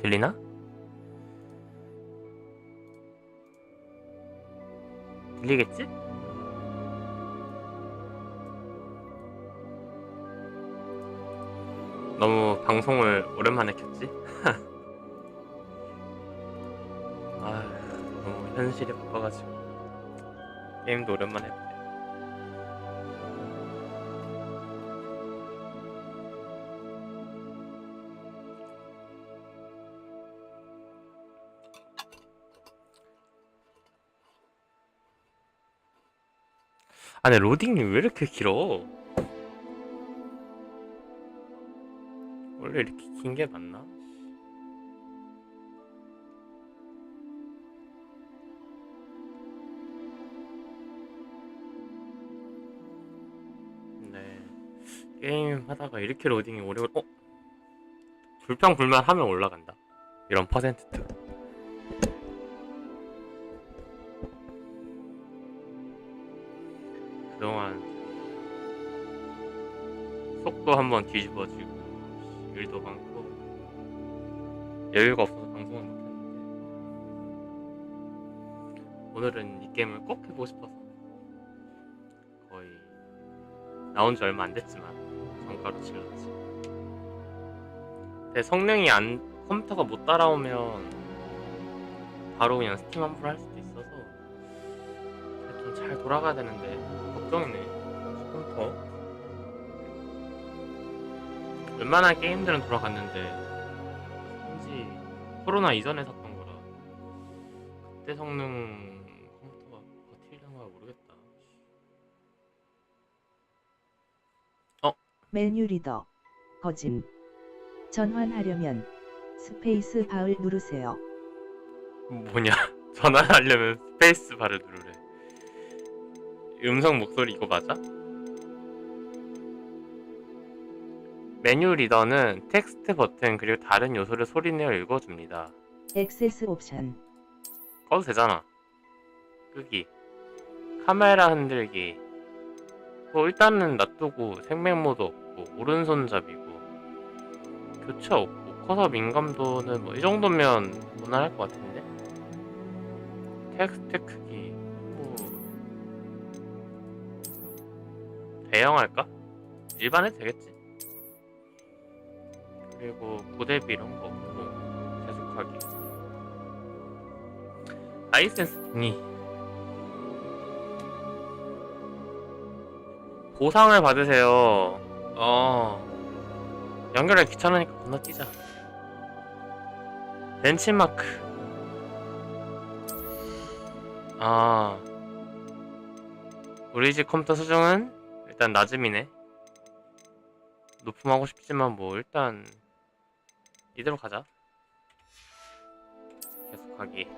들리나? 들리겠지? 너무 방송을 오랜만에 켰지? 너무 현실이 바빠가지고 게임도 오랜만에 했네. 근데 로딩이 왜 이렇게 길어? 원래 이렇게 긴 게 맞나? 네. 게임 하다가 이렇게 로딩이 오래 불평불만 하면 올라간다. 이런 퍼센트. 그동안 속도 한번 뒤집어지고 일도 많고 여유가 없어서 방송을 못했는데 오늘은 이 게임을 꼭 해보고 싶어서 거의 나온 지 얼마 안 됐지만 정가로 질렀지. 근데 성능이 컴퓨터가 못 따라오면 바로 그냥 스팀 환불 할 수도 있어서 좀 잘 돌아가야 되는데 걱정이네. 컴퓨터 웬만한 게임들은 돌아갔는데 왠지 코로나 이전에 샀던 거라 그때 성능 컴퓨터가 버틸려나 모르겠다. 메뉴 리더 거짐 전환하려면 스페이스 바를 누르세요. 뭐냐? 전화하려면 스페이스 바를 누르래. 음성 목소리 이거 맞아? 메뉴 리더는 텍스트 버튼 그리고 다른 요소를 소리내어 읽어줍니다. 액세스 옵션 꺼도 되잖아. 끄기, 카메라 흔들기. 뭐 일단은 놔두고 생맥 모드 없고 오른손잡이고 교체 없고 커서 민감도는 뭐 이 정도면 무난할 것 같은데. 텍스트 크기 뭐 대형할까? 일반 해도 되겠지. 그리고 고대비 이런 거 없고 계속하기. 라이센스 동의. 보상을 받으세요. 연결하기 귀찮으니까 건너뛰자. 벤치마크. 우리 집 컴퓨터 수준은 일단 낮음이네. 높음하고 싶지만 뭐 일단 이대로 가자. 계속하기.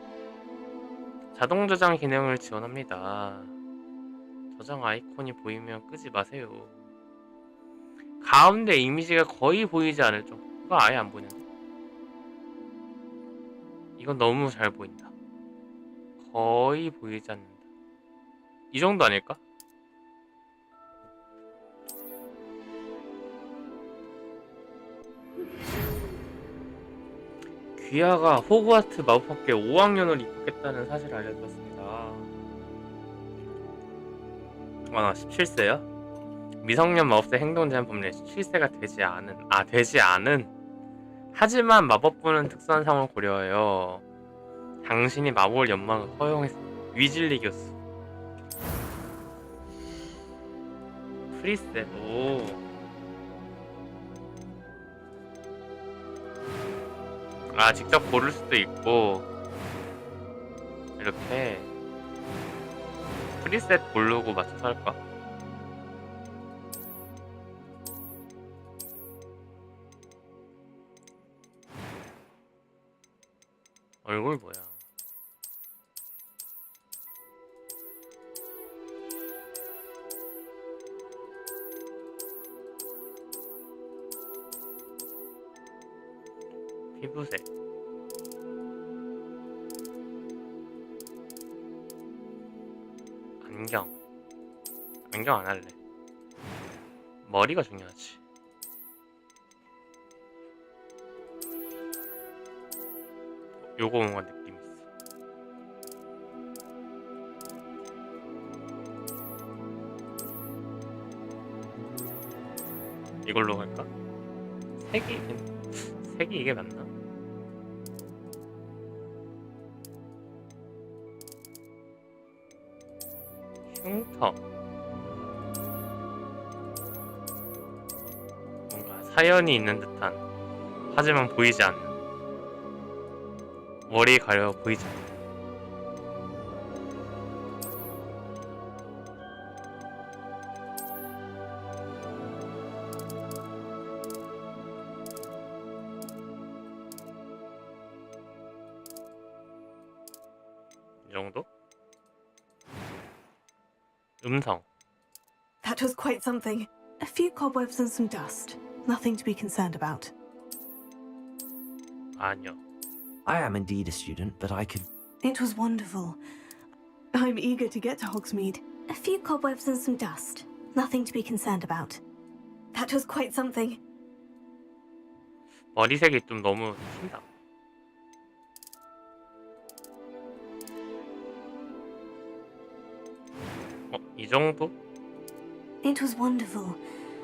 자동 저장 기능을 지원합니다. 저장 아이콘이 보이면 끄지 마세요. 가운데 이미지가 거의 보이지 않을 정도. 이거 아예 안 보이는데? 이건 너무 잘 보인다. 거의 보이지 않는다. 이 정도 아닐까? 귀하가 호그와트 마법학교에 5학년을 입학했다는 사실을 알려주었습니다. 나 17세야? 미성년 마법사 행동 제한 법률에 17세가 되지 않은 하지만 마법부는 특수한 상황을 고려해요. 당신이 마법을 연방을 허용했어. 위즐리 교수. 프리셋. 직접 고를 수도 있고 이렇게 프리셋 고르고 맞춰서 할까? 얼굴 뭐야? 피부색. 안경 안 할래. 머리가 중요하지. 요거 뭔가 느낌 있어. 이걸로 갈까? 색이 이게 맞나? 흉터. 뭔가 사연이 있는 듯한, 하지만 보이지 않는, 머리 가려 보이지 않는. 이 정도? 음성. That was quite something. A few cobwebs and some dust. Nothing to be concerned about. 아니요. I am indeed a student, but I could... It was wonderful. I'm eager to get to Hogsmeade. A few cobwebs and some dust. Nothing to be concerned about. That was quite something. 머리색이 좀 너무 튄다. 이 정도? It was wonderful.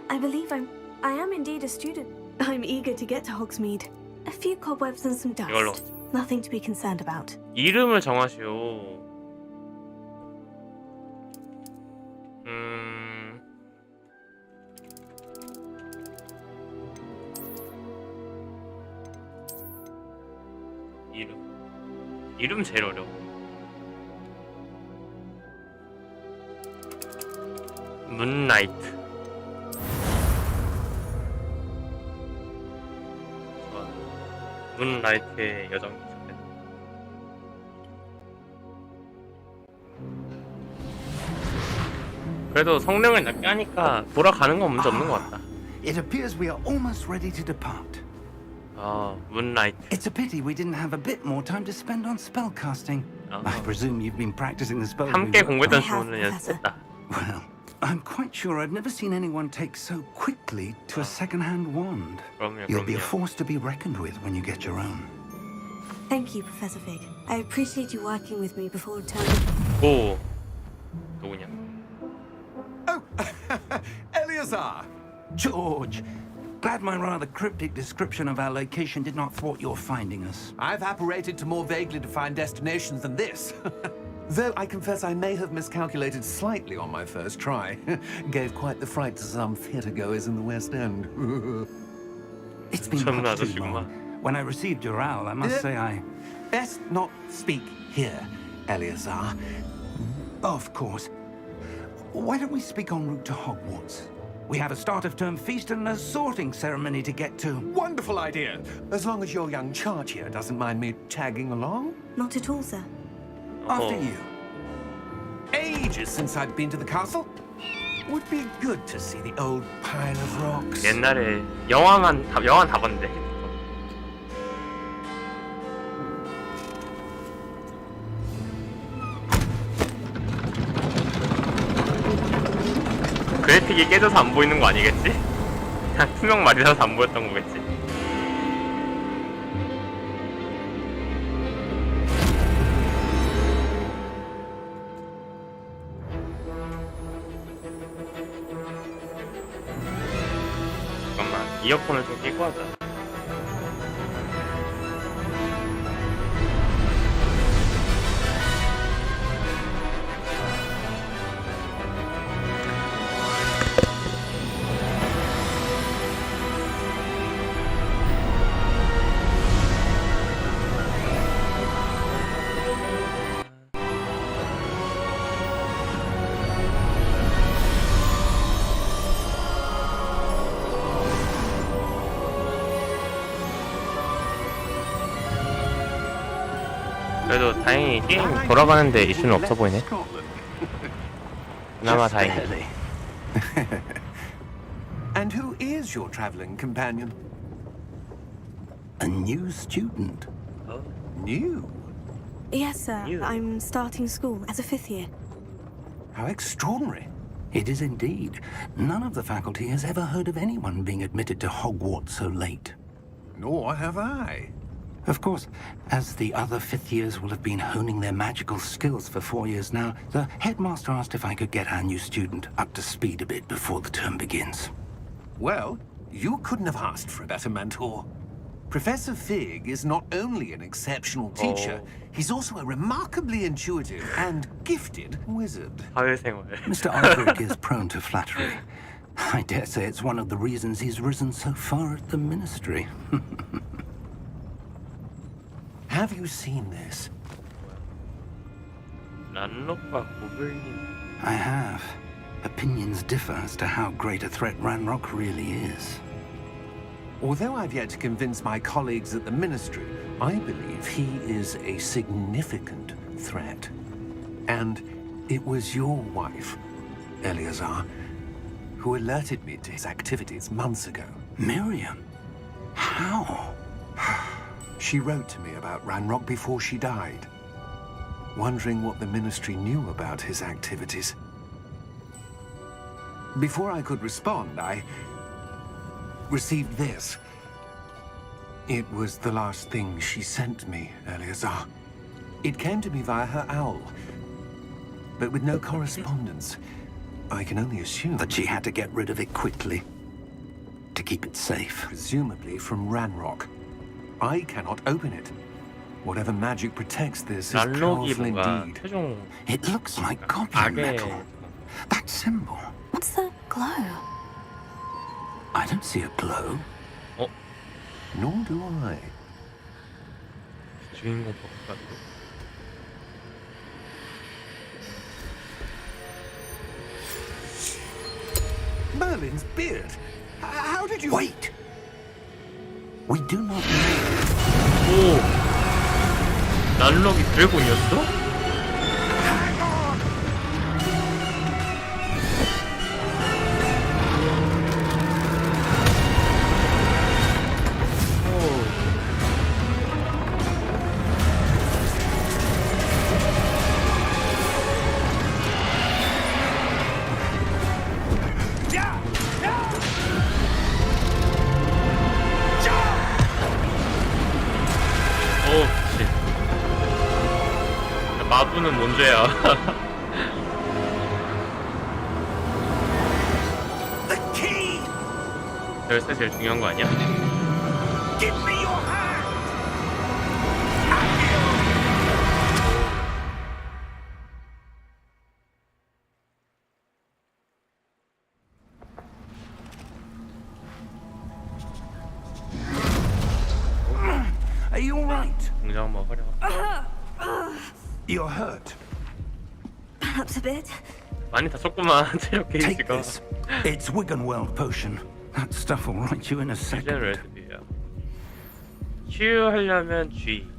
I believe I am indeed a student. I'm eager to get to Hogsmeade. A few cobwebs and some 이걸로 dust. Nothing to be concerned about. 이름을 정하시오. 이름 제일 어려워. 문라이트. 좋아. 문라이트의 여정이 시작된다. 그래도 성능을 낮게 하니까 돌아가는 건 문제 없는 것 같다. It appears we are almost ready to depart. 문라이트. It's a pity we didn't have a bit more time to spend on spellcasting. I presume you've been practicing the spells. 함께 we've- 공부했던 I have, 주문을 Professor. 연습했다. Well, I'm quite sure I've never seen anyone take so quickly to a second-hand wand. You'll be a force to be reckoned with when you get your own. Thank you, Professor Fig. I appreciate you working with me before returning. 오. 누구냐? Oh, Eleazar! George, glad my rather cryptic description of our location did not thwart your finding us. I've apparated to more vaguely defined destinations than this. Though I confess I may have miscalculated slightly on my first try. Gave quite the fright to some theatre-goers in the West End. It's been 미쳤나, much 저 too 지금 막. long. When I received your owl, I must say I... Best not speak here, Eleazar. Of course. Why don't we speak en route to Hogwarts? We have a start-of-term feast and a sorting ceremony to get to. Wonderful idea! As long as your young charge here doesn't mind me tagging along. Not at all, sir. After 어허. you. Ages since I'd been to the castle. Would be good to see the old pile of rocks. 옛날에 영화만 다 봤는데. 그래픽이 깨져서 안 보이는 거 아니겠지? 그냥 투명 말이라서 안 보였던 거겠지? 잠깐만, 이어폰을 좀 끼고 하자. 그래도 다행히 게임 돌아가는데 이슈는 없어 보이네. 그나마 다행이다. And who is your traveling companion? A new student. New? Yes, sir. You. I'm starting school as a 5th year. How extraordinary. It is indeed. None of the faculty has ever heard of anyone being admitted to Hogwarts so late. Nor have I. Of course, as the other fifth years will have been honing their magical skills for 4 years now, the headmaster asked if I could get our new student up to speed a bit before the term begins. Well, you couldn't have asked for a better mentor. Professor Fig is not only an exceptional teacher, he's also a remarkably intuitive and gifted wizard. 사회생활. Mr. Aldrich is prone to flattery. I dare say it's one of the reasons he's risen so far at the ministry. Have you seen this? 란록과 고블린. I have. Opinions differ as to how great a threat Ranrock really is. Although I've yet to convince my colleagues at the Ministry, I believe he is a significant threat. And it was your wife, Eleazar, who alerted me to his activities months ago. Miriam? How? She wrote to me about Ranrock before she died, wondering what the Ministry knew about his activities. Before I could respond, I received this. It was the last thing she sent me, Eleazar. It came to me via her owl, but with no correspondence. I can only assume That she had to get rid of it quickly to keep it safe. presumably from Ranrock. I cannot open it. Whatever magic protects this is 란록이 powerful 뭔가 indeed. 최종 It looks like goblin 악의 metal. That symbol. What's that glow? I don't see a glow. Nor do I. 주인공 버프가 Merlin's beard. How did you... Wait! We do not know. 오! 란록이 드래곤이었어? 오, 미친. 마부는 뭔 죄야? The key! 열쇠 제일 중요한 거 아니야? Give me your hand! Are you alright? 공장 먹으려. You're hurt. Perhaps a bit. 많이 다쳤구만. 체력 Take 게이지가. this. It's Wiggenweld potion. That stuff will right you in a second. 리제너레이트야. 치유하려면 G.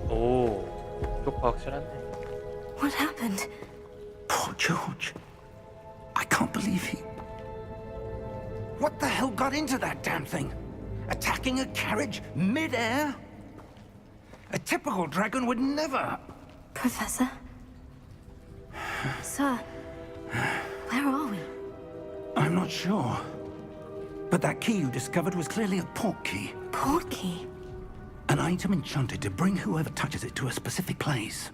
오, 효과 확실하네. What happened? Poor George. I can't believe he... What the hell got into that damn thing? Attacking a carriage mid-air? A typical dragon would never... Professor? Sir, where are we? I'm not sure. But that key you discovered was clearly a port key. Port key? An item enchanted to bring whoever touches it to a specific place.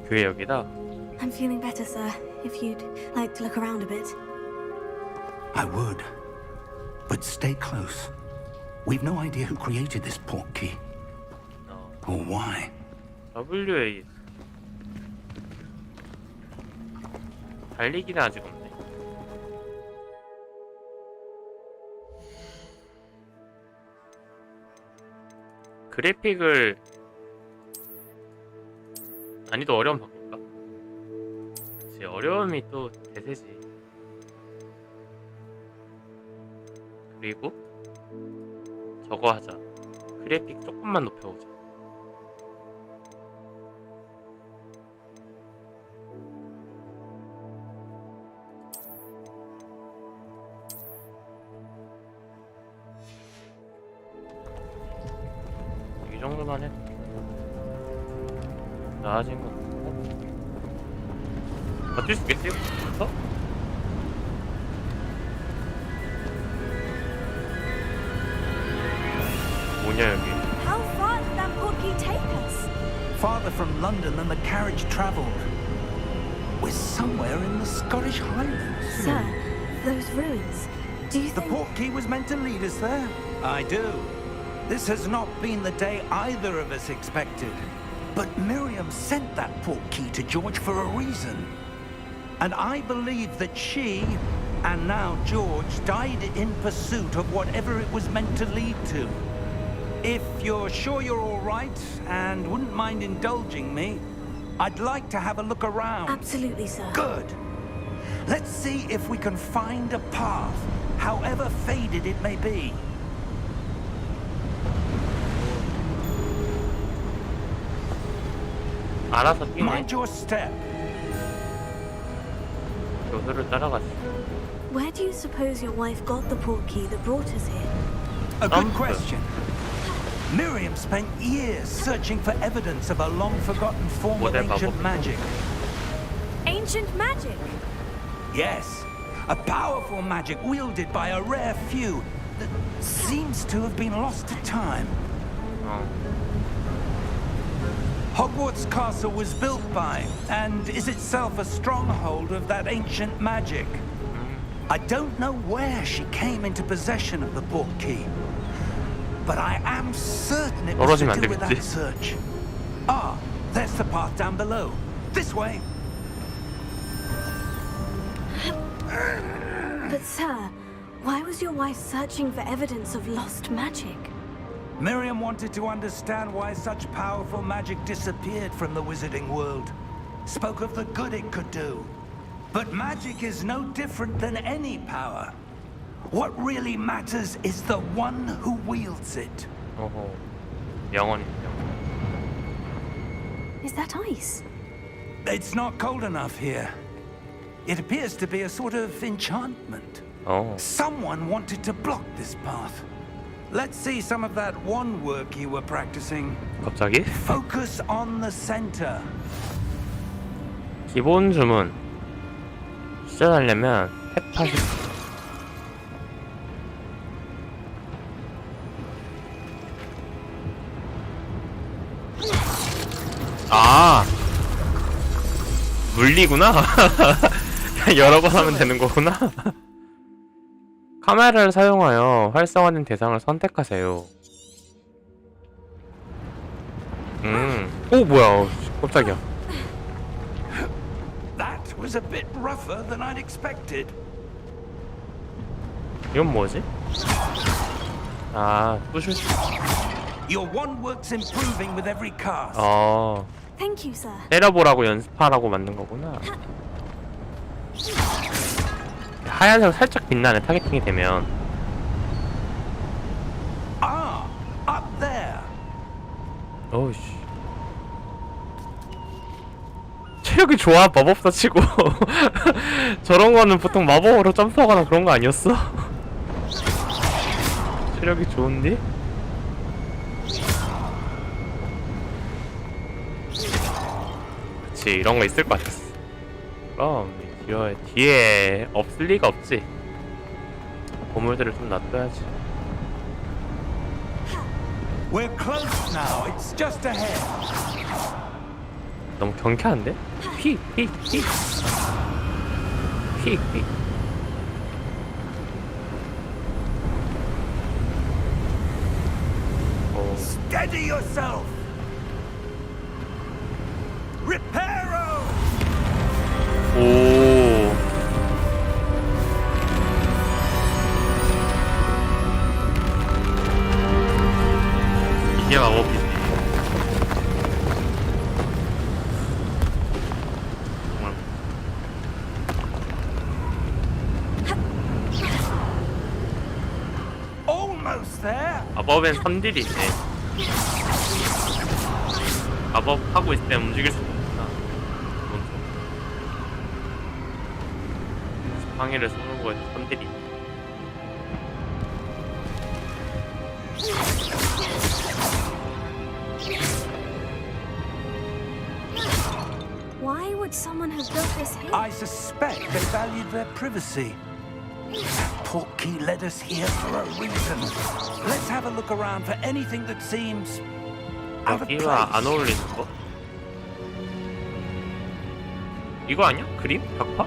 그게 여기다. I'm feeling better, sir. If you'd like to look around a bit. I would. But stay close. We've no idea who created this port key. Or why. WA. 달리기는 아직 없네. 그래픽을 난이도 어려움 바꿀까? 그치, 어려움이 또 대세지. 그리고 저거 하자. 그래픽 조금만 높여보자. 이 정도만 해. 나아진 것 같고. 버틸 수 있겠지? 어? 뭐냐 여기? How far did that portkey take us? Farther from London than the carriage travelled. We're somewhere in the Scottish Highlands. Sir, those ruins. Do you The think... portkey was meant to lead us there? I do. This has not been the day either of us expected. But Miriam sent that portkey to George for a reason. And I believe that she, and now George, died in pursuit of whatever it was meant to lead to. If you're sure you're all right and wouldn't mind indulging me, I'd like to have a look around. Absolutely, sir. Good. Let's see if we can find a path, however faded it may be. 알아서 뛰네. Mind your step. 교수를 따라갔어. Where do you suppose your wife got the portkey that brought us here? A good question. Miriam spent years searching for evidence of a long-forgotten form of ancient magic. Ancient magic? Yes, a powerful magic wielded by a rare few that seems to have been lost to time. 어. Hogwarts Castle was built by, and is itself a stronghold of that ancient magic. I don't know where she came into possession of the portkey, but I am certain it was to do with that search. Ah, there's the path down below. This way. But sir, why was your wife searching for evidence of lost magic? Miriam wanted to understand why such powerful magic disappeared from the wizarding world. Spoke of the good it could do. But magic is no different than any power. What really matters is the one who wields it. 어허. 영원히. Is that ice? It's not cold enough here. It appears to be a sort of enchantment. 어. Someone wanted to block this path. Let's see some of that wand work you were practicing. 갑자기? Focus on the center. 기본 주문. 시전하려면 탭하기. 아. 물리구나. 여러 번 하면 되는 거구나. 카메라를 사용하여 활성화된 대상을 선택하세요. 오 뭐야? 깜짝이야. That was a bit rougher than I'd expected. 이건 뭐지? 아, 부술. Your wand work's improving with every cast. Thank you, sir. 때려보라고 연습하라고 만든 거구나. 하얀색 살짝 빛나네 타겟팅이 되면. Ah, up there. 어우씨. 체력이 좋아 마법사 치고. 저런 거는 보통 마법으로 점프하거나 그런 거 아니었어? 체력이 좋은데? 그치 이런 거 있을 것 같았어. 그럼 뒤에 없을 리가 없지. 보물들을 좀 놔둬야지. We're close now. It's just ahead. 너무 경쾌한데? 휙. Steady yourself. Reparo. 오. 이게 마법이지. 정말. Almost there. 마법엔 선딜이 있네. 마법 하고 있을 때 움직일 수 없구나. 방해를 쏘는 거에 선딜이. Why would Could someone have built this here? I suspect they valued their privacy. Portkey led us here for a reason. Let's have a look around for anything that seems out of 여기와 안 place. 어울리는 거? 이거 아니야? 그림? 벽화?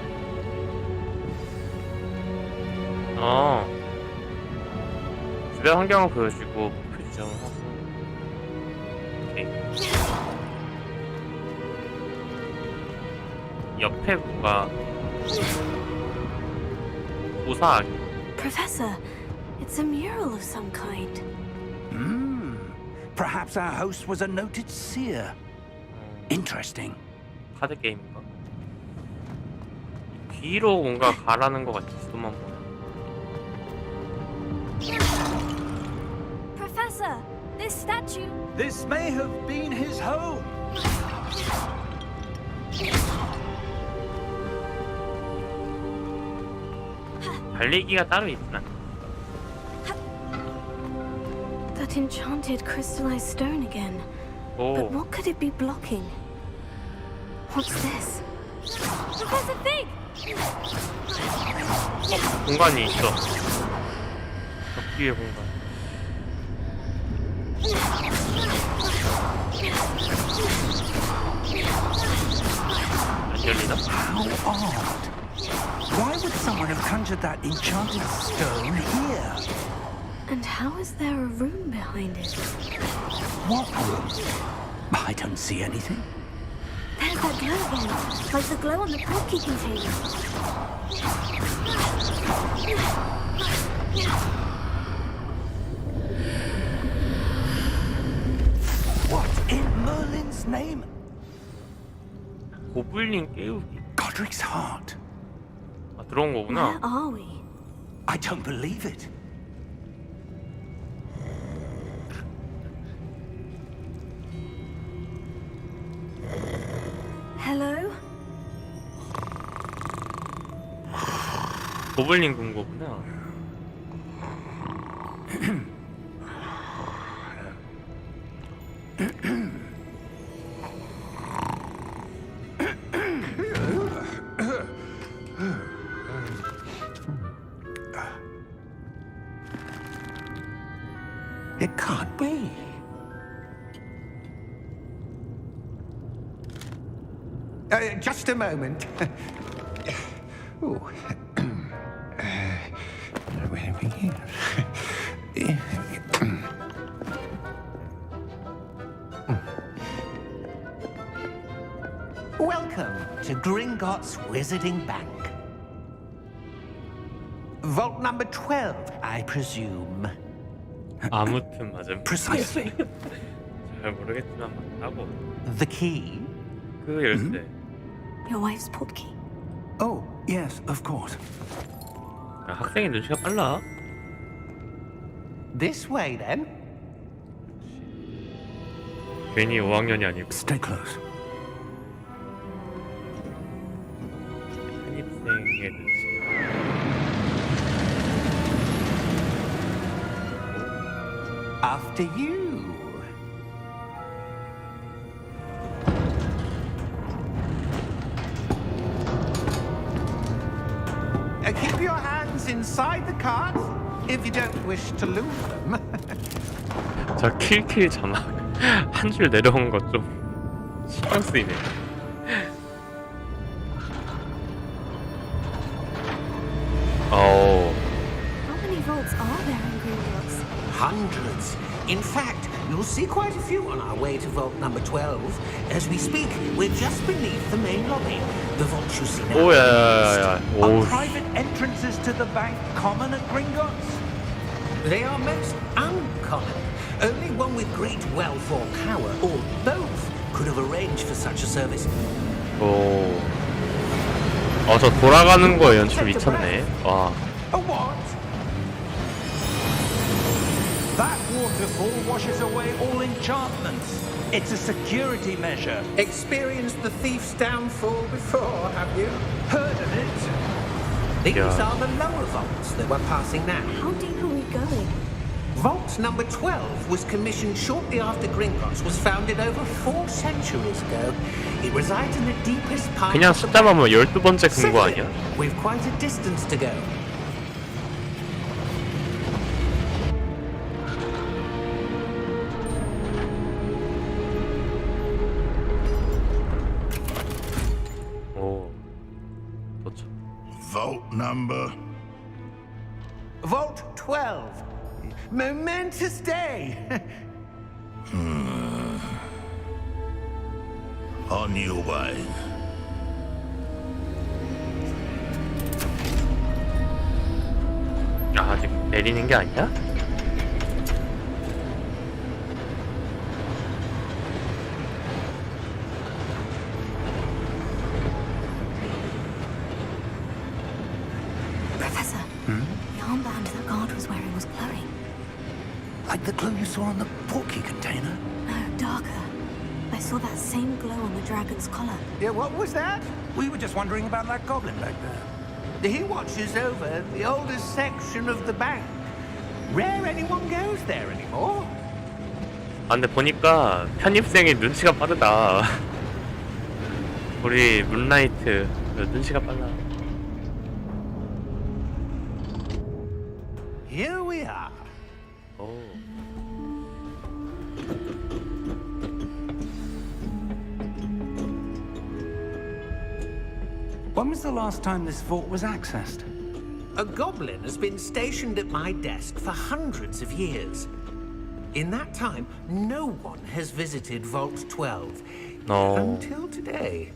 주변 환경을 보여주고 목표 지정을 하고. 오케이. 옆에 뭔가 조사하기. Professor, it's a mural of some kind. Perhaps our host was a noted seer. Interesting. 카드 게임인가? 뒤로 뭔가 가라는 것 같지, 수도만 보면. Professor, this statue. This may have been his home. 달리기가 따로 있나? That enchanted crystallized stone again. But 오, what could it be blocking? What's this? Professor Fig! 공간이 있어. 뒤에 공간. 안 열리나? How odd. Why would someone have conjured that enchanted stone here? And how is there a room behind it? What room? I don't see anything. There's that glow again, like the glow on the portkey container. What in Merlin's name? 고블린 깨우기. Godric's heart. 아, 들어온 Where 거구나. are we? I don't believe it. Hello? 고블린 군 거구나. It can't be. Just a moment. Ooh. Where are we here? Welcome to Gringotts Wizarding Bank. Vault number 12, I presume. 아무튼 맞음. Precisely. 잘 모르겠지만 맞다고. The key? 그 열쇠. Your wife's portkey. Oh, yes, of course. 야, 학생이 눈치가 빨라. This way, then. 괜히 5학년이 아니고 Stay close. 신입생의 눈치. After you. Keep your hands inside the cart if you don't wish to lose them. 저 킬킬 자막 한 줄 내려온 거 좀 신경 쓰이네. 오, How many vaults are there in Gringotts? Hundreds. In fact, you'll see quite a few on our way to vault number 12. As we speak, we're just beneath the main lobby. The vault you see now. 오야야야야, Are 오, private entrances to the bank common at Gringotts? They are most uncommon. Only one with great wealth or power, or both, could have arranged for such a service. 오. 저 돌아가는 거 연출 미쳤네. 와. A what? That waterfall washes away all enchantments. It's a security measure. Experienced the thief's downfall before, have you? Heard of it? These Yeah. are the lower vaults that we're passing now. How deep are we going? Vault Vault number 12 was commissioned shortly after Gringotts was founded over 4 centuries ago. It resides in the deepest part 그냥 of the 숫자만 보면 bank. 12번째 금고 아니야? We've quite a distance to go. 오, 도착. Vault number. Vault 12. Momentous day. On your way. 아, 아직 내리는 게 아니야? Professor, the armband that guard was wearing was glowing. Like the glow you saw on the porky container? No, darker. I saw that same glow on the dragon's collar. Yeah, what was that? We were just wondering about that goblin back there. He watches over the oldest section of the bank. Rare anyone goes there anymore. 아, 근데 보니까 편입생이 눈치가 빠르다. 우리 문라이트 눈치가 빨라. Here we are. 오. When was the last time this vault was accessed? A goblin has been stationed at my desk for hundreds of years. In that time, no one has visited Vault 12 어. until today.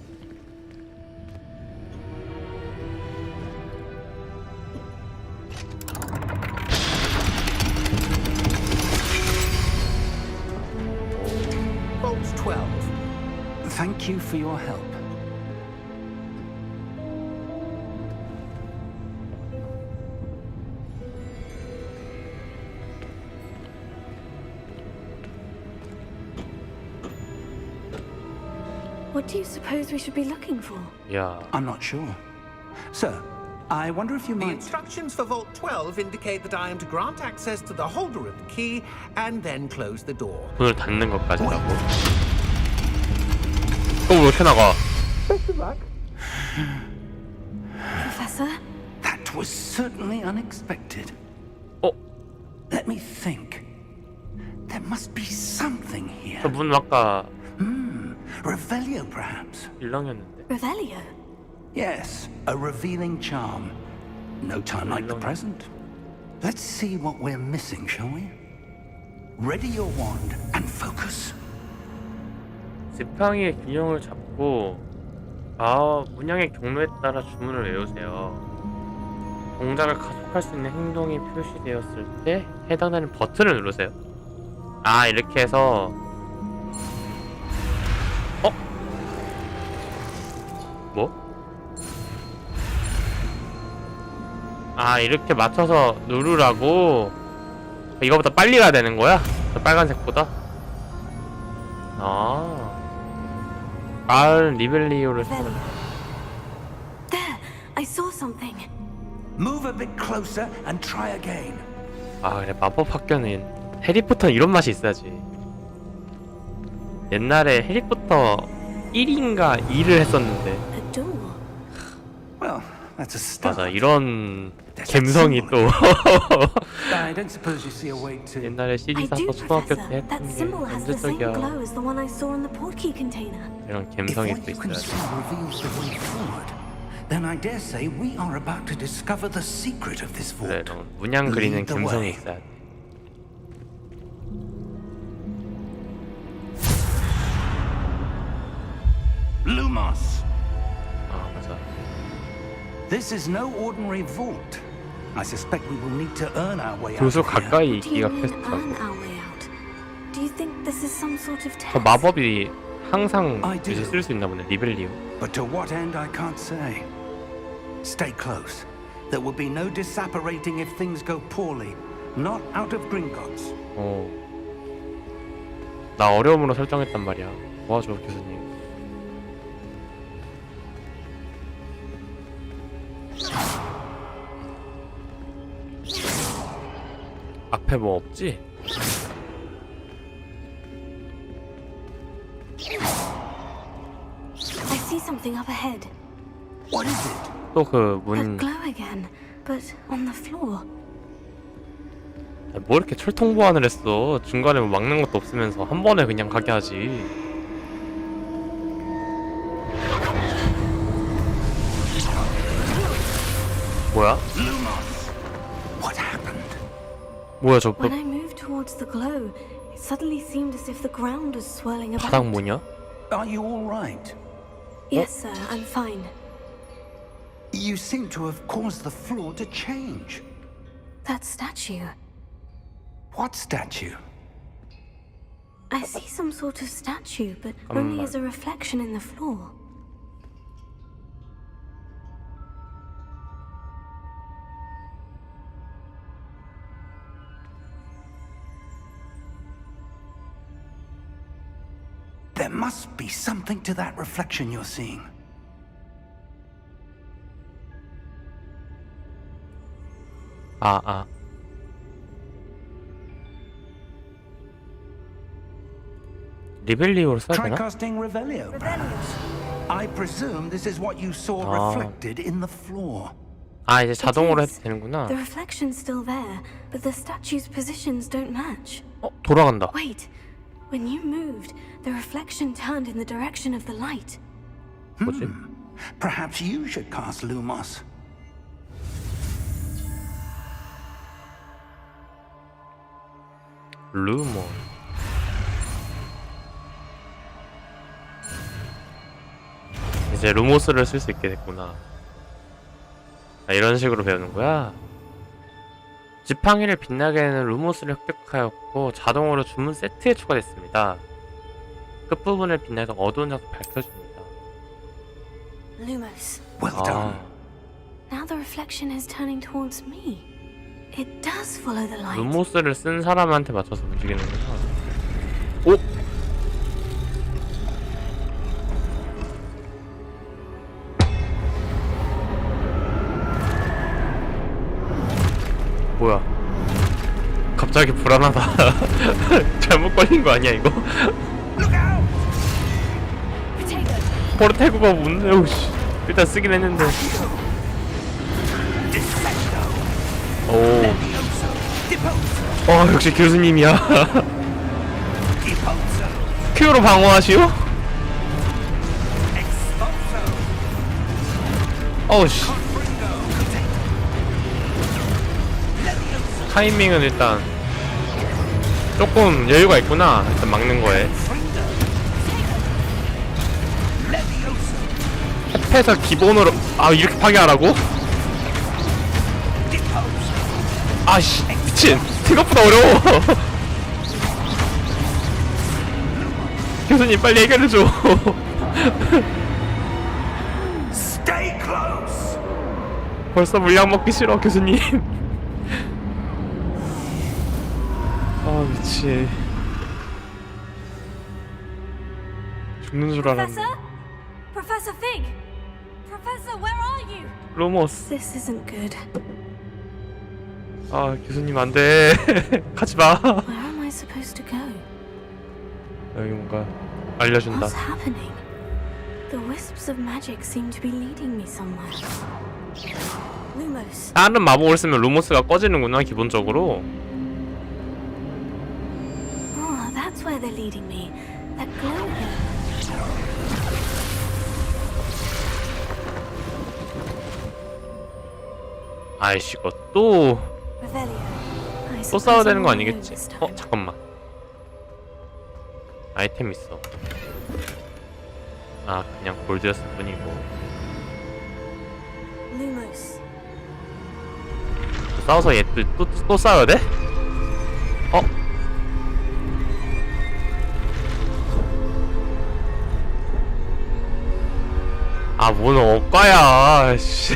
Vault 12. Thank you for your help. What do you suppose we should be looking for? 야, I'm not sure. Sir, I wonder if you The might... instructions for Vault 12 indicate that I am to grant access to the holder of the key and then close the door. 문을 닫는 것까지라고. 왜 이렇게 나가? Professor? That was certainly unexpected. 어? Let me think. There must be something here. 저 문 아까 Revelio, perhaps? 일렁였는데. Revelio? Yes, a revealing charm. No time like the present. Let's see what we're missing, shall we? Ready your wand and focus. 지팡이의 균형을 잡고 문양의 경로에 따라 주문을 외우세요. 동작을 가속할 수 있는 행동이 표시되었을 때 해당되는 버튼을 누르세요. 아, 이렇게 해서 뭐? 아, 이렇게 맞춰서 누르라고. 이거보다 빨리 가야 되는 거야? 저 빨간색보다? 마을 리벨리오를 Revelio. There! I saw something. Move a bit closer and try again. 아, 그래, 마법 학교는 해리포터는 이런 맛이 있어야지. 옛날에 해리포터 1인가 2를 했었는데 A door. Well, that's a start. 맞아, 이런 감성이 또 I don't suppose you see a way to... 옛날에 I CD 사서 do, 초등학교 Professor. 때 했던 That 게 symbol has the same 언제적이야. glow as the one I saw in the portkey container. 이런 If 감성이 what 또 you can 있어야지. see reveals the way forward, then I dare say we are about to discover the secret of this 그래, vault. 이런 문양 그리는 Lead the 감성이 way. 있어야 돼. Lumos! 아, 맞아. This is no ordinary vault. I suspect we will need to earn our way out 교수 of here. 가까이 What do you 있기가 mean, 퀘스트라고. earn our way out? Do you think this is some sort of 저 test? 마법이 항상 I do. 이제 쓸 수 있나 보네. 리벨리오. But to what end, I can't say. Stay close. There will be no disapparating if things go poorly. Not out of Gringotts. 나 어려움으로 설정했단 말이야. 도와줘, 교수님. 앞에 앞에 뭐 없지? I see something up ahead. What is it? 또 그 That 문... glow again, but on the floor. 뭐 이렇게 철통 보안을 했어. 중간에 뭐 막는 것도 없으면서 한 번에 그냥 가게 하지. 뭐야? What happened? 뭐야 저 When I moved towards the glow, it suddenly seemed as if the ground was swirling 바닥 about. 뭐냐? Are you all right? Yes, sir, I'm fine. You seem to have caused the floor to change. That statue. What statue? I see some sort of statue, but only as a reflection in the floor. There must be something to that reflection you're seeing. 아. 리벨리오를 써야 Try 되나? casting Revelio. I presume this is what you saw Ah. reflected in the floor. 아 이제 자동으로 It 해도 is. 되는구나. The reflection's still there, but the statue's positions don't match. 돌아간다. Wait, when you moved, the reflection turned in the direction of the light. 뭐지? Perhaps you should cast Lumos. 루몬. 이제 루모스를 쓸 수 있게 됐구나. 아, 이런 식으로 배우는 거야? 지팡이를 빛나게 하는 루모스를 획득하였고 자동으로 주문 세트에 추가됐습니다. 끝부분을 빛내서 어두운 장소 밝혀줍니다. Lumos. Well done. Now the reflection is turning towards me. It does follow the light. 루모스를 쓴 사람한테 맞춰서 움직이는구나. 오! 뭐야? 갑자기 불안하다. 잘못 걸린 거 아니야 이거? 포르테구가 뭔데? 씨. 일단 쓰긴 했는데. 오. 역시 교수님이야. 큐로 방어하시오? 어우씨. 타이밍은 일단 조금 여유가 있구나. 일단 막는 거에. 탭해서 기본으로 이렇게 파괴하라고? 아씨 미친 생각보다 어려워. 교수님 빨리 해결해줘. Stay close. 벌써 물약 먹기 싫어 교수님. 미치. 죽는 줄 알았네. Professor? Professor Fig? Professor, where are you? 로모스. This isn't good. 교수님 안돼. 가지마. Where am I supposed to go? 여기 뭔가 알려준다. What's happening? The wisps of magic seem to be leading me somewhere. Lumos. 다른 마법을 쓰면 루모스가 꺼지는구나 기본적으로. Oh, that's where they're leading me. That glow here. 아이씨 이거 또 싸워야 되는 거 아니겠지? 잠깐만. 아이템 있어. 그냥 골드였을 뿐이고. Lumos. 싸워서 얘 또 싸워야 돼? 뭔 억가야. 씨.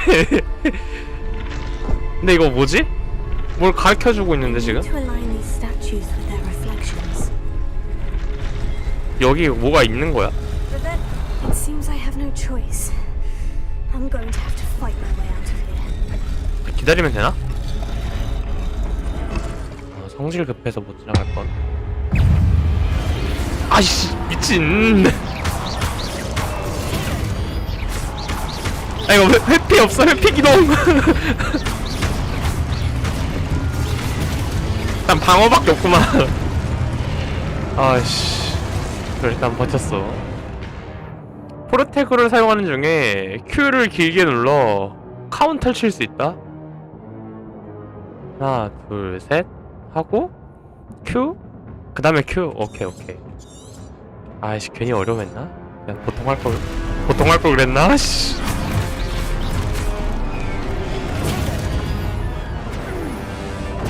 근데 이거 뭐지? 뭘 가르쳐주고 있는데 지금? To align these statues with their reflections. 여기 뭐가 있는 거야? It seems I have no choice. I'm going to have to fight my way out of here. 기다리면 되나? 성질 급해서 못 지나갈 뻔. 아이씨 미친. 아 이거 회피 없어. 회피 기동. 일단 방어밖에 없구만. 아이씨. 그래 일단 버텼어. 프로테크를 사용하는 중에 Q를 길게 눌러 카운터를 칠 수 있다. 하나 둘 셋 하고 Q 그 다음에 Q. 오케이. 아이씨 괜히 어려움했나? 그냥 보통 할 걸 그랬나? 씨.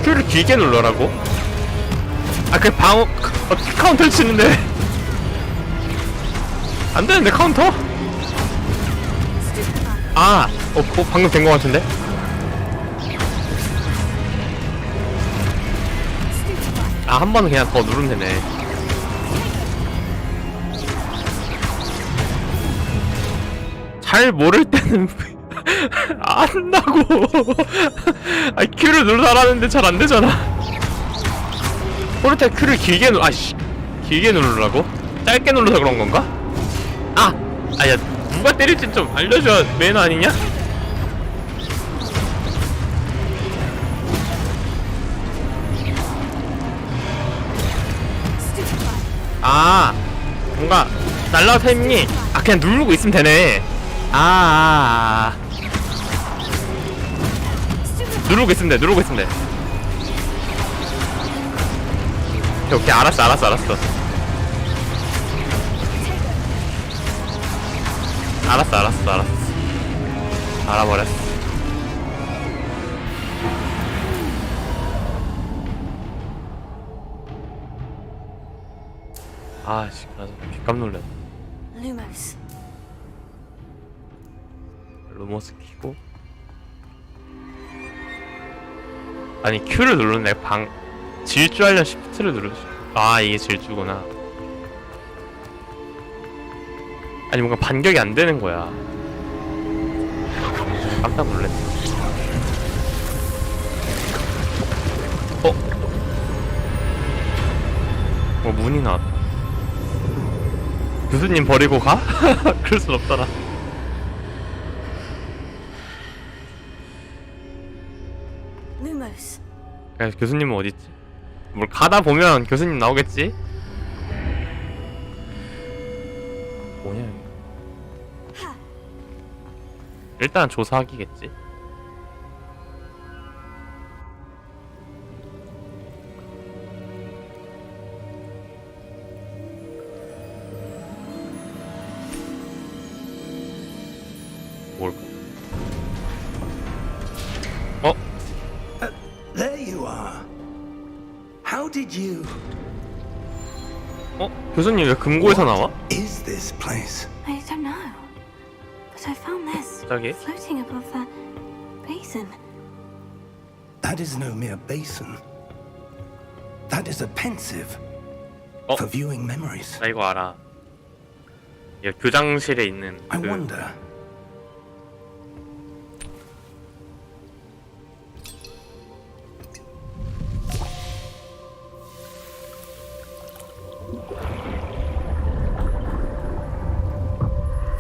Q를 길게 눌러라고? 아 그 방어 어떻게 카운터를 치는데? 안 되는데 카운터? 아, 방금 된 거 같은데? 아, 한 번은 그냥 더 누르면 되네. 잘 모를 때는 안 한다고. 아, Q를 누르라는데 잘 안 되잖아. 포르테 Q를 길게 길게 누르라고? 짧게 눌러서 그런 건가? 야, 누가 때릴지 좀 알려줘야 매너 아니냐? 뭔가 날라와 타이밍이 그냥 누르고 있으면 되네. 누르고 있으면 돼. 오케이 알았어. 알아버렸어. 아씨, 나 빗감 놀랐네. Lumos. 루머스 키고. 아니 Q를 누르네. 질주하려면 Shift를 누르지. 이게 질주구나. 아니 뭔가 반격이 안 되는 거야. 깜짝 놀랐네. 문이 나왔다. 교수님 버리고 가? 그럴 순 없잖아. Lumos. 야, 교수님은 어딨지? 뭘 가다 보면 교수님 나오겠지? 뭐냐 이거. 일단 조사하기겠지. 뭘까? There you are. How did you? 교수님 왜 금고에서 나와? Is this place? I don't know. But I found this 갑자기? floating above that basin. That is no mere basin. That is a pensive for viewing memories. 나 이거 알아. 이거 교장실에 있는 I wonder.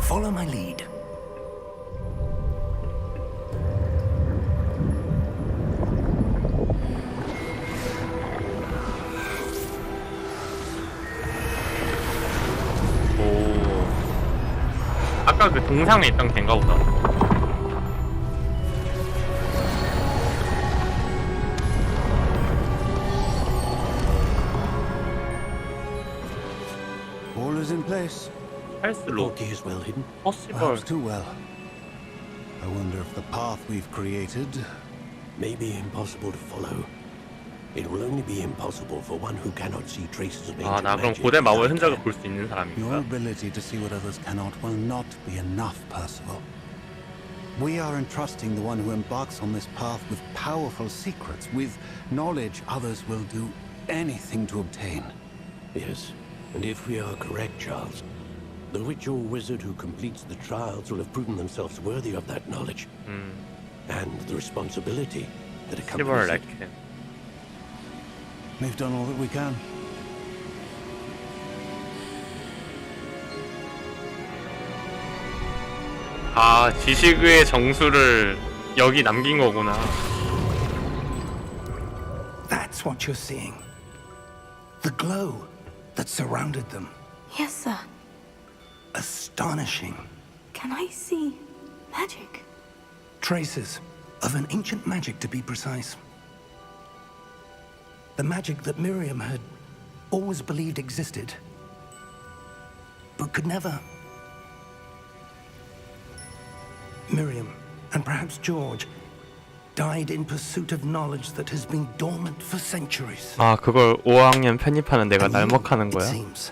Follow my lead. 아까 그 동상에 있던 걘가 보다. All is in place. 헬스로 Key is well hidden. 퍼시벌. Perhaps too well. I wonder if the path we've created may be impossible to follow. It will only be impossible for one who cannot see traces of ancient 나 그럼 magic. 고대 마법의 흔적을 볼 수 있는 your 사람인가? ability to see what others cannot will not be enough, Percival. We are entrusting the one who embarks on this path with powerful secrets, with knowledge others will do anything to obtain. Yes, and if we are correct, Charles, the witch or wizard who completes the trials will have proven themselves worthy of that knowledge and the responsibility that 시벌 accompanies it. 레켄. We've done all that we can. 아, 지식의 정수를 여기 남긴 거구나. That's what you're seeing. The glow that surrounded them. Yes, sir. Astonishing. Can I see magic? Traces of an ancient magic, to be precise. The magic that Miriam had always believed existed, but could never. Miriam, and perhaps George, died in pursuit of knowledge that has been dormant for centuries. 아, 그걸 5학년 편입하는 내가 And you, 날먹하는 it 거야? seems,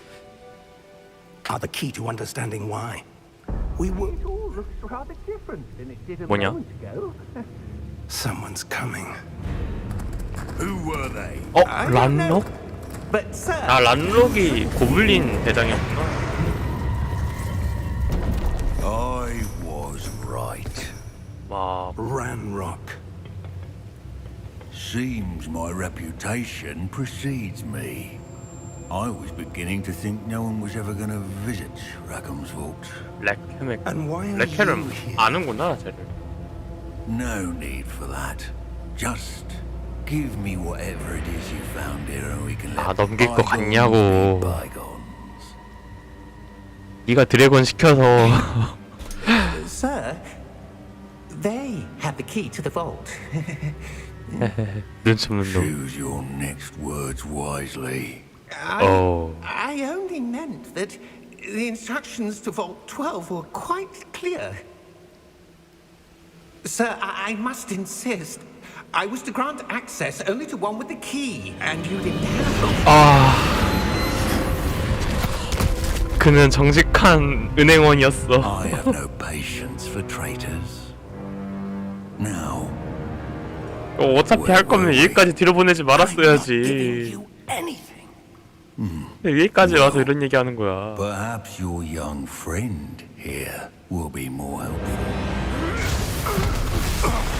are the key to understanding why. We were. 뭐냐? Someone's coming. Who were they? 어? 란록? But, sir, 아, 란록이 고블린 대장이었구나. I was right. 와, Ranrock. Seems my reputation precedes me. I was beginning to think no one was ever going to visit Rackham's vault. 레케맥. And why are 레케를 you here? 아는구나, 쟤를. No need for that. Just give me whatever it is you found here and we can let 아, 넘길 거 bygones 같냐고. be bygones. 네가 드래곤 시켜서. sir, they had the key to the vault. 눈치 없는 놈. Choose your next words wisely. Oh. I only meant that the instructions to Vault 12 were quite clear. Sir, I must insist. I was to grant access only to one with the key, and you didn't have. 아. 그는 정직한 은행원이었어. I have no patience for traitors. Now, 어차피 할 거면 여기까지 들여보내지 I'm not giving 말았어야지. you anything. 여기까지 와서 이런 얘기 하는 거야. perhaps your young friend here will be more helpful.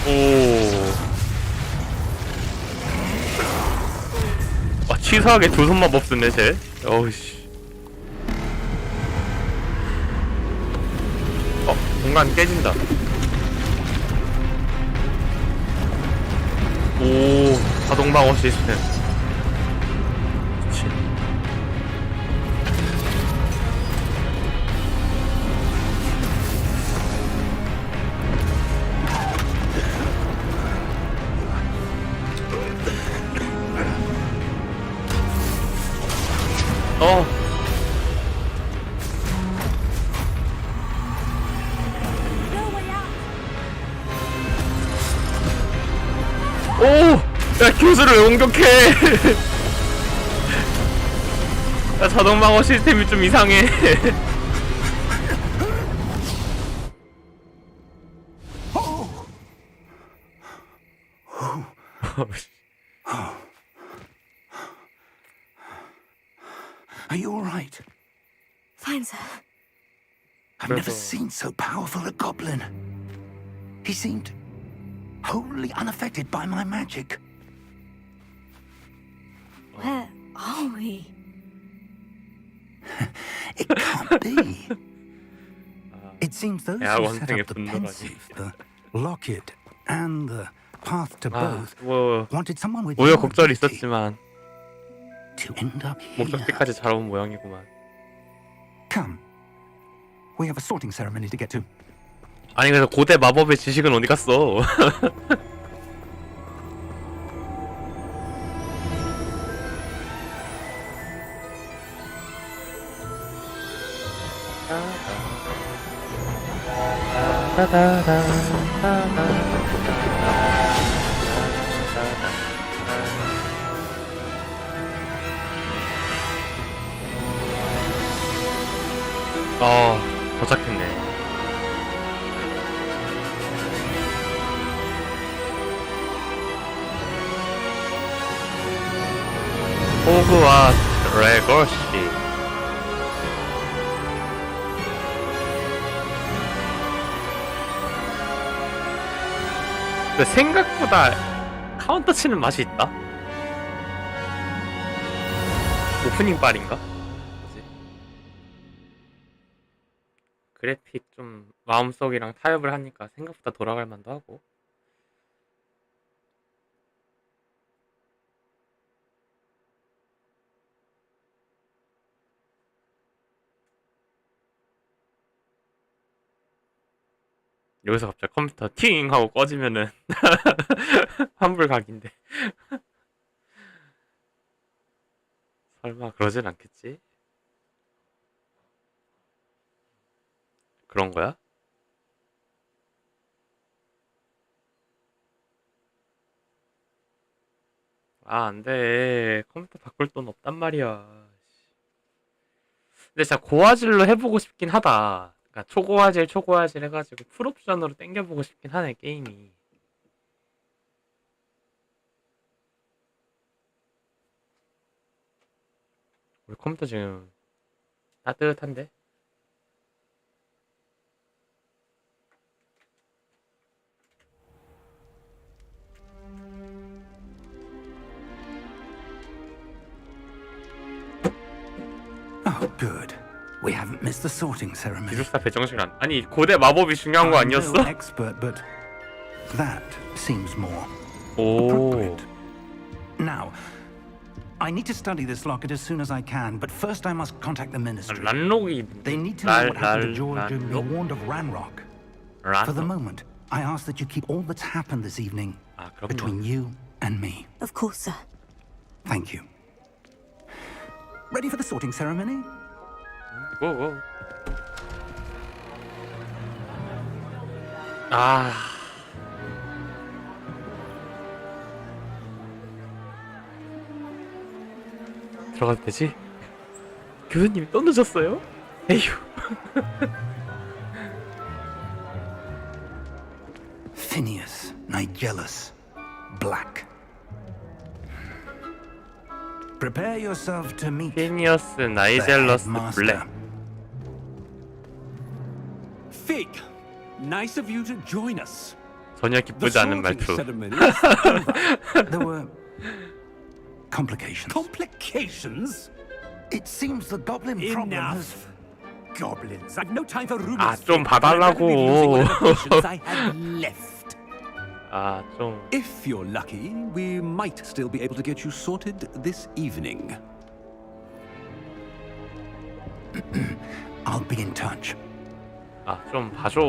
오. 아, 치사하게 두 손만 법 쓰네, 쟤. 어우씨. 공간 깨진다. 오, 자동방어 시스템. 그치. 오! 야, 교수를 왜 공격해! 야, 자동방어 시스템이 좀 이상해. Are you all right? Fine, sir. I've never seen so powerful a goblin. He seemed wholly unaffected by my magic. Where are we? It can't be. It seems those 야, who set 원숭이 up the 분노가지. pensive, the locket, and the path to 아, both 뭐 wanted someone with 우여곡절이 your ability 있었지만 to end up here. 목적지까지 잘 온 모양이구만. Come. We have a sorting ceremony to get to. 아니, 그래서 고대 마법의 지식은 어디 갔어? 도착했네. 호그와트 레거시. 근데 생각보다 카운터 치는 맛이 있다. 오프닝 빨인가? 뭐지? 그래픽 좀 마음속이랑 타협을 하니까 생각보다 돌아갈 만도 하고. 여기서 갑자기 컴퓨터 팅 하고 꺼지면은 환불각인데. 설마 그러진 않겠지? 그런 거야? 아, 안 돼. 컴퓨터 바꿀 돈 없단 말이야. 근데 진짜 고화질로 해보고 싶긴 하다. 그러니까 초고화질 해가지고 풀옵션으로 땡겨보고 싶긴 하네, 게임이. 우리 컴퓨터 지금 따뜻한데? Oh, good. We haven't missed the sorting ceremony. 기숙사 배정시간. 아니, 고대 마법이 중요한 거 I'm 아니었어? no expert, but that seems more 오. appropriate. Now, I need to study this locket as soon as I can, but first I must contact the ministry. 란록이 They need to know what happened to George and be 란록? warned of Ranrock. For the moment, I ask that you keep all that's happened this evening 아, 그럼요. between you and me. Of course, sir. Thank you. Ready for the sorting ceremony? 고. 아. 들어가도 되지? 교수님이 또 늦었어요? 에휴. Phineas, Nigellus, Black. Prepare yourself to meet 피니어스, the 나이젤러스, headmaster. 블랙. Fig, nice of you to join us. 전혀 The 기쁘지 않은 sorting 말투. ceremony is over. There were complications. Complications? It seems the goblin problem has... Enough. Goblins. I've no time for rumors. 아, 좀 Fig. I'd rather be using 봐달라고. whatever potions I had left. 아, 좀. If you're lucky, we might still be able to get you sorted this evening. I'll be in touch. 아, 좀 봐줘.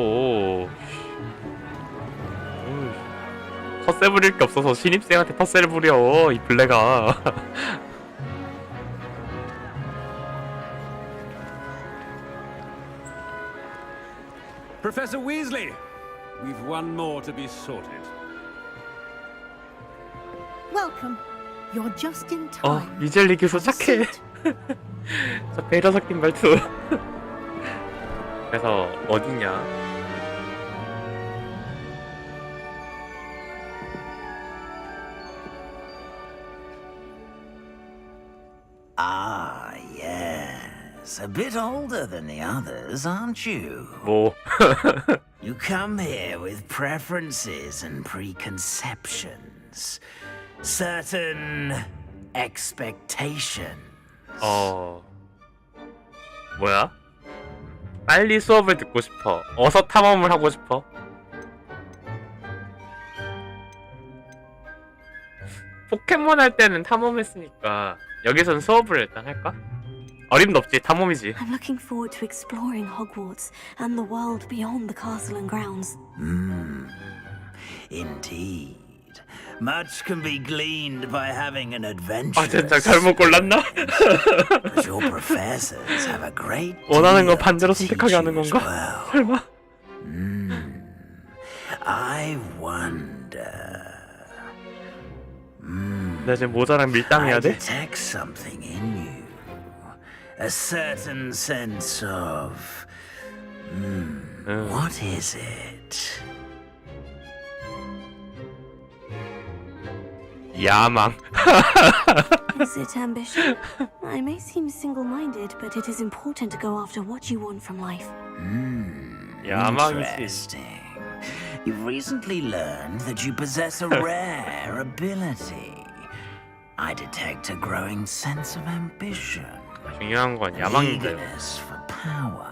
텃세 부릴 게 없어서 신입생한테 텃세를 부려, 이 블레가. Professor Weasley, we've one more to be sorted. Welcome. You're just in 어, time. 미젤리 교수 착해. 저 배려 섞인 말투. 그래서 어디냐? Ah, yes. A bit older than the others, aren't you? 뭐? You come here with preferences and preconceptions. Certain expectations. 뭐야? 빨리 수업을 듣고 싶어. 어서 탐험을 하고 싶어. 포켓몬 할 때는 탐험했으니까 여기선 수업을 일단 할까? 어림도 없지, 탐험이지. I'm looking forward to exploring Hogwarts and the world beyond the castle and grounds. Indeed. Much can be gleaned by having an 아, adventure. 진짜 잘못 골랐나? But your professors have a great 원하는 거 deal 반대로 to teach 선택하게 하는 you as 건가? well. 설마? I wonder. 나 지금 모자랑 밀당해야 I 돼? detect something in you. A certain sense of. What is it? 야망. Is it ambition? I may seem single-minded, but it is important to go after what you want from life. 야망이지. Interesting. You've recently learned that you possess a rare ability. I detect a growing sense of ambition. 중요한 건 야망인가요? Eagerness for power.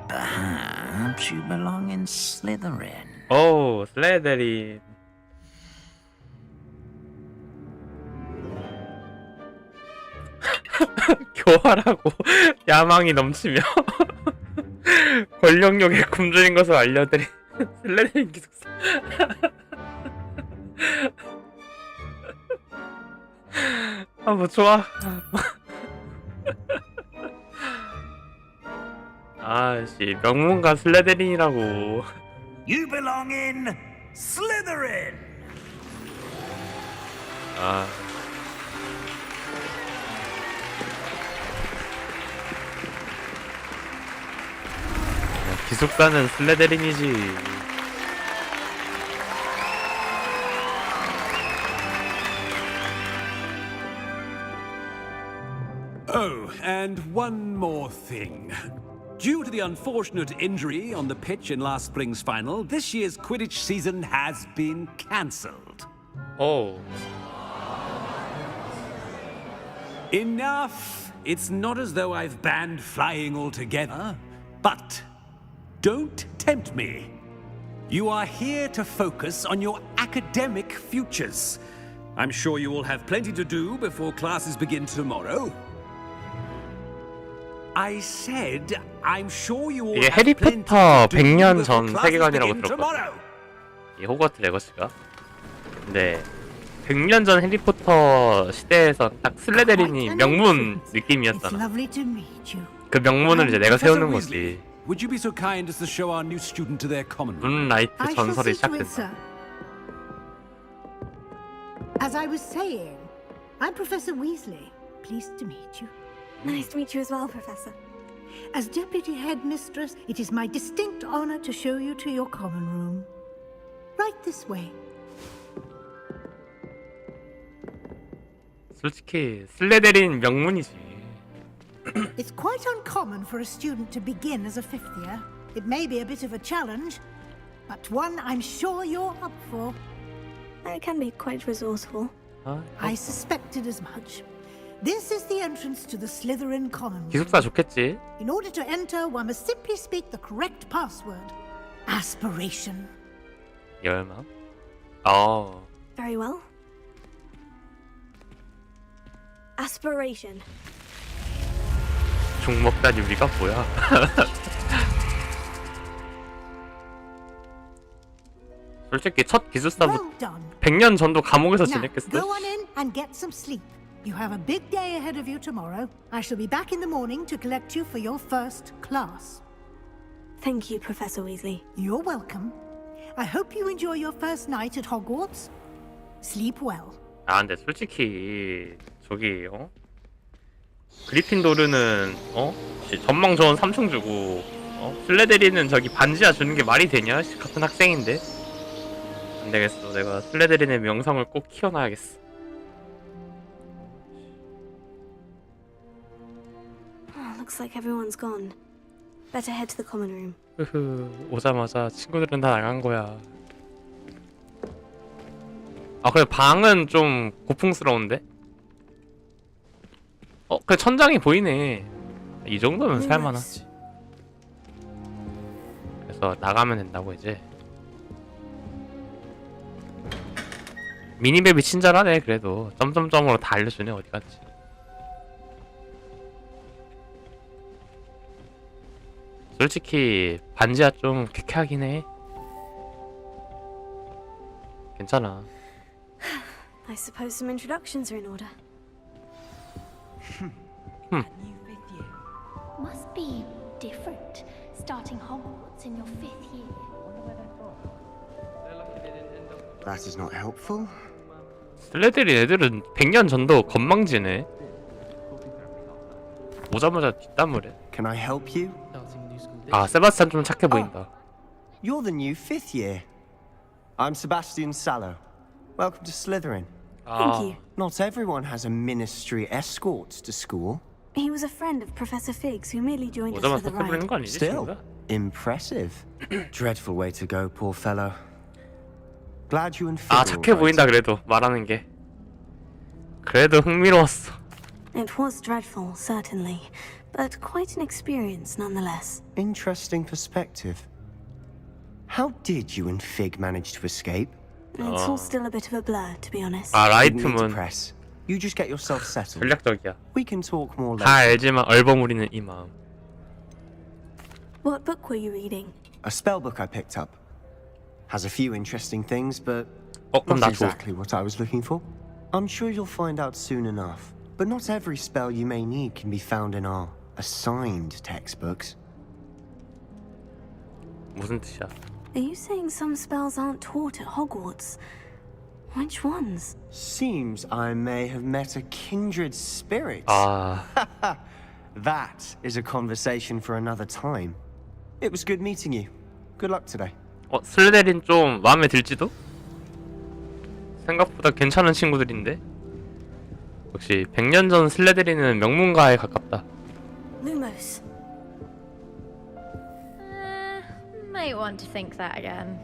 Perhaps you belong in Slytherin. 오, 슬레데린. 교활하고 야망이 넘치며 권력욕에 굶주린 것을 알려드린 슬레데린 기숙사. 아, 뭐 좋아. 아씨, 명문가 슬레데린이라고. You belong in Slytherin. 아. 기숙사는 슬레데린이지. Oh, and one more thing. Due to the unfortunate injury on the pitch in last spring's final, this year's Quidditch season has been cancelled. 오. Enough! It's not as though I've banned flying altogether. But don't tempt me. You are here to focus on your academic futures. I'm sure you will have plenty to do before classes begin tomorrow. I said, I'm sure you will 이게 have plenty 해리포터 to do 100년 before 전 classes 세계관이라고 begin 들었거든. tomorrow. 이 호거트 레거시가. 근데 100년 전 해리포터 시대에서 딱 슬레데린이 명문 느낌이었잖아. 그 명문을 이제 내가 세우는 거지. Would you be so kind as to show our new student to their common room? 문라이트 I shall 전설이 see to it, 시작된다. sir. As I was saying, I'm Professor Weasley. Pleased to meet you. Nice to meet you as well, Professor. As Deputy Headmistress, it is my distinct honor to show you to your common room. Right this way. 솔직히 슬레데린 명문이지. It's quite uncommon for a student to begin as a fifth year. It may be a bit of a challenge, but one I'm sure you're up for. I can be quite resourceful. I suspected as much. This is the entrance to the Slytherin common room. 기숙사 좋겠지. In order to enter, one must simply speak the correct password. Aspiration. 열마. Very well. Aspiration. 중먹단 유리가 뭐야? 솔직히 첫 기숙사부터 Well done. 100년 전도 감옥에서 Now, 지냈겠어? go on in and get some sleep. You have a big day ahead of you tomorrow. I shall be back in the morning to collect you for your first class. Thank you, Professor Weasley. You're welcome. I hope you enjoy your first night at Hogwarts. Sleep well. 아, 근데 솔직히 저기 그리핀도르는 전망 좋은 3층 주고 슬레데린은 저기 반지하 주는 게 말이 되냐? 같은 학생인데. 안 되겠어. 내가 슬레데린의 명성을 꼭 키워놔야겠어. Looks like everyone's gone. Better head to the common room. 오자마자 친구들은 다 나간 거야. 아, 그래 방은 좀 고풍스러운데? 그래 천장이 보이네. 이 정도면 살만하지. 그래서 나가면 된다고 이제. 미니맵이 친절하네. 그래도 점점점으로 다 알려주네. 어디 갔지. 솔직히 반지하 좀 쾌쾌하긴 해. 괜찮아. I suppose some introductions are in order. Must be different, starting Hogwarts in your 5th year. That is not helpful. 슬레데린 애들은 100년 전도 건망지네. 오자마자 뒷담을 해. Can I help you? 아, 세바스찬 좀 착해 보인다. You're the new 5th year. I'm Sebastian Sallow. Welcome to Slytherin. Thank you. Not everyone has a ministry escort to school. He was a friend of Professor Figgs who merely joined us 오자마자 for the 착해 보이는 ride. 거 아니지? Still, 친구가? impressive. Dreadful way to go, poor fellow. Glad you and 아, Fiddle 착해 right. 보인다 그래도 말하는 게. 그래도 흥미로웠어. It was dreadful, certainly, but quite an experience nonetheless. Interesting perspective. How did you and Fig manage to escape? It's all still a bit of a blur, to be honest. 아, Didn't need to 라이트문 press. You just get yourself settled. 전략적이야. We can talk more 다 later. 알지만 얼버무리는 이 마음. What book were you reading? A spell book I picked up. Has a few interesting things, but 그럼 not 나 줘. exactly what I was looking for. I'm sure you'll find out soon enough. But not every spell you may need can be found in our assigned textbooks. 무슨 뜻이야? Are you saying some spells aren't taught at Hogwarts? Which ones? Seems I may have met a kindred spirit. 아, That is a conversation for another time. It was good meeting you. Good luck today. 슬레데린 좀 마음에 들지도? 생각보다 괜찮은 친구들인데? 역시 100년 전 슬레데린은 명문가에 가깝다. Lumos. Might want to think that again.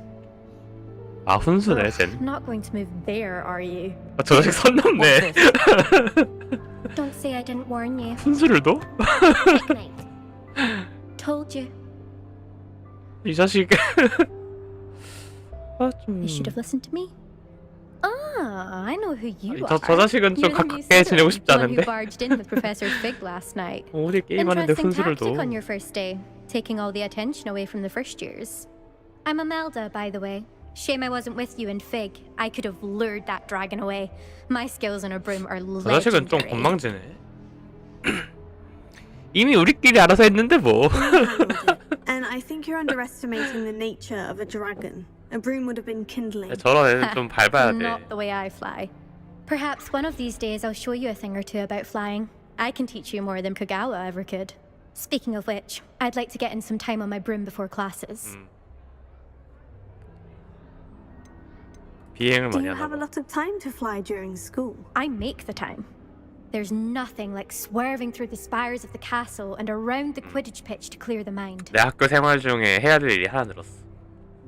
아, 훈수네, 쟤는. Not going to move there, are you? 아, 저 자식 선 넘네. Don't say I didn't warn you. 훈수를 둬? Checkmate. Told you. 이 자식. 아, 좀... You should have listened to me. Ah, I know who you 저 are. 자식은 좀 You're the new 가깝게 지내고 싶지 Slytherin, the one who 않은데? barged in with Professor Fig last night. 우리 게임하는데 Interesting 훈수를 둬. tactic on your first day, taking all the attention away from the first years. I'm Imelda, by the way. Shame I wasn't with you in Fig. I could have lured that dragon away. My skills on a broom are 저 자식은 좀 legendary. 건방지네. 이미 우리끼리 알아서 했는데 뭐. And I think you're underestimating the nature of a dragon. A broom would have been kindling. 저런 애는 좀 밟아야 돼. Not the way I fly. Perhaps one of these days I'll show you a thing or two about flying. I can teach you more than Kagawa ever could. Speaking of which, I'd like to get in some time on my broom before classes. 비행을 Do 많이 you 하나 have a 봐. lot of time to fly during school? I make the time. There's nothing like swerving through the spires of the castle and around the Quidditch pitch to clear the mind. 내 학교 생활 중에 해야 될 일이 하나 늘었어.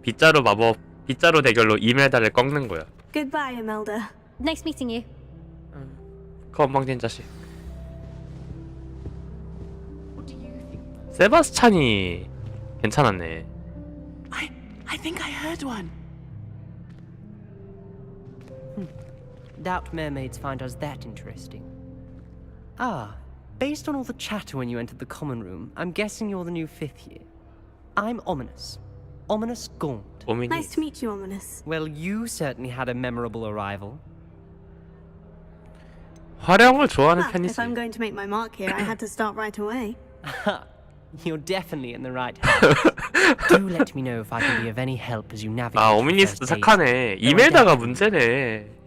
빗자루 마법, 빗자루 대결로 이멜다를 꺾는 거야. Goodbye, Imelda. Nice meeting you. 건방진 자식. 세바스찬이 괜찮았네. I think I heard one. Doubt mermaids find us that interesting. Ah, based on all the chatter when you entered the common room, I'm guessing you're the new 5th year. I'm Ominous. Ominous Gaunt. Nice to meet you, Ominous. Well, you certainly had a memorable arrival. 화려한 걸 좋아하는 Well, 편이지. if I'm going to make my mark here, I had to start right away. You're definitely in the right house. Do let me know if I can be of any help as you navigate. 아, your 오미니스도 first days. 착하네. 이멜다가 문제네.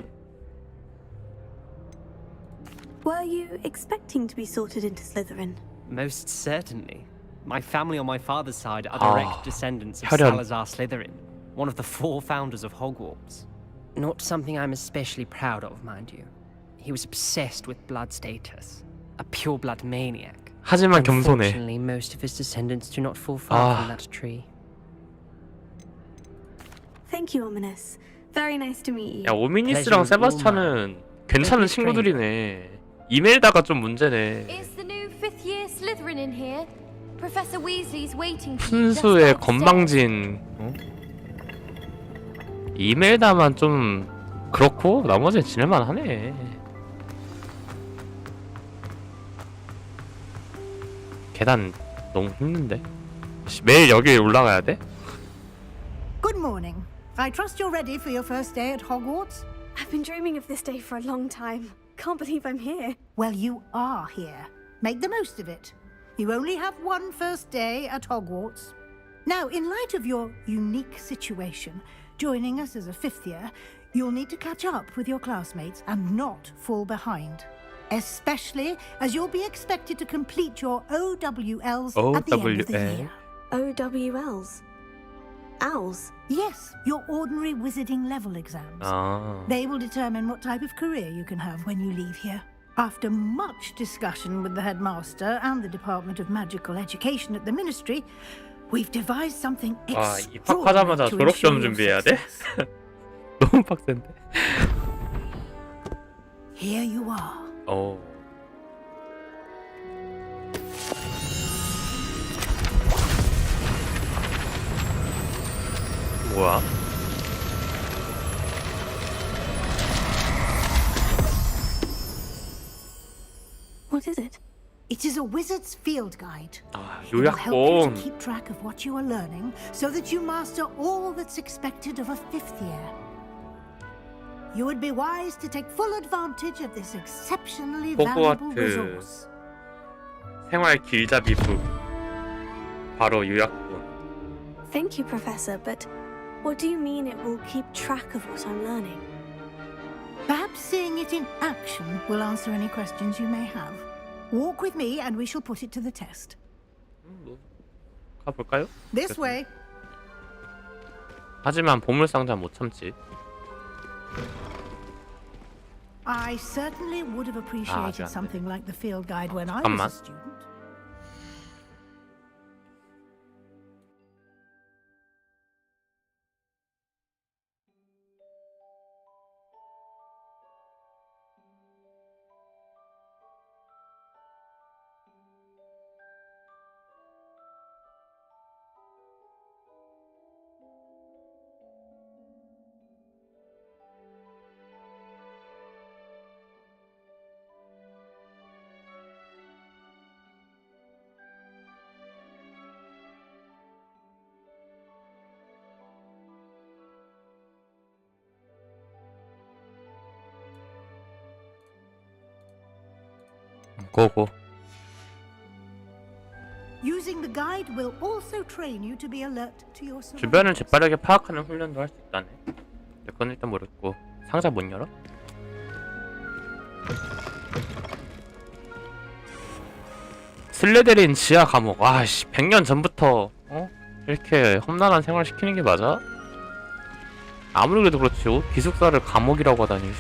Were you expecting to be sorted into Slytherin? Most certainly. My family on my father's side are Ah, direct descendants of 혈연. Salazar Slytherin, one of the 4 founders of Hogwarts. Not something I'm especially proud of, mind you. He was obsessed with blood status, a pure-blood maniac. 하지만 겸손해. Unfortunately, most of his descendants do not fall far from that tree. Thank you, Ominous. Very nice to meet you. 야, 오미니스랑 세바스찬은 괜찮은 친구들이네. 이멜다가 좀 문제네. Is the new 5th year Slytherin in here? Professor Weasley's waiting for you. 순수의 건방진. 이멜다만 좀 그렇고 나머지는 지낼만 하네. 계단 너무 힘든데. 매일 여기 올라가야 돼? Good morning. I trust you're ready for your first day at Hogwarts? I've been dreaming of this day for a long time. Can't believe I'm here. Well, you are here. Make the most of it. You only have one first day at Hogwarts. Now, in light of your unique situation, joining us as a 5th year, you'll need to catch up with your classmates and not fall behind. Especially as you'll be expected to complete your OWLs at the end of the year. OWLs? Owls? Yes, your ordinary wizarding level exams. 아. They will determine what type of career you can have when you leave here. After much discussion with the headmaster and the Department of Magical Education at the Ministry, we've devised something 와, extraordinary 입학하자마자 to 졸업시험 ensure your 준비해야 돼? success. 너무 빡센데. Here you are. 오. 뭐야? What is it? It is a wizard's field guide. 아, It will help you 요약본. to keep track of what you are learning so that you master all that's expected of a 5th year. You would be wise to take full advantage of this exceptionally valuable 호그와트 resource. 생활 길잡이 북. 바로 요약본. Thank you, Professor, but what do you mean it will keep track of what I'm learning? Perhaps seeing it in action will answer any questions you may have. Walk with me and we shall put it to the test. 가볼까요? This way. 하지만 보물상자 못 참지. I certainly would have appreciated 안 돼. something like the field guide when I was 잠깐만. a student. 고고. Using the guide will also train you to be alert to your surroundings. 주변을 재빠르게 파악하는 훈련도 할 수 있다네. 그건 일단 모르겠고. 상자 못 열어? 슬레데린 지하 감옥. 아씨, 100년 전부터 이렇게 험난한 생활 시키는 게 맞아? 아무리 그래도 그렇지. 기숙사를 감옥이라고 하다니.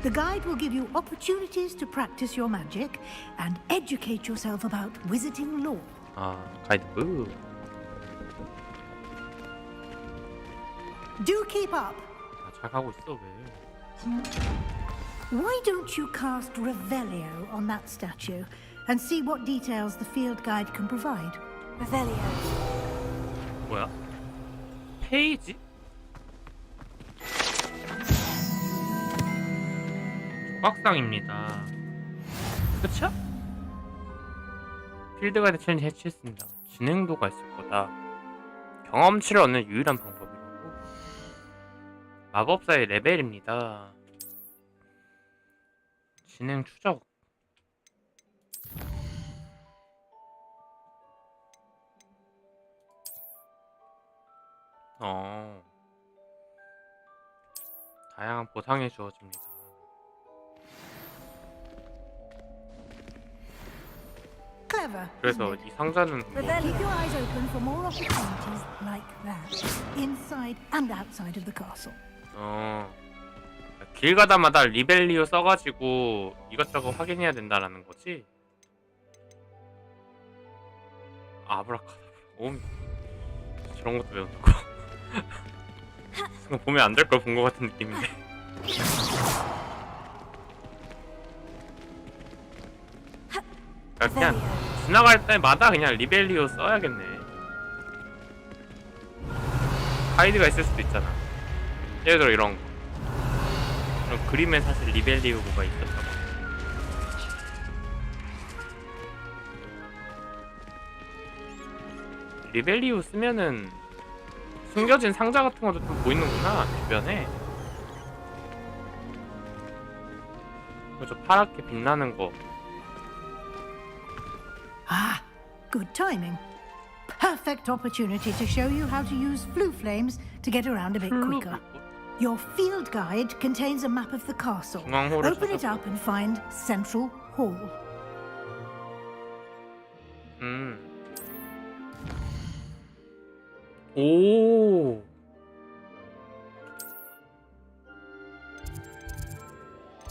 The guide will give you opportunities to practice your magic and educate yourself about wizarding lore. 아, 가이드북. Do keep up. 아, 잘 가고 있어 왜? Why don't you cast Revelio on that statue and see what details the field guide can provide? Revelio. 뭐야? 페이지? 조각상입니다. 끝이야? 필드가이드 챌린지 해치했습니다. 진행도가 있을 거다. 경험치를 얻는 유일한 방법이라고. 마법사의 레벨입니다. 진행 추적. 다양한 보상이 주어집니다. Clever. 그래서 이 상자는 뭐 Keep your eyes open for more opportunities like that, inside and outside of the castle. 길 가다마다 리벨리오 써가지고 이것저것 확인해야 된다라는 거지? 아브라카다브라. 오, 저런 것도 배운다고? 순간 보면 안 될 걸 본 것 같은 느낌인데. 그냥 지나갈 때마다 그냥 리벨리오 써야겠네. 가이드가 있을 수도 있잖아. 예를 들어 이런 거. 그럼 그림에 사실 리벨리오가 있었다고. 리벨리오 쓰면은 숨겨진 상자 같은 것도 좀 보이는구나, 주변에. 그저 파랗게 빛나는 거. Ah, good timing. Perfect opportunity to show you how to use flue flames to get around a bit quicker. Your field guide contains a map of the castle. 중앙홀을 Open it up and find Central Hall. 오.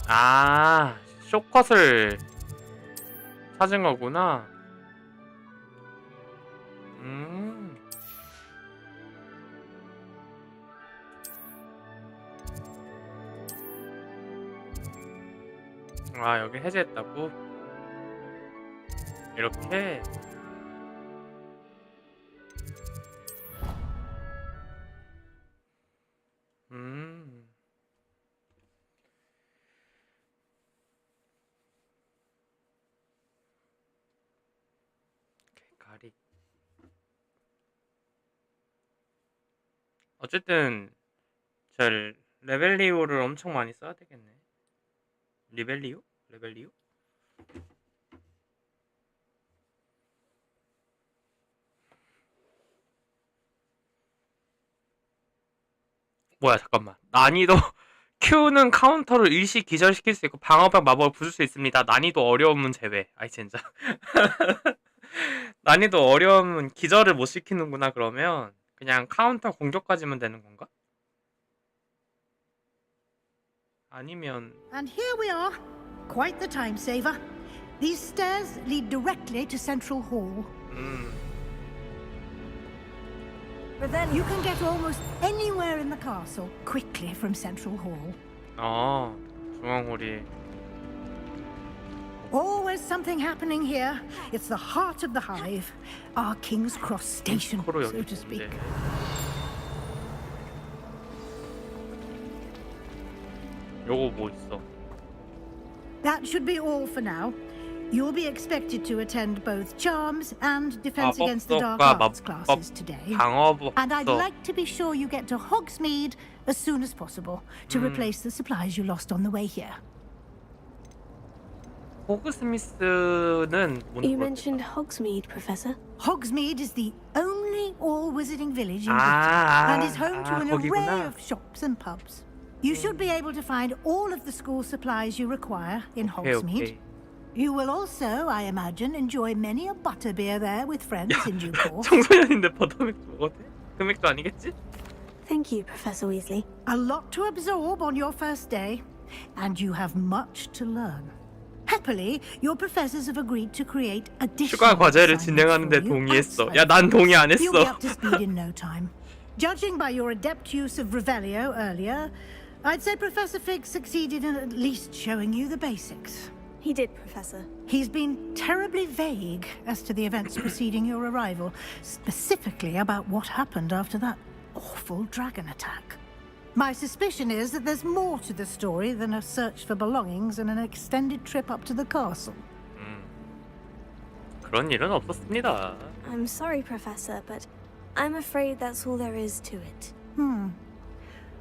아, 쇼컷을 찾은 거구나. 아, 여기 해제했다고? 이렇게? 개가리. 어쨌든 저 레벨리오를 엄청 많이 써야 되겠네. 리벨리오? 레벨리오? 뭐야, 잠깐만. 난이도 Q는 카운터를 일시 기절시킬 수 있고 방어벽 마법을 부술 수 있습니다. 난이도 어려움은 제외. 아이 진짜. 난이도 어려움은 기절을 못 시키는구나. 그러면 그냥 카운터 공격까지만 되는 건가? 아니면 And here we are. Quite the time saver. These stairs lead directly to Central Hall. But then you can get almost anywhere in the castle quickly from Central Hall. 중앙홀이. Always something happening here. It's the heart of the hive. Our King's Cross station, so to speak. 요거 뭐 있어? That should be all for now. You'll be expected to attend both Charms and Defense Against the Dark Arts classes today. And I'd like to be sure you get to Hogsmeade as soon as possible to replace the supplies you lost on the way here. 호그스미스는 You mentioned Hogsmeade, Professor. Hogsmeade is the only all-wizarding village in Britain and is home to an array of shops and pubs. You should be able to find all of the school supplies you require in Hogsmeade. You will also, I imagine, enjoy many a butterbeer there with friends in due course. 청소년인데 버터맥주 먹어도 돼? 그 맥주 아니겠지? Thank you, Professor Weasley. A lot to absorb on your first day, and you have much to learn. Happily, your professors have agreed to create additional 추가 과제를 진행하는데 동의했어. 야, 난 동의 안 했어. You'll be up to speed in no time. Judging by your adept use of Revelio earlier, I'd say Professor Fig succeeded in at least showing you the basics. He did, Professor. He's been terribly vague as to the events preceding your arrival, specifically about what happened after that awful dragon attack. My suspicion is that there's more to the story than a search for belongings and an extended trip up to the castle. 그런 일은 없었습니다. I'm sorry, Professor, but I'm afraid that's all there is to it.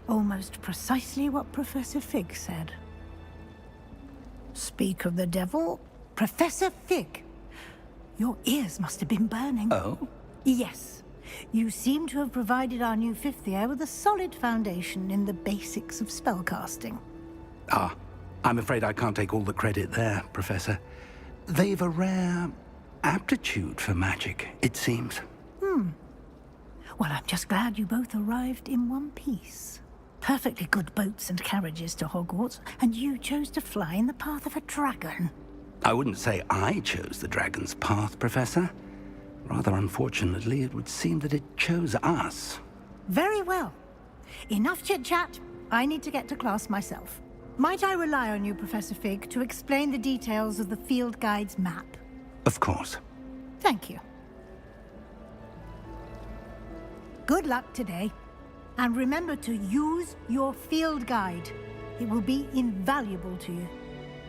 Almost precisely what Professor Fig said. Speak of the devil, Professor Fig. Your ears must have been burning. Oh? Yes. You seem to have provided our new fifth year with a solid foundation in the basics of spellcasting. Ah, I'm afraid I can't take all the credit there, Professor. They've a rare aptitude for magic, it seems. Well, I'm just glad you both arrived in one piece. Perfectly good boats and carriages to Hogwarts, and you chose to fly in the path of a dragon. I wouldn't say I chose the dragon's path, Professor. Rather unfortunately, it would seem that it chose us. Very well. Enough chit-chat. I need to get to class myself. Might I rely on you, Professor Fig, to explain the details of the field guide's map? Of course. Thank you. Good luck today. And remember to use your field guide. It will be invaluable to you.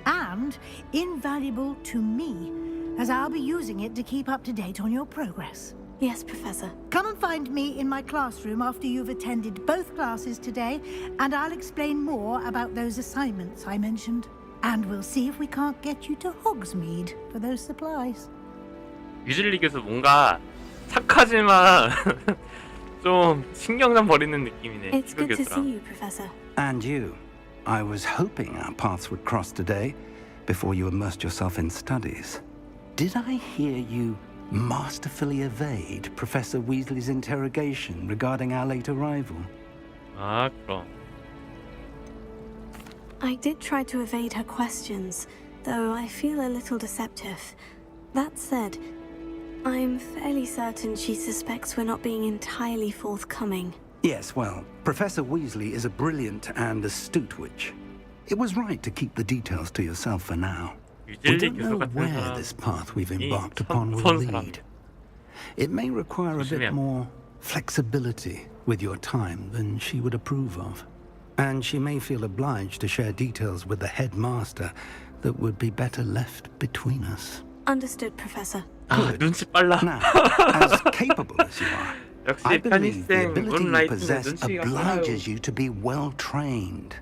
And invaluable to me, as I'll be using it to keep up to date on your progress. Yes, Professor. Come and find me in my classroom after you've attended both classes today, and I'll explain more about those assignments I mentioned. And we'll see if we can't get you to Hogsmeade for those supplies. 위즐리 교수 뭔가 착하지만 좀 신경 좀 버리는 느낌이네. It's good to see you, Professor. And you. I was hoping our paths would cross today, before you immersed yourself in studies. Did I hear you masterfully evade Professor Weasley's interrogation regarding our late arrival? 아, 그럼. I did try to evade her questions, though I feel a little deceptive. That said, I'm fairly certain she suspects we're not being entirely forthcoming. Yes, well, Professor Weasley is a brilliant and astute witch. It was right to keep the details to yourself for now. We 유질리 don't 교수 know 같은 where this path we've 사람이 embarked upon will 선 사람. lead. It may require a 조심해야 bit more flexibility with your time than she would approve of. And she may feel obliged to share details with the headmaster that would be better left between us. Understood, Professor. 아, 눈치 빨라. Now, as capable as you are, I 역시 believe the 편의생 ability you 문라이트는 possess 눈치가 obliges 빨라요. you to be well trained.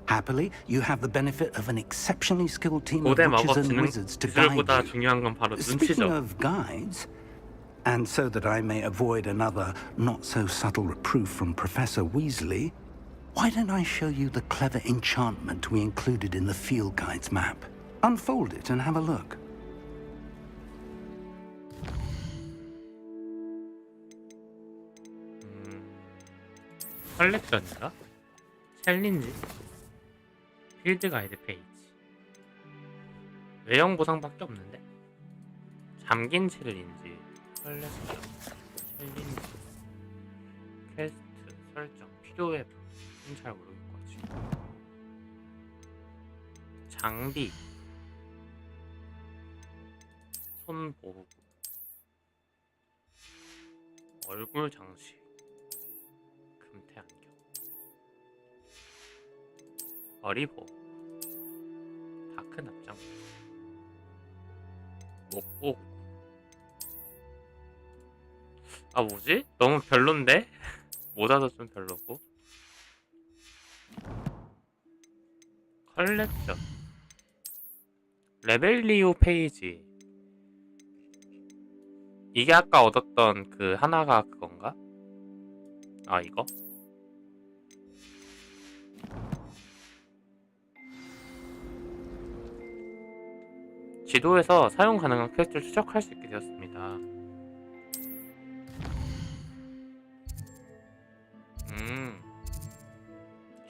Happily, you have the benefit of an exceptionally skilled team of 고대 witches 마법 and 지능 wizards to guide 기술보다 you. 중요한 건 바로 Speaking 눈치죠. of guides, and so that I may avoid another not-so-subtle reproof from Professor Weasley, why don't I show you the clever enchantment we included in the field guide's map? Unfold it and have a look. 컬렉션인가? 챌린지? 필드 가이드 페이지. 외형 보상밖에 없는데? 잠긴 챌린지, 컬렉션, 챌린지, 퀘스트, 설정, 필요해. 잘 모르겠고 지금. 장비, 손보호구, 얼굴 장식, 금태 안경, 머리보, 다크 납작, 목보구. 아 뭐지? 너무 별론데? 모자도 좀 별로고. 컬렉션, 레벨리오 페이지. 이게 아까 얻었던 그 하나가 그건가? 아 이거? 지도에서 사용 가능한 퀘스트를 추적할 수 있게 되었습니다.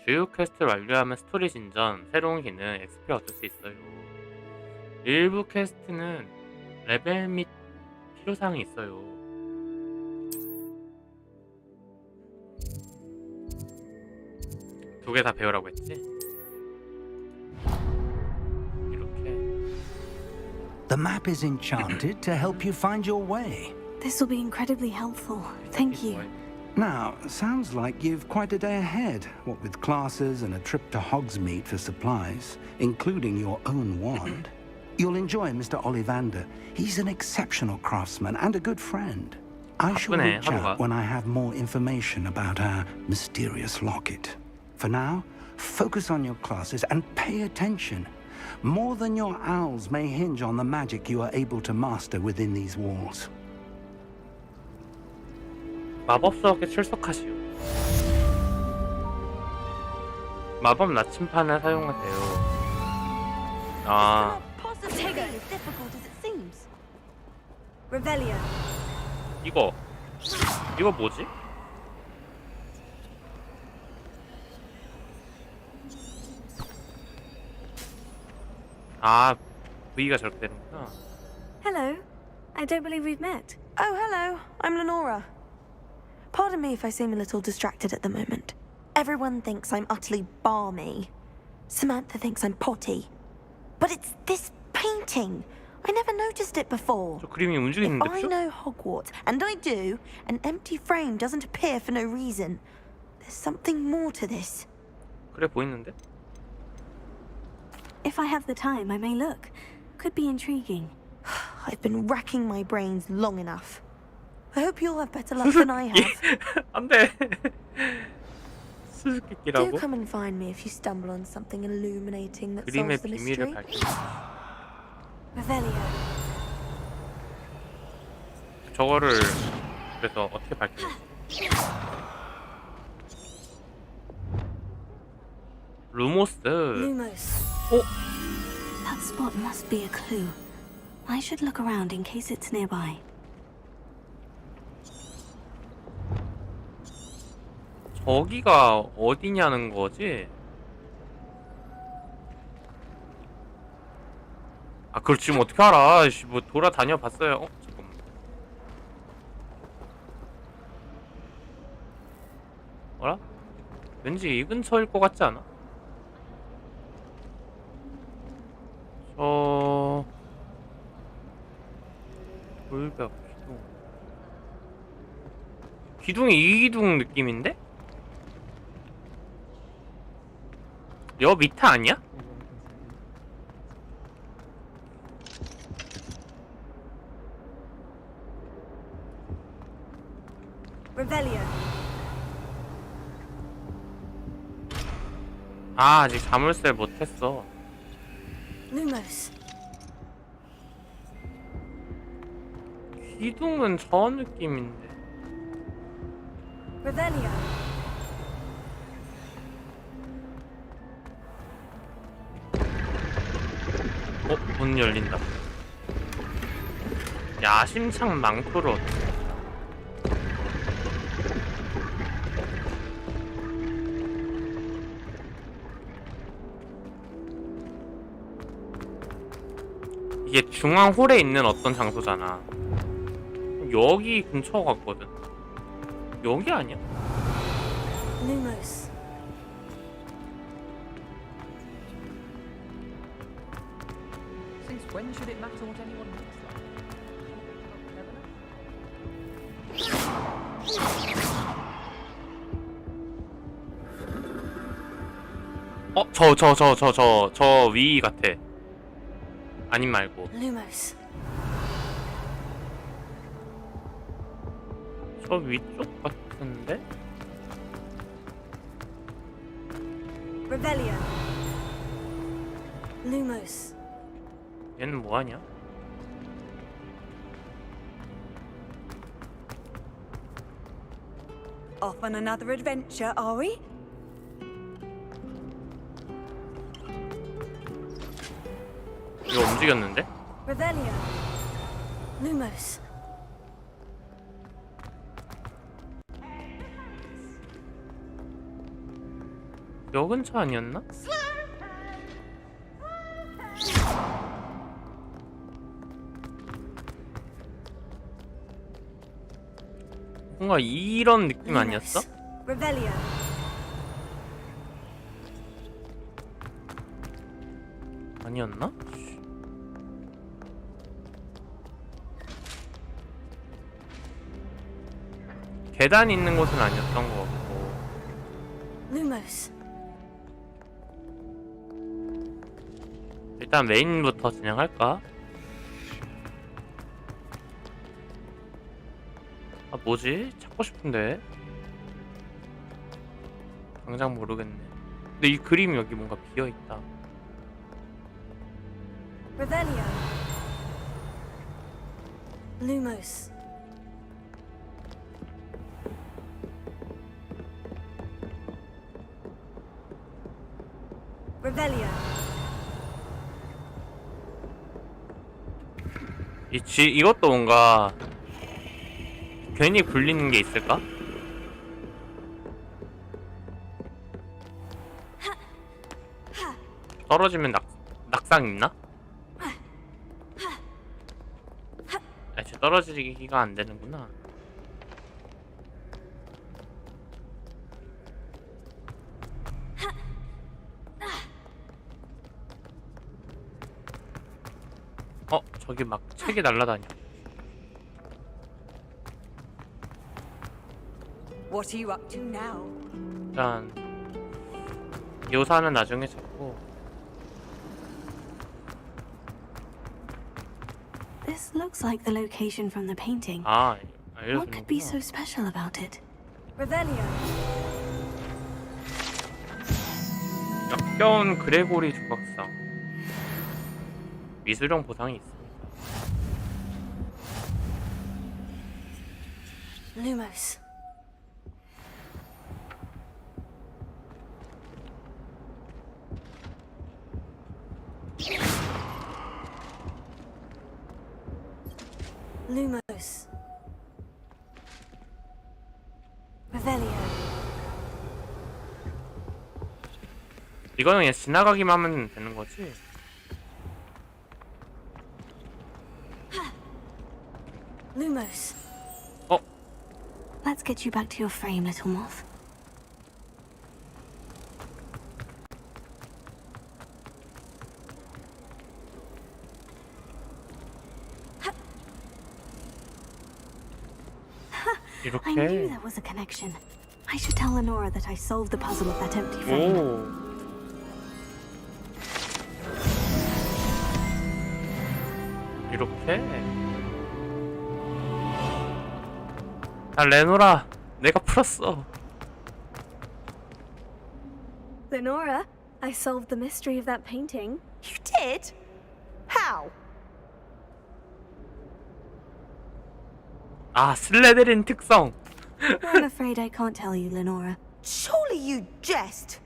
주요 퀘스트를 완료하면 스토리 진전, 새로운 기능, XP를 얻을 수 있어요. 일부 퀘스트는 레벨 및 필요사항이 있어요. 두 개 다 배우라고 했지? 이렇게. The map is enchanted to help you find your way. This will be incredibly helpful. Thank you. Now, sounds like you've quite a day ahead, what with classes and a trip to Hogsmeade for supplies, including your own wand. You'll enjoy Mr. Ollivander. He's an exceptional craftsman and a good friend. I shall 바쁘네, reach out 하루가. when I have more information about our mysterious locket. For now, focus on your classes and pay attention. More than your owls may hinge on the magic you are able to master within these walls. 마법 수업에 출석하시오. 마법 나침판을 사용하세요. 아, Possibly be as difficult as it seems. Revelio. 이거 뭐지? 아, V가 저렇게 되는구나. Hello. I don't believe we've met. Oh, hello. I'm Lenora. Pardon me if I seem a little distracted at the moment. Everyone thinks I'm utterly balmy. Samantha thinks I'm potty. But it's this painting. I never noticed it before. 저 그림이 If 움직이는데, I 그죠? know Hogwarts, and I do, an empty frame doesn't appear for no reason. There's something more to this. 그래 보이는데? If I have the time, I may look. Could be intriguing. I've been racking my brains long enough. I hope you'll have better luck than I have. 안 돼. Do 수수께끼라고? come and find me if you stumble on something illuminating that 그림의 solves the 비밀을 mystery. 밝힌. Revelio. 저거를 그래서 어떻게 밝히지? 루모스. Lumos. 어? That spot must be a clue. I should look around in case it's nearby. 저기가 어디냐는 거지? 아, 그걸 지금 어떻게 알아? 씨, 뭐 돌아다녀 봤어요. 어? 잠깐만. 어라? 왠지 이 근처일 것 같지 않아? 돌벽 기둥. 기둥이 이 기둥 느낌인데? 여 밑에 아니야? Revelio. 아, 아직 자물쇠 못했어. Lumos. 기둥은 저 느낌인데. Revelio. 문 열린다. 야심창 망토로. 이게 중앙홀에 있는 어떤 장소잖아. 여기 근처 같거든. 여기 아니야? Lumos. Since when should it matter what anyone looks like? 저 위 같아. 아님 말고. Lumos. 저 위쪽 같은데? Revelio. Lumos. 얘는 뭐하냐? Off on another adventure, are we? 이거 움직였는데? Revelio. Lumos. 여 근처 아니었나? 뭔가 이런 느낌 아니었어? Revelio. 아니었나? 계단 있는 곳은 아니었던 것 같고. Lumos. 일단 메인부터 진행할까? 아 뭐지? 찾고 싶은데 당장 모르겠네. 근데 이 그림 여기 뭔가 비어있다. Revelio. Lumos. Revelio. 이것도 뭔가 괜히 굴리는 게 있을까? 떨어지면 낙상 있나? 애초에 떨어지기가 안 되는구나. 저기 막 책이 날라다녀. What are you up to now? 일단 묘사는 나중에 찾고. This looks like the location from the painting. 아, What could be 알려주는구나. so special about it? Revelio. 역겨운 그레고리 조각상. 미술용 보상이 있습니다. Lumos. Lumos. Revelio. 이거는 그냥 지나가기만 하면 되는 거지? Lumos. Let's get you back to your frame, little moth. 이렇게. I knew there was a connection. I should tell Lenora that I solved the puzzle of that empty frame. 오. 이렇게. 아, 레노라, 내가 풀었어. Lenora, I solved the mystery of that painting. You did? How? 아, 슬레데린 특성. I'm afraid I can't tell you, Lenora. Surely you jest.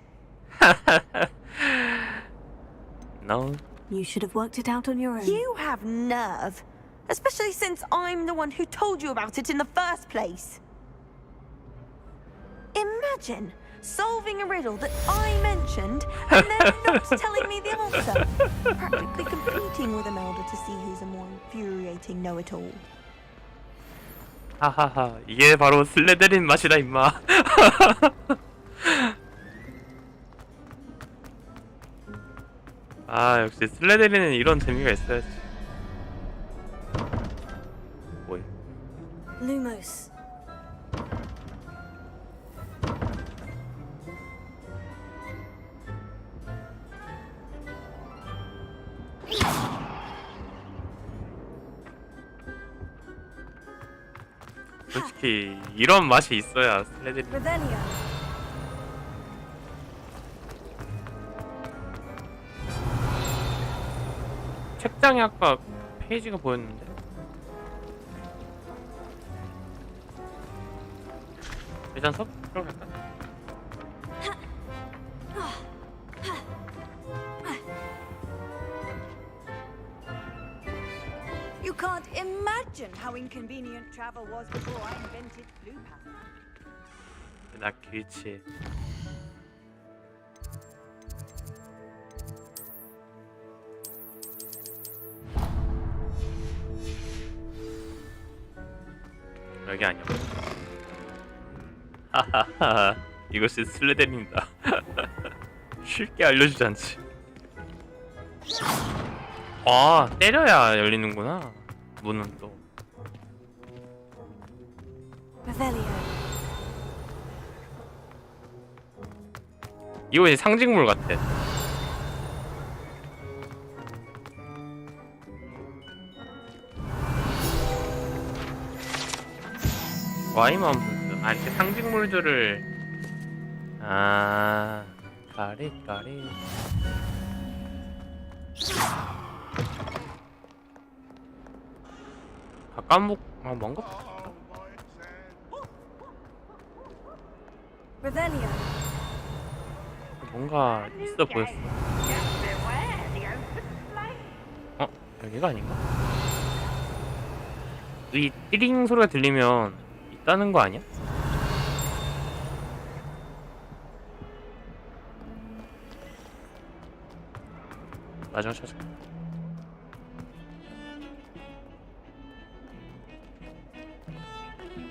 No. You should have worked it out on your own. You have nerve. Especially since I'm the one who told you about it in the first place. Imagine solving a riddle that I mentioned and then not telling me the answer. Practically competing with Imelda to see who's a more infuriating know-it-all. 하하하, 이게 바로 슬레데린 맛이다 임마. 아, 역시 슬레데린은 이런 재미가 있어야지. 뭐야? Lumos. 솔직히 이런 맛이 있어야 슬레데린. Revelio. 책장에 아까 페이지가 보였는데. 일단 수업 들어갈까? You can't imagine how inconvenient travel was before I invented Blue Path. 나 길치. 여기 아니야. 하하하. 이것이 슬레데린이다. 쉽게 알려주지 않지. 아, 때려야 열리는구나. 문은 또. Revelio. 이거 이제 상징물 같아. 와이마운스. 아, 이렇게 상징물들을. 아, 까리. 까먹. 아, 뭔가. Revelio. 뭔가 있어 보였어. 어? 여기가 아닌가? 이 띠링 소리가 들리면 있다는 거 아니야? 나중에 찾을게.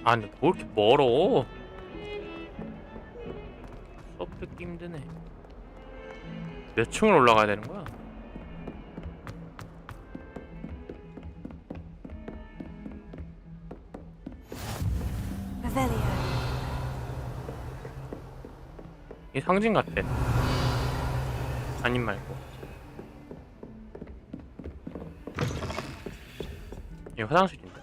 아, 근데 뭐 이렇게 멀어? 수업 듣기 힘드네. 몇 층을 올라가야 되는 거야? Revelio. 이 상징 같아. 아님 말고. 이 화장실인데.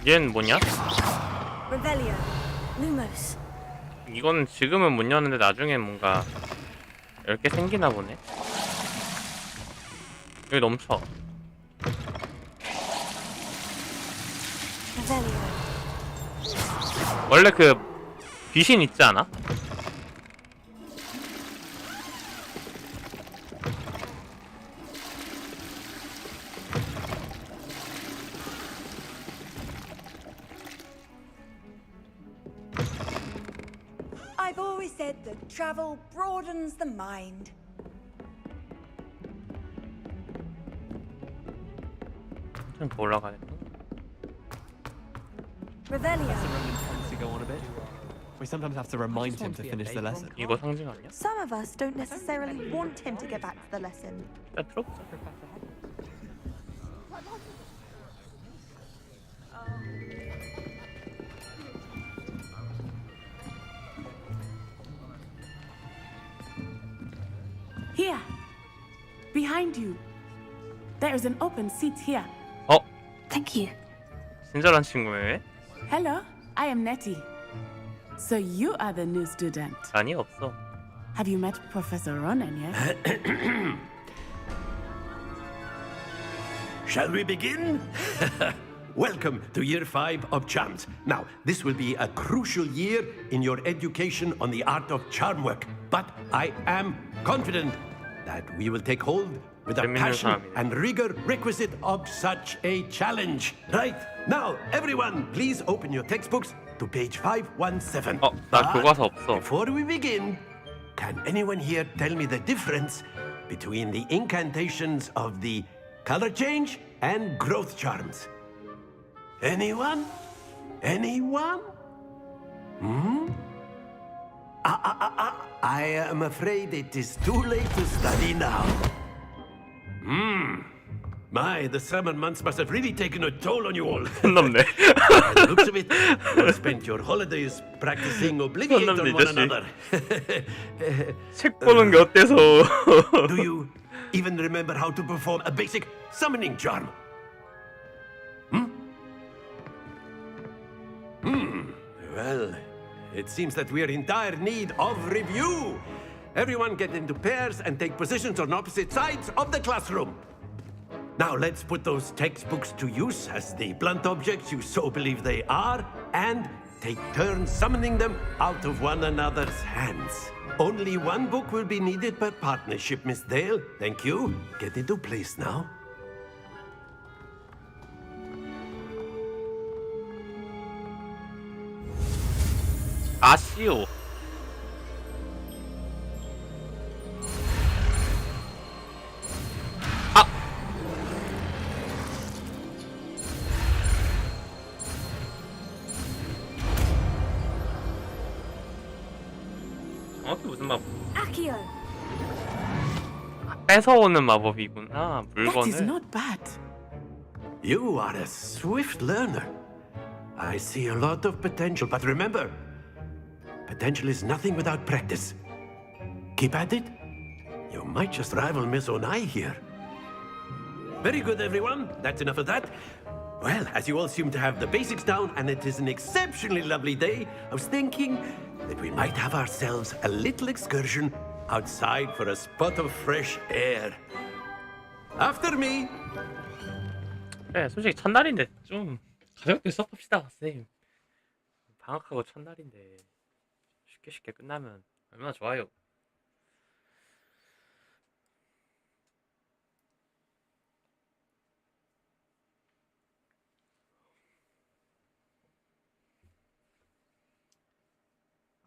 얘는 뭐냐? Revelio. Lumos. 이건 지금은 못 여는데 나중에 뭔가 이렇게 생기나 보네. 여기 넘쳐. Revelio. 원래 그 귀신 있지 않아? I've always said that travel broadens the mind. 좀 더 올라가야 돼. Revelio. Lesson Roman tends to go on a bit. We sometimes have to remind him to finish the lesson. 이거 상징 아니야? Some of us don't necessarily want him to get back to the lesson. 일단 들어보자. Here, behind you. There is an open seat here. 어? Thank you. 친절한 친구네. Hello, I am Nettie. So you are the new student. 아니 없어. Have you met Professor Ronan yet? Shall we begin? Welcome to Year 5 of Charms. Now, this will be a crucial year in your education on the art of charm work. But I am confident that we will take hold with the passion and rigor requisite of such a challenge. Right, now, everyone, please open your textbooks to page 517. 나 교과서 없어. Before we begin, can anyone here tell me the difference between the incantations of the color change and growth charms? Anyone? Anyone? I am afraid it is too late to study now. My, the summer months must have really taken a toll on you all. 선 넘네. By the looks of it, you spent your holidays practicing Obliviate on one another. 책 보는 게 어때서? Do you even remember how to perform a basic summoning charm? Well, it seems that we are in dire need of review. Everyone get into pairs and take positions on opposite sides of the classroom. Now let's put those textbooks to use as the blunt objects you so believe they are, and take turns summoning them out of one another's hands. Only one book will be needed per partnership, Miss Dale. Thank you. Get into place now. 아시오. 정확히 무슨 마법? Accio. 뺏어오는 마법이구나. That is 물건을. not bad. You are a swift learner. I see a lot of potential, but remember, potential is nothing without practice. Keep at it. You might just rival Miss Onai here. Very good, everyone. That's enough of that. Well, as you all seem to have the basics down, and it is an exceptionally lovely day, I was thinking that we might have ourselves a little excursion outside for a spot of fresh air. After me. 네, 솔직히 첫날인데 좀 가볍게 수업합시다, 선생님. 방학하고 첫날인데 쉽게 끝나면 얼마나 좋아요.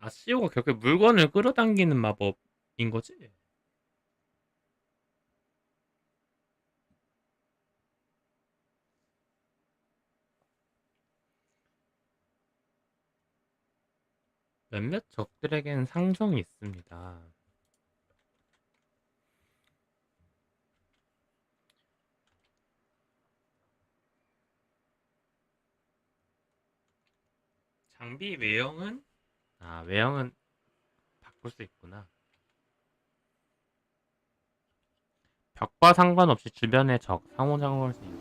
아시오가 결국 물건을 끌어당기는 마법인 거지? 몇몇 적들에겐 상종이 있습니다. 장비 외형은 외형은 바꿀 수 있구나. 벽과 상관없이 주변의 적, 상호작용할 수 있는.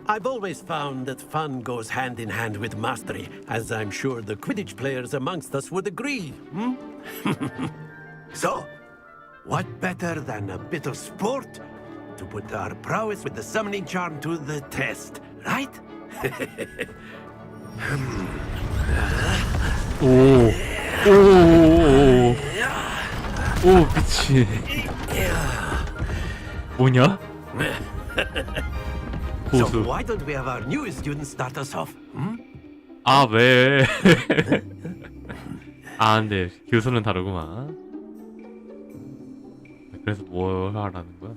I've always found that fun goes hand in hand with mastery, as I'm sure the Quidditch players amongst us would agree. So, what better than a bit of sport to put our prowess with the summoning charm to the test, right? 오, 미치. 뭐냐? So why don't we have our newest student start us off? 아, 왜? 아, 근데 교수는 다르구만. 그래서 뭘 하라는 거야?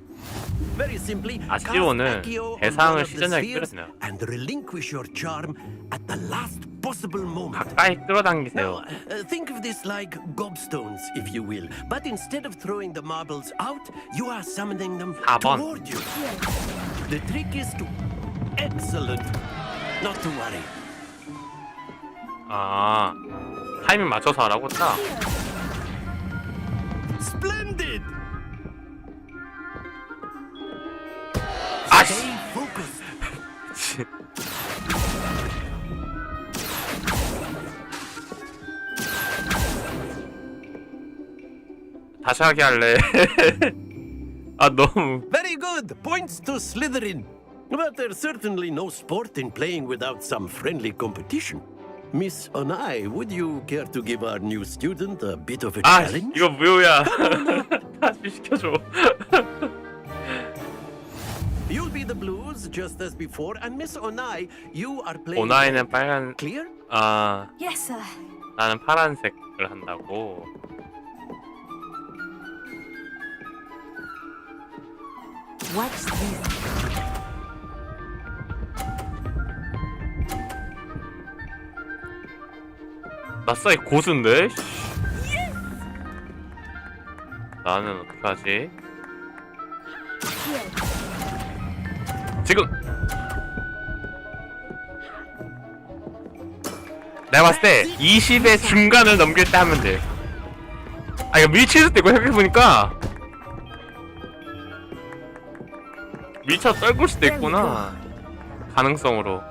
Very simply, 아시오는 대상을 시전자에 끌어내요. and relinquish your charm at the last possible moment. 가까이 끌어당기세요. Think of this like gobstones, if you will. But instead of throwing the marbles out, you are summoning them 4번. toward you. The trick is to... Excellent. Not to worry. 아, 타이밍 맞춰서 하라고 딱. Splendid. 아씨. Stay focused. 다시 하게 할래. 아 너무. Very good. Points to Slytherin. But there's certainly no sport in playing without some friendly competition. Miss Onai, would you care to give our new student a bit of a 아 challenge? 이거 뭐야? 다시 시켜줘. You'll be the blues just as before, and Miss Onai, you are playing. 오나이는 빨간. Clear? 아. Yes, sir. 나는 파란색을 한다고. Watch this. 나 사이 고수인데? 나는 어떻게 하지? 지금! 내가 봤을 때 20의 중간을 넘길 때 하면 돼. 아 이거 밀칠 수도 있고 생각해보니까 밀쳐 떨굴 수도 있구나. 가능성으로.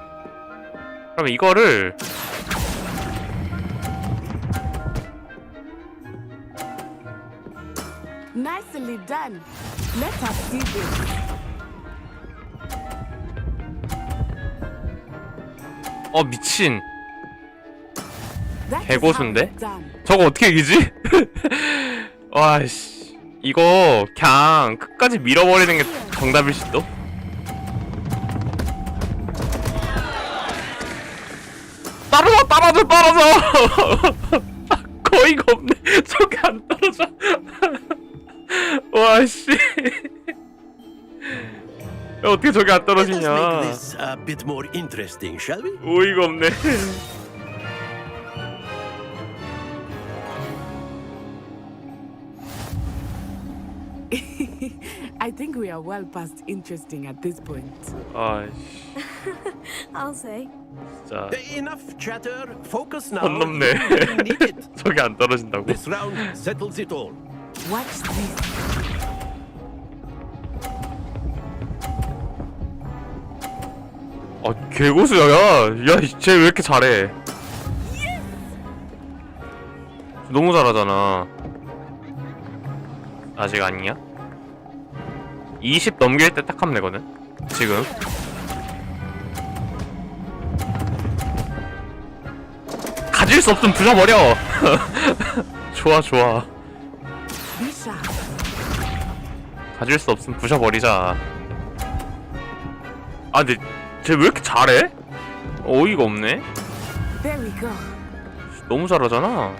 그러면 이거를 Nicely done. Let us see this. 미친. That is 개고수인데? how it's done. 저거 어떻게 이기지? 와씨 이거 그냥 끝까지 밀어버리는 게 정답일 수도? 떨어져! 거의가 없네. 저게 안 떨어져. 와씨 어떻게 저게 안 Let us make 떨어지냐. this a bit more interesting, shall we? 어이가 없네. I think we are well past interesting at this point. 아이씨 I'll say. 진짜 Enough chatter. Focus now. 선 넘네. You really need it. 저게 안 떨어진다고? This round settles it all. Watch this. 개고수야. 야, 쟤 왜 이렇게 잘해? 너무 잘하잖아. 아직 아니야? 20 넘길 때 딱 하면 되거든. 지금. 가질 수 없으면 부숴버려. 좋아. Be sharp. 가질 수 없으면 부숴버리자. 아 근데 쟤 왜 이렇게 잘해? 어이가 없네. There we go. 너무 잘하잖아.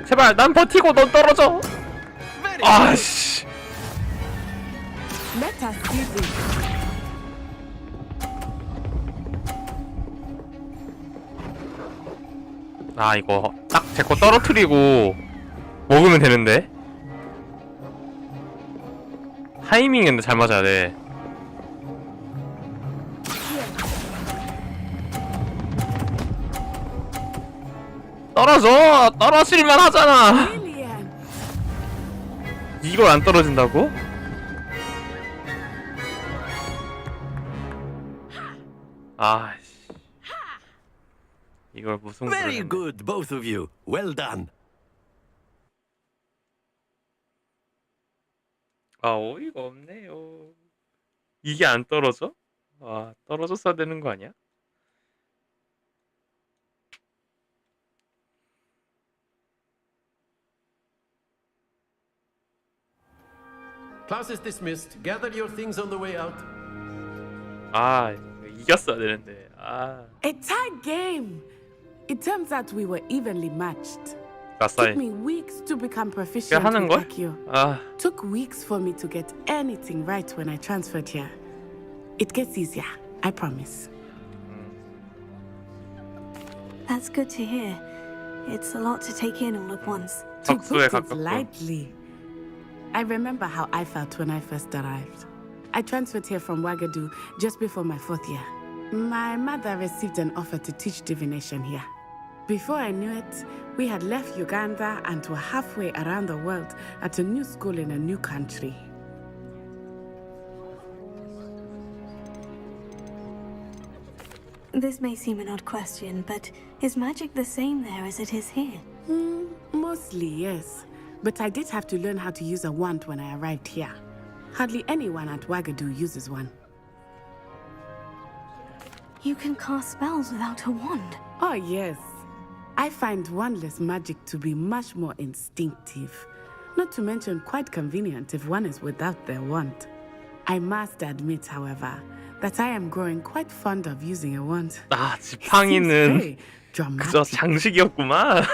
제발 난 버티고 넌 떨어져. 아씨. Let us see this. 아 이거 딱 제 거 떨어뜨리고 먹으면 되는데. 타이밍이 근데 잘 맞아야 돼. 떨어져! 떨어질만 하잖아! Brilliant. 이걸 안 떨어진다고? 아씨. 이걸 무슨 Very good, both of you. Well done. 아 어이가 없네요. 이게 안 떨어져? 아 떨어졌어야 되는 거 아니야? Class is dismissed. Gather your things on the way out. 아 이겼어야 되는데. 아 A tight game. It turns out we were evenly matched. 나사이. Took me weeks to become 꽤 proficient 하는 with 걸? Accio. 아, Took weeks for me to get anything right when I transferred here. It gets easier, I promise. That's good to hear. It's a lot to take in all at once. To 덕수에 put it 가깝군. lightly. I remember how I felt when I first arrived. I transferred here from Wagadu just before my 4th year. My mother received an offer to teach divination here. Before I knew it, we had left Uganda and were halfway around the world at a new school in a new country. This may seem an odd question, but is magic the same there as it is here? Mostly, yes. But I did have to learn how to use a wand when I arrived here. Hardly anyone at Wagadu uses one. You can cast spells without a wand. Oh, yes. I find wandless magic to be much more instinctive. Not to mention quite convenient if one is without their wand. I must admit, however, that I am growing quite fond of using a wand. 아, 지팡이는 그저 장식이었구만.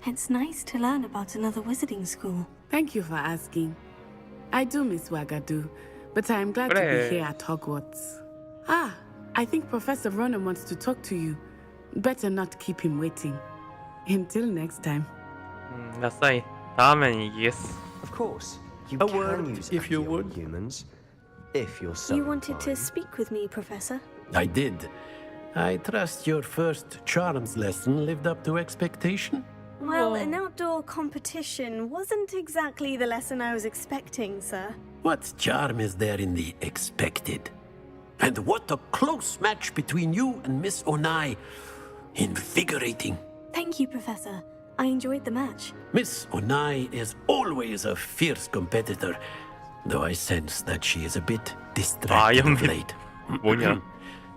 It's nice to learn about another wizarding school. Thank you for asking. I do miss Wagadu, but I am glad to 그래. be here at Hogwarts. Ah, I think Professor Ronan wants to talk to you. Better not keep him waiting. Until next time. 나사이. 다음엔 이기겠어. Of course, you A can word, use if you Accio would. on humans, if you're so You wanted to inclined. speak with me, Professor? I did. I trust your first charms lesson lived up to expectation? Well, an outdoor competition wasn't exactly the lesson I was expecting, sir. What charm is there in the expected? And what a close match between you and Miss Onai. Invigorating. Thank you, Professor. I enjoyed the match. Miss Onai is always a fierce competitor, though I sense that she is a bit distracted of late. 뭐냐?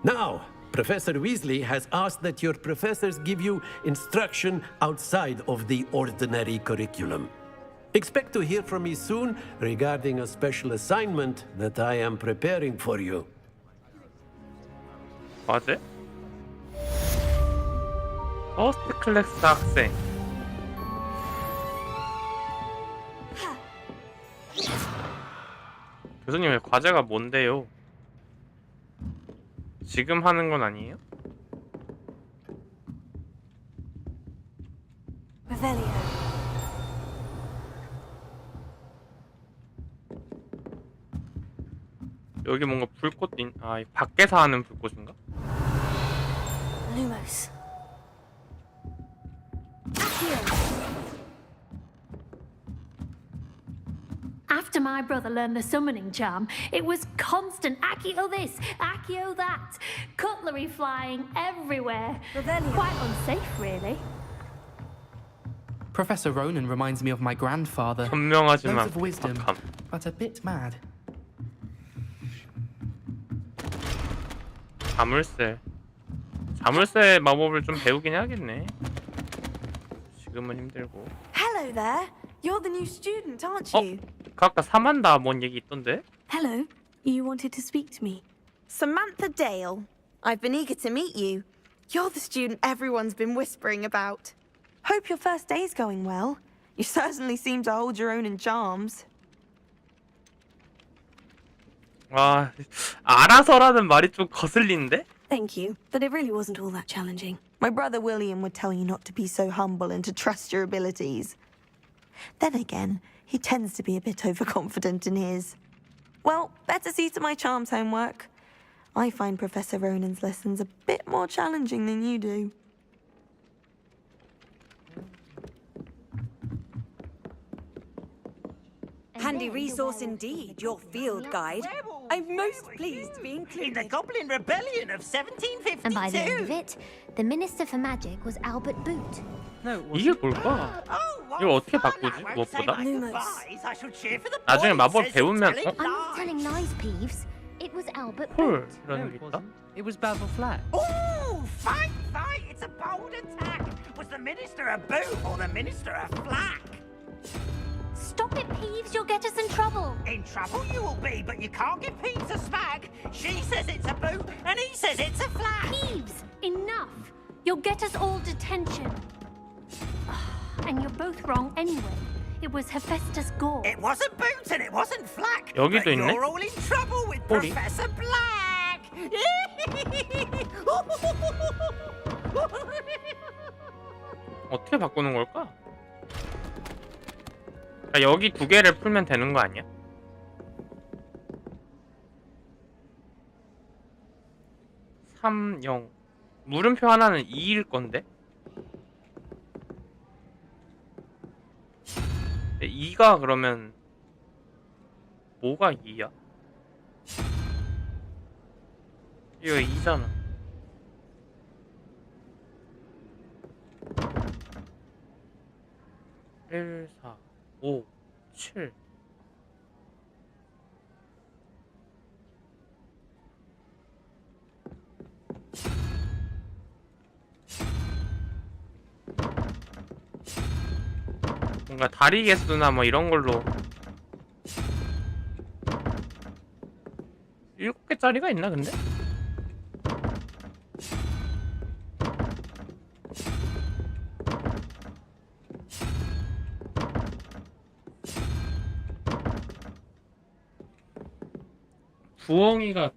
Now, Professor Weasley has asked that your professors give you instruction outside of the ordinary curriculum. Expect to hear from me soon regarding a special assignment that I am preparing for you. 과제? 퍼스트 클래스 학생. 교수님, 과제가 뭔데요? 지금 하는 건 아니에요? Revelio. 여기 뭔가 불꽃 아, 밖에서 하는 불꽃인가? Lumos. After my brother learned the summoning charm, it was constant Accio this, Accio that, cutlery flying everywhere. Quite unsafe, really. Professor Ronan reminds me of my grandfather. 현명하지만 Loads of wisdom, 박함. but a bit mad. 자물쇠. 자물쇠 마법을 좀 배우긴 해야겠네. 지금은 힘들고. Hello there. You're the new student, aren't you? 그 아까 사만다 뭔 얘기 있던데? Hello. You wanted to speak to me. Samantha Dale. I've been eager to meet you. You're the student everyone's been whispering about. Hope your first day's going well. You certainly seem to hold your own in charms. 와, 알아서라는 말이 좀 거슬리는데? Thank you, but it really wasn't all that challenging. My brother William would tell you not to be so humble and to trust your abilities. Then again, he tends to be a bit overconfident in his. Well, better see to my charms homework. I find Professor Ronan's lessons a bit more challenging than you do. Handy resource indeed, your field guide. I'm most pleased to be included. In the Goblin Rebellion of 1752. And by the end of it, the Minister for Magic was Albert Boot. 이게 뭘까? 이거 어떻게 바꾸지? 무엇보다? I shall cheer for the 나중에 boys, 마법 says 배우면 telling 어? I'm not telling lies, Peeves. It was Albert 헐 Boot. 이라는 게 있다? It was Basil Flack. Oh, fight! It's a bold attack. Was the Minister a boot or the Minister a flack? Stop it, Peeves. You'll get us in trouble. In trouble you will be, but you can't give Peeves a smack. She says it's a boot, and he says it's a flack. Peeves, enough. You'll get us all detention. and you're both wrong anyway. It was Hephaestus Gore. It wasn't Boots and it wasn't Flack. 여기도 but 있네? you're all in trouble with 꼬리. Professor Black. 어떻게 바꾸는 걸까? 그러니까 여기 두 개를 풀면 되는 거 아니야? 3, 0. 물음표 하나는 2일 건데? 2가 그러면 뭐가 2야? 이거 2잖아. 1, 4, 5, 7. 뭔가 다리 개수나 뭐 이런 걸로 7개짜리가 있나 근데? 부엉이가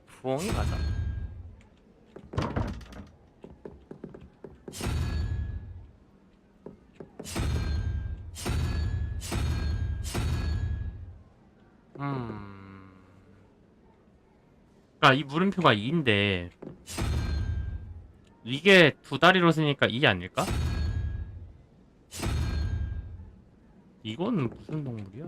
부엉이 맞아? 아, 이 물음표가 2인데 이게 두 다리로 쓰니까 2 아닐까? 이거는 무슨 동물이야?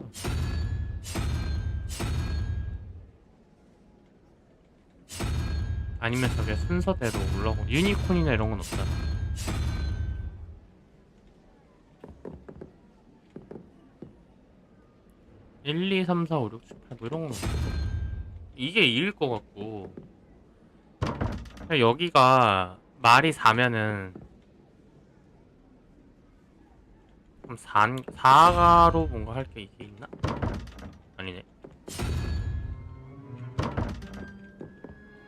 아니면 저게 순서대로 올라오고 유니콘이나 이런 건 없잖아. (1, 2, 3, 4, 5, 6, 7, 8) 뭐 이런 건 없고 이게 2일 것 같고 여기가 말이 4면은 그럼 4가로 뭔가 할 게 이게 있나? 아니네.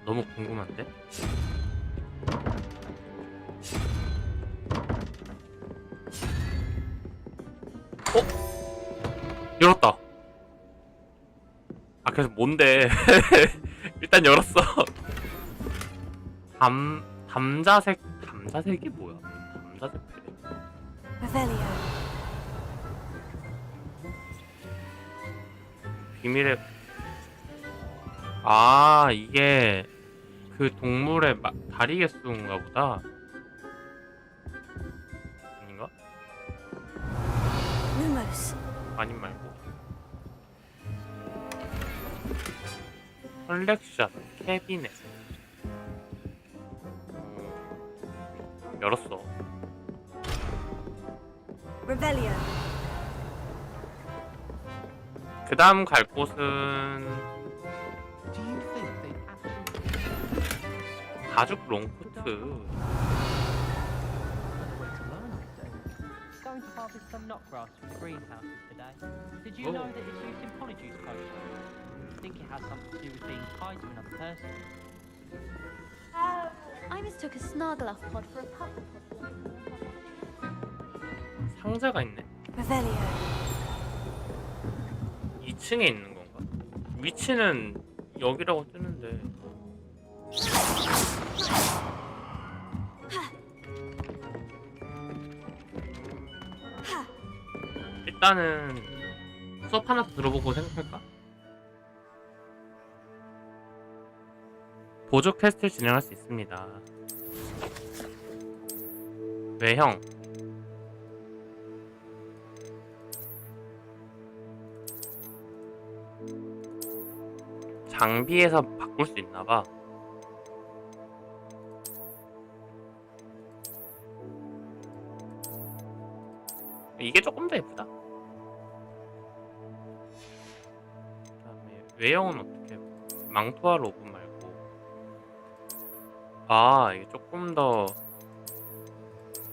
너무 궁금한데? 열었다. 아, 그래서 뭔데? 일단 열었어. 담자색이 뭐야? 담자색 패드. 비밀의 아, 이게 그 동물의 다리 개수인가 보다. 아닌가? 아님 말고. 컬렉션, 캐비넷. 열었어. 그 다음 갈 곳은 가죽 롱코트. Going to harvest some knotgrass from the greenhouses today. Did you know that it's used in polyjuice potion? I think it has something to do with being tied to another person. I mistook a Snargloff pod for a puff pod. 상자가 있네. 2층에 있는 건가? 위치는 여기라고 뜨는데. 일단은 수업 하나 더 들어보고 생각할까? 보조 퀘스트를 진행할 수 있습니다. 외형 장비에서 바꿀 수 있나봐. 이게 조금 더 예쁘다. 그다음에 외형은 어떻게? 망토와 로브 말고. 아, 이게 조금 더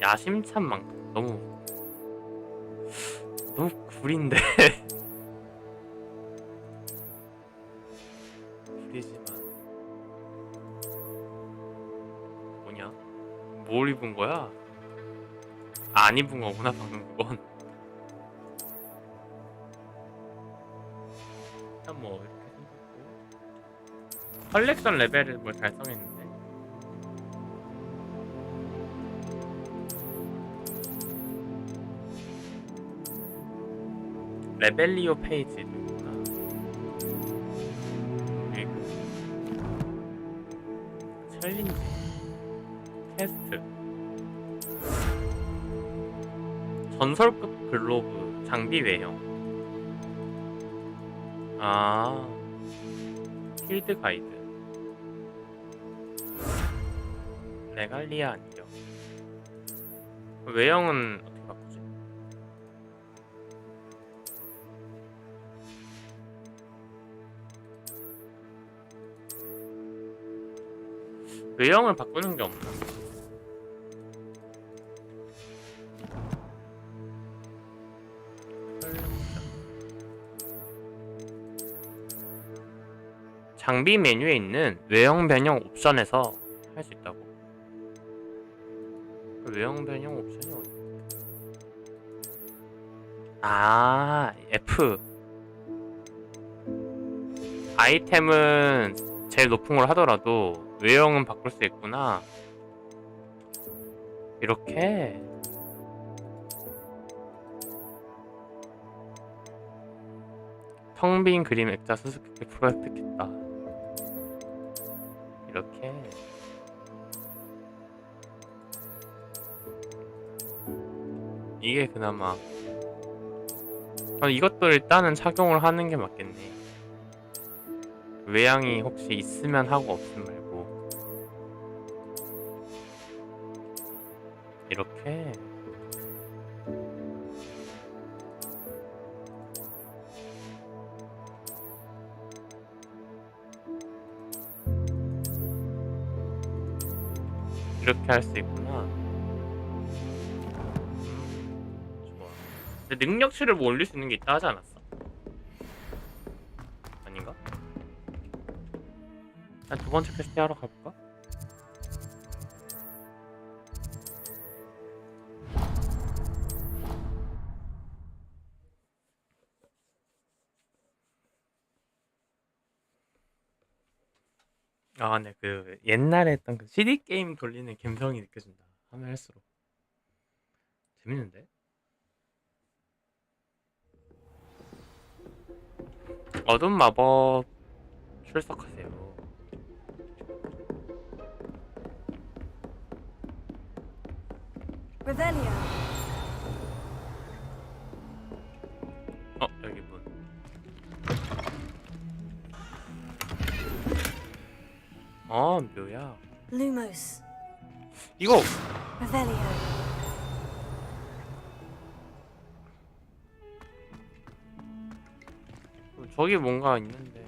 야심찬 망토. 너무 구린데. 구리지만 뭐냐? 뭘 입은 거야? 안 입은 거구나 방금 그건. 일단 뭐 이렇게 생겼고 컬렉션 레벨을 뭐 달성했는데. 레벨리오 페이지 누구나. 그리고 챌린지 퀘스트 전설급 글로브 장비 외형. 아 필드 가이드 레갈리아 안경. 외형은 어떻게 바꾸지? 외형을 바꾸는 게 없나? 장비 메뉴에 있는 외형 변형 옵션에서 할 수 있다고? 그 외형 변형 옵션이 어디? 아, F. 아이템은 제일 높은 걸 하더라도 외형은 바꿀 수 있구나. 이렇게. 텅 빈 그림 액자 수수께끼 프로젝트 켰다. 이렇게. 이게 그나마 이것도 일단은 착용을 하는 게 맞겠네. 외양이 혹시 있으면 하고 없으면 말고. 이렇게. 이렇게 할 수 있구나. 좋아. 근데 능력치를 뭐 올릴 수 있는 게 있다 하지 않았어? 아닌가? 난 두 번째 퀘스트 하러 가볼까? 아, 네, 그 옛날에 했던 그 CD 게임 돌리는 감성이 느껴진다. 하면 할수록 재밌는데? 어둠 마법 출석하세요. Revelio. 여기 문. 묘야. Lumos. 이거 Revelio. 저기 뭔가 있는데.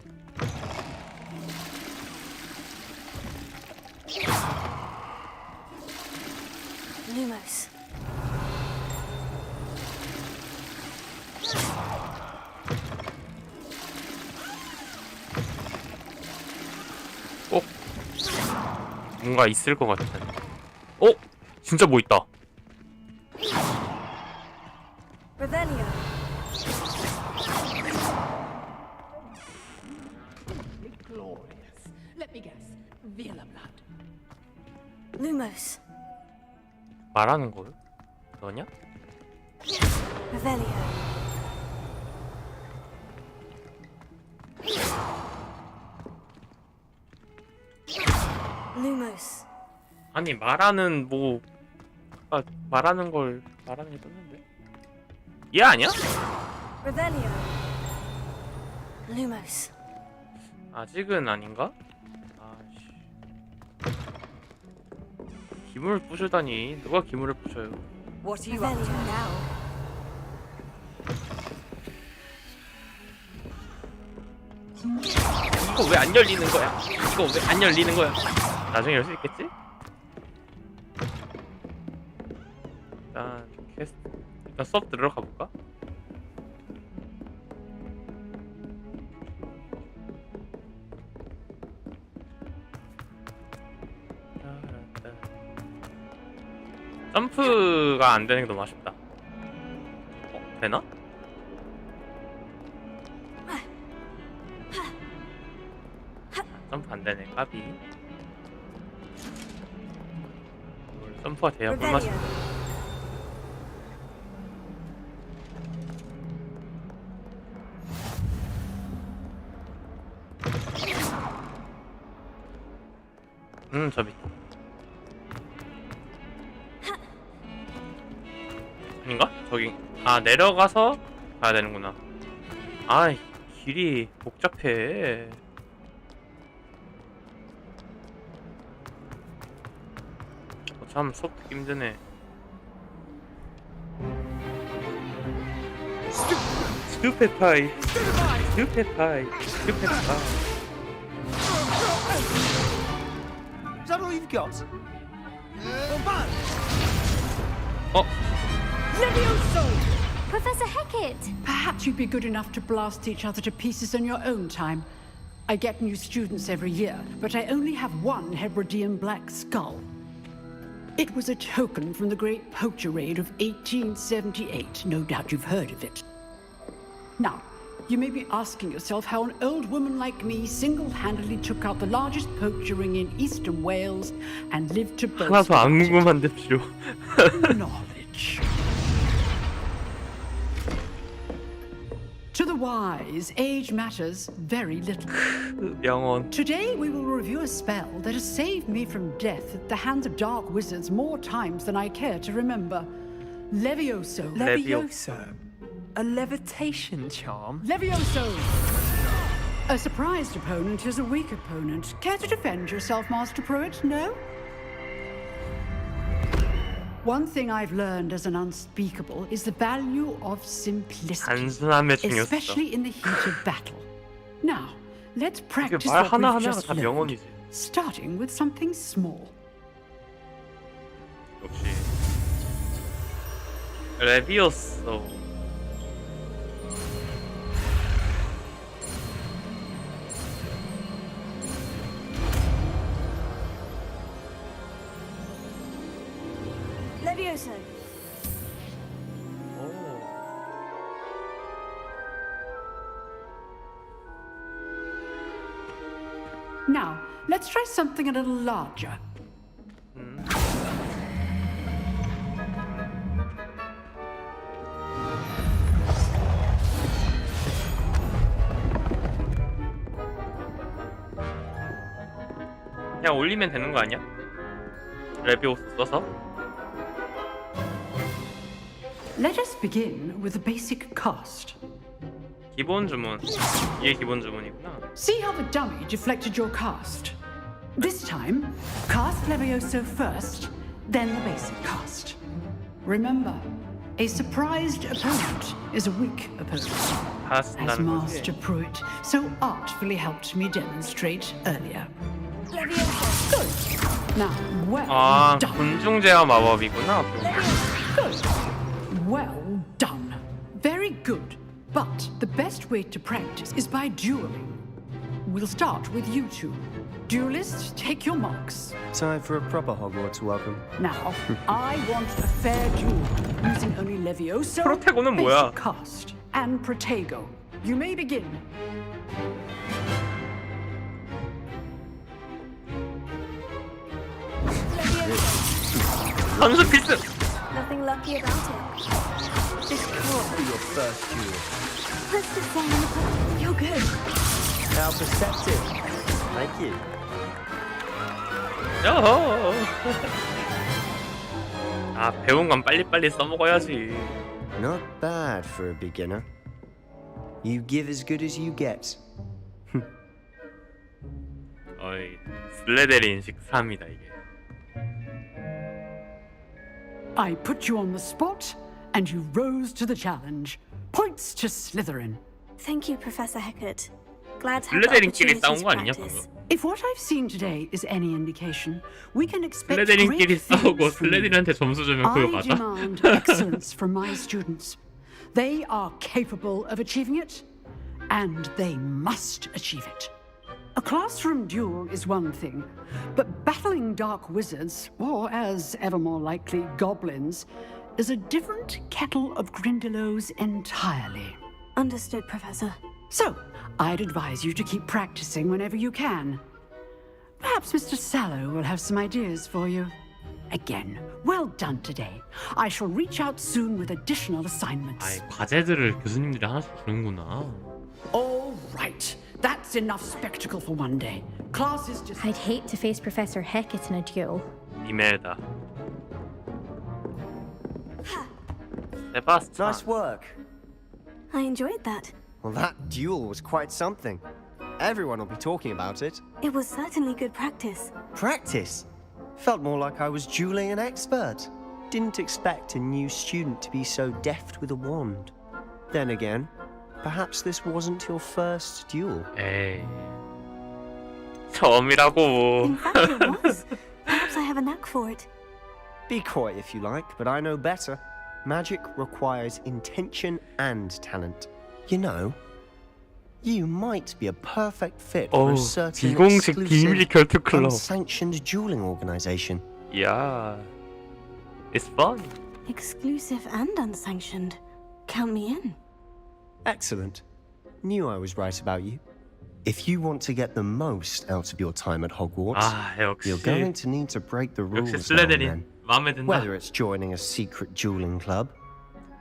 Lumos. 꼭 뭔가 있을 것 같아. 진짜 뭐 있다. Revelio. Glorious. Let me guess. Villa blood. Lumos. 말하는 걸? 너냐? Revelio. Lumos. 아니 말하는 뭐 아까 말하는 걸 말하는 게 떴는데? 얘 아니야? Revelio. Lumos. 아직은 아닌가? 아씨. 기물을 부수다니 누가 기물을 부셔요? What are you up to now? 이거 왜 안 열리는 거야? 이거 왜 안 열리는 거야? 나중에 열 수 있겠지? 일단 퀘스트 일단 수업 들으러 가볼까? 점프가 안 되는 게 너무 아쉽다. 되나? 점프 안 되네. 까비. 점프가 돼야 꿀맛이. 저 밑. 아닌가? 저기. 아, 내려가서 가야 되는구나. 아이, 길이 복잡해. 참 수업 듣기 힘드네. 스튜피드 파이. 스튜피드 파이. 스튜피드 파이. Is that all you've got? Oh. Levioso! Professor Hecat! Perhaps you'd be good enough to blast each other to pieces in your own time. I get new students every year, but I only have one Hebridean black skull. It was a token from the Great Poacher Raid of 1878. No doubt you've heard of it. Now, you may be asking yourself how an old woman like me single-handedly took out the largest poacher ring in eastern Wales and lived to boast 하나도 안 궁금한데쇼. knowledge. To the wise, age matters very little. 명언. Today we will review a spell that has saved me from death at the hands of dark wizards more times than I care to remember. Levioso. Levioso? A levitation charm? Levioso! A surprised opponent is a weak opponent. Care to defend yourself, Master Pruitt? No? One thing I've learned as an unspeakable is the value of simplicity, 단순함의 중요성. especially in the heat of battle. Now, let's practice 말 what we've 하나하나가 just 다 learned, 명언이지. starting with something small. 역시 레비오소. Levioso. Now, let's try something a little larger. 그냥 올리면 되는 거 아니야? 레비오스 써서? Let us begin with the basic cast. 기본 주문. 이게 기본 주문이구나. See how the dummy deflected your cast. This time, cast Levioso first, then the basic cast. Remember, a surprised opponent is a weak opponent, as Master Pruitt so artfully helped me demonstrate earlier. Good. Now, well 아, done. 군중 제어 마법이구나. Good. Well done. Very good. But the best way to practice is by dueling. We'll start with you two. Duelists, take your marks. Time for a proper Hogwarts welcome. Now, I want a fair duel using only Levioso, 프로테고는 뭐야? basic cast, and Protego. You may begin. 선수 필승! Nothing lucky about it. This can't be your first duel. Let's just say you're good. How perceptive. Thank you. 여호! 아, 배운 건 빨리빨리 써먹어야지. Not bad for a beginner. You give as good as you get. 어이, 슬레데린식 3이다 이게. I put you on the spot, and you rose to the challenge. Points to Slytherin. Thank you, Professor Hecat. Glad to have the 슬레데린끼리 opportunity 싸운 to 거 아니냐 practice. 방금? If what I've seen today is any indication, we can expect 슬레데린끼리 great 싸우고 things from you. 슬레데린한테 점수 주면 그거 I 맞아? demand excellence from my students. They are capable of achieving it, and they must achieve it. A classroom duel is one thing, but battling dark wizards, or as ever more likely, goblins, is a different kettle of Grindylows entirely. Understood, Professor. So, I'd advise you to keep practicing whenever you can. Perhaps Mr. Sallow will have some ideas for you. Again, well done today. I shall reach out soon with additional assignments. 아이, 과제들을 교수님들이 하나씩 주는구나. All right. That's enough spectacle for one day. Class is just... I'd hate to face Professor Hecat in a duel. 이메일다. 세바스찬. Nice work. I enjoyed that. Well, that duel was quite something. Everyone will be talking about it. It was certainly good practice. Practice? Felt more like I was dueling an expert. Didn't expect a new student to be so deft with a wand. Then again, perhaps this wasn't your first duel. 에이. 처음이라고. In fact, it was. Perhaps I have a knack for it. Be coy if you like, but I know better. Magic requires intention and talent. You know, you might be a perfect fit for a certain 비공식 비밀 결투 클럽. unsanctioned dueling organization. Yeah, it's fun. Exclusive and unsanctioned. Count me in. Excellent. Knew I was right about you. If you want to get the most out of your time at Hogwarts, 역시. you're going to need to break the rules 역시 now and 슬레데린 then. 마음에 든다. Whether it's joining a secret dueling club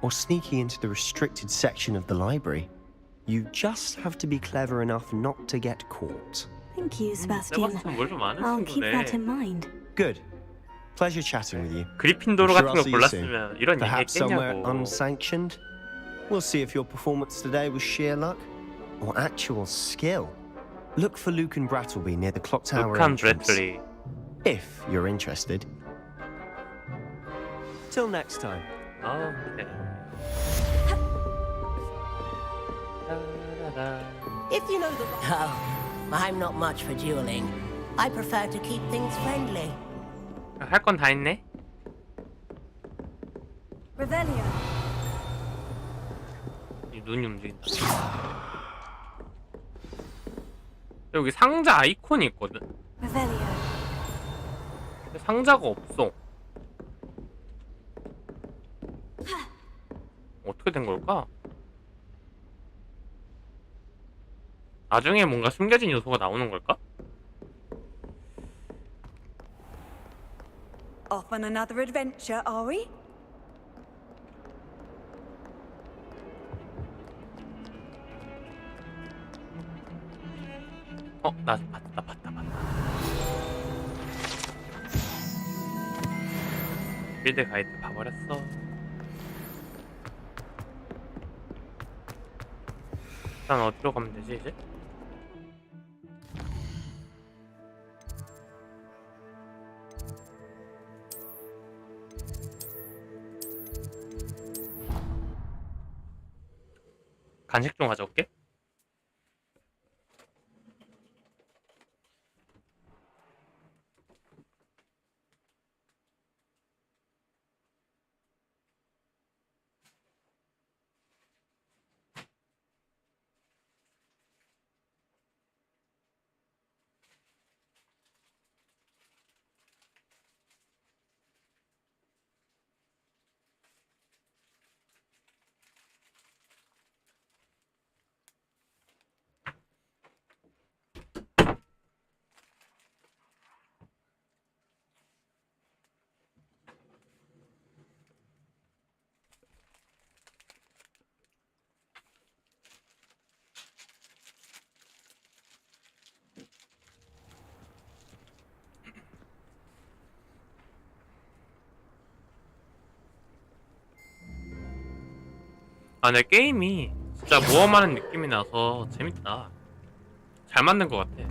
or sneaking into the restricted section of the library, you just have to be clever enough not to get caught. Thank you, Sebastian. 세바스찬 뭘 좀 아는 I'll keep that in 친구네. mind. Good. Pleasure chatting with you. 그리핀도르 I'm 같은 sure 거 I'll see you soon. 골랐으면 이런 얘기 Perhaps somewhere 했겠냐고. unsanctioned. We'll see if your performance today was sheer luck or actual skill. Look for Luke and Brattleby near the clock tower 루칸 entrance. 브래틀리. If you're interested. Till next time. 아, 네. If you know the... Oh, I'm not much for dueling. I prefer to keep things friendly. 할 건 다 했네. Revelio. 이 눈이 움직인다. 여기 상자 아이콘이 있거든. Revelio. 근데 상자가 없어. 어떻게 된 걸까? 나중에 뭔가 숨겨진 요소가 나오는 걸까? Off on another adventure, are we? 나 봤다. 빌드 가이드 봐버렸어. 일단 어디로 가면 되지 이제? 간식 좀 가져올게. 아, 내 게임이 진짜 모험하는 느낌이 나서 재밌다. 잘 만든 것 같아.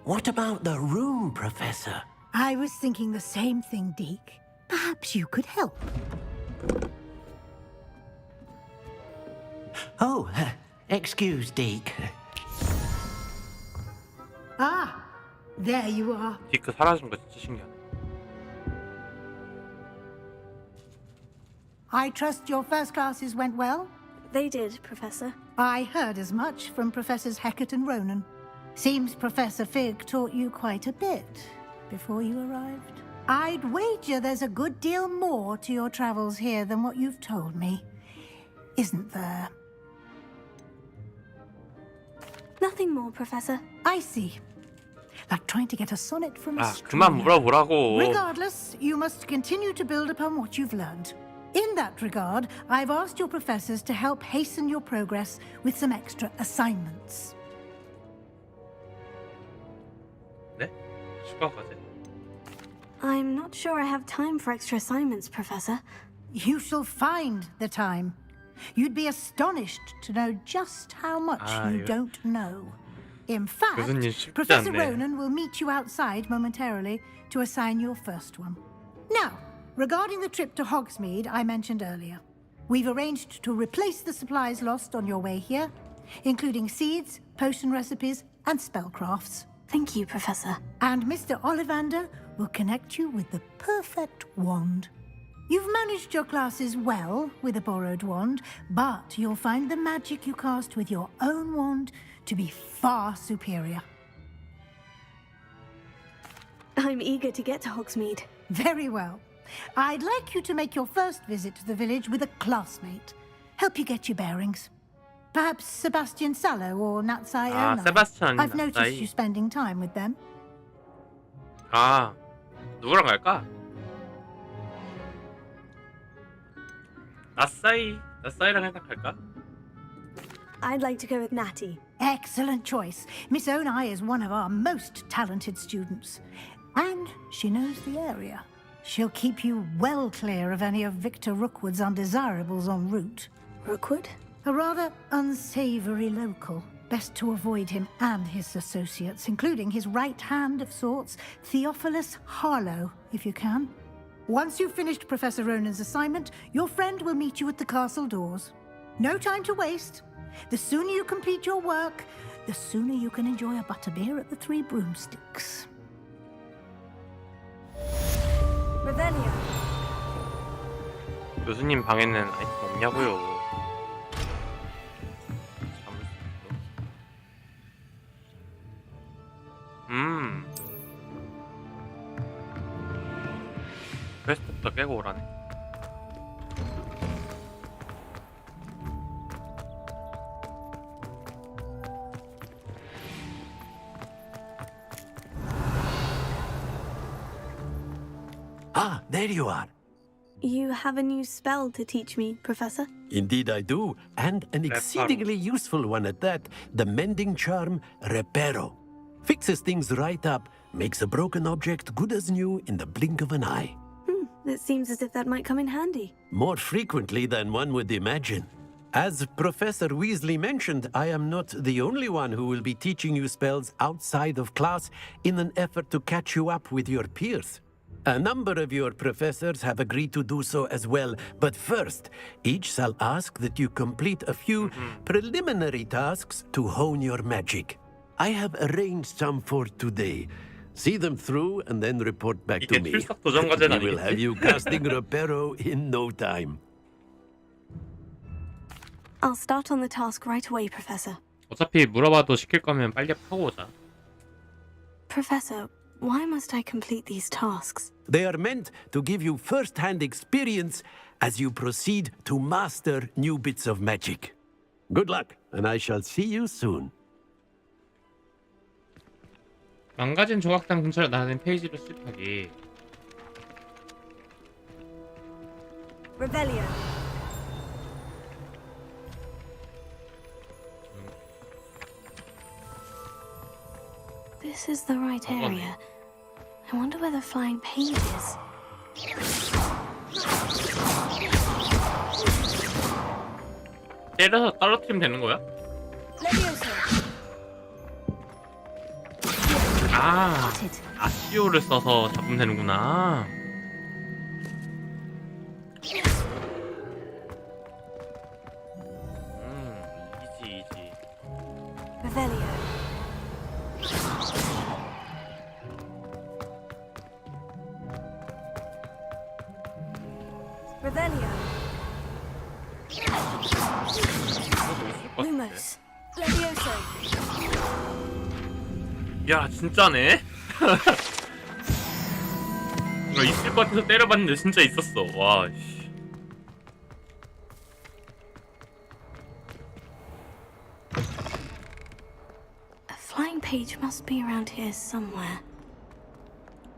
What about the room, Professor? I was thinking the same thing, Deke. Perhaps Perhaps you could help. Oh, excuse, Deke. Ah, there you are. 디크 사라진 거 진짜 신기하네. I trust your first classes went well? They did, Professor. I heard as much from Professors Hecat and Ronan. Seems Professor Fig taught you quite a bit before you arrived. I'd wager there's a good deal more to your travels here than what you've told me. Isn't there? Nothing more, Professor. I see. Like trying to get a sonnet from a 아, stream. 그만 물어보라고. Regardless, you must continue to build upon what you've learned. In that regard, I've asked your professors to help hasten your progress with some extra assignments. 네? 추가 과제? I'm not sure I have time for extra assignments, Professor. You shall find the time. You'd be astonished to know just how much you don't know. In fact, 교수님 쉽지 Professor 않네. Ronan will meet you outside momentarily to assign your first one. Now, regarding the trip to Hogsmeade I mentioned earlier, we've arranged to replace the supplies lost on your way here, including seeds, potion recipes, and spellcrafts. Thank you, Professor. And Mr. Ollivander will connect you with the perfect wand. You've managed your classes well with a borrowed wand, but you'll find the magic you cast with your own wand to be far superior. I'm eager to get to Hogsmeade. Very well. I'd like you to make your first visit to the village with a classmate. Help you get your bearings. Perhaps Sebastian Sallow or Natsai 아, Onai. 세바스찬 I've noticed 나사이. you spending time with them. 아, 누구랑 갈까? 나사이랑 일단 갈까? I'd like to go with Natty. Excellent choice. Miss Onai is one of our most talented students. And she knows the area. She'll keep you well clear of any of Victor Rookwood's undesirables en route. Rookwood? A rather unsavory local. Best to avoid him and his associates, including his right hand of sorts, Theophilus Harlow, if you can. Once you've finished Professor Ronan's assignment, your friend will meet you at the castle doors. No time to waste. The sooner you complete your work, the sooner you can enjoy a butterbeer at the Three Broomsticks. Revelio. 교수님 방에는 아이템 없냐고요. 퀘스트부터 깨고 오라네. Ah, there you are. You have a new spell to teach me, Professor? Indeed I do, and an exceedingly useful one at that. The mending charm, Reparo. Fixes things right up, makes a broken object good as new in the blink of an eye. It seems as if that might come in handy. More frequently than one would imagine. As Professor Weasley mentioned, I am not the only one who will be teaching you spells outside of class in an effort to catch you up with your peers. A number of your professors have agreed to do so as well, but first, each shall ask that you complete a few preliminary tasks to hone your magic. I have arranged some for today. See them through and then report back to me. 출석 도전 과제는 We will have you casting Reparo in no time. I'll start on the task right away, Professor. 어차피 물어봐도 시킬 거면 빨리 하고 오자. Professor, why must I complete these tasks? They are meant to give you first-hand experience as you proceed to master new bits of magic. Good luck, and I shall see you soon. 망가진 조각상 근처에 나는 페이지로 수집하기. Revelio. This is the right area. I wonder where the flying page is. 때려서 떨어뜨리면 되는 거야? 아, 아시오를 써서 잡으면 되는구나. Revelio. Revelio. Lumos. Levioso. 야 진짜네? 이거 있을 것 같아서 때려봤는데 진짜 있었어. 와 씨. A flying page must be around here somewhere.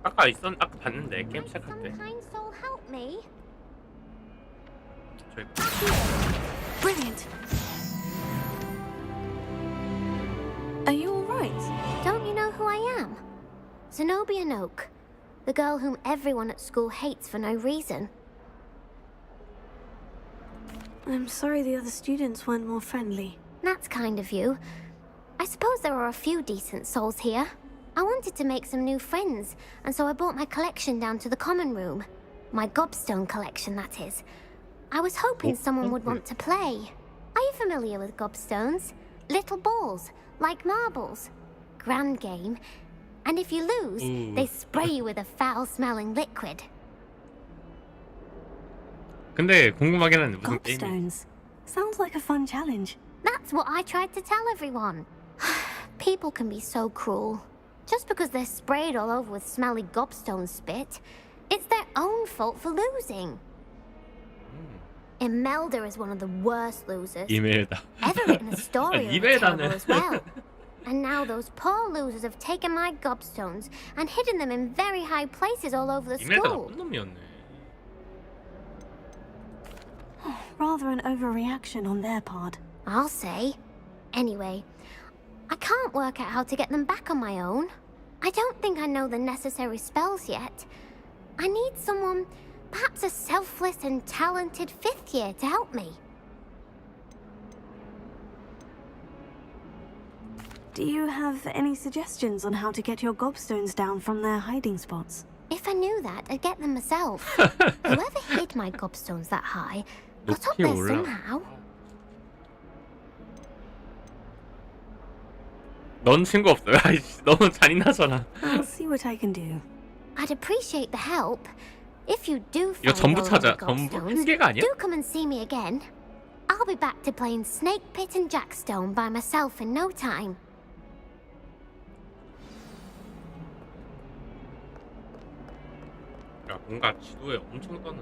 아까 봤는데 게임 시작할 때. Kind soul help me. 저기. Brilliant. Are you all right? Don't you know who I am? Zenobia Noak, the girl whom everyone at school hates for no reason. I'm sorry the other students weren't more friendly. That's kind of you. I suppose there are a few decent souls here. I wanted to make some new friends, and so I brought my collection down to the common room. My gobstone collection, that is. I was hoping someone would want to play. Are you familiar with gobstones? Little balls, like marbles. Grand game. And if you lose, they spray you with a foul-smelling liquid. 근데 궁금하긴 한데 무슨 게임이? Gobstones. Sounds like a fun challenge. That's what I tried to tell everyone. People can be so cruel. Just because they're sprayed all over with smelly gobstone spit, it's their own fault for losing. Imelda is one of the worst losers 이메일다. ever written a story of a 이메일다네. terrible as well. And now those poor losers have taken my gobstones and hidden them in very high places all over the 이메일다 school. 나쁜 놈이었네. Rather an overreaction on their part. I'll say. Anyway, I can't work out how to get them back on my own. I don't think I know the necessary spells yet. I need someone, perhaps a selfless and talented 5th year to help me. Do you have any suggestions on how to get your gobstones down from their hiding spots? If I knew that, I'd get them myself. Whoever hid my gobstones that high got up there somehow. 넌 친구 없어요? 아이씨, 너무 잔인하잖아. I'll see what I can do. I'd appreciate the help. If you do 이거 find 전부 all of 찾아. the 전부 한 gobstones, 개가 아니야? do come and see me again. I'll be back to playing Snake Pit and Jackstone by myself in no time. 야, 뭔가 지도에 엄청 떠는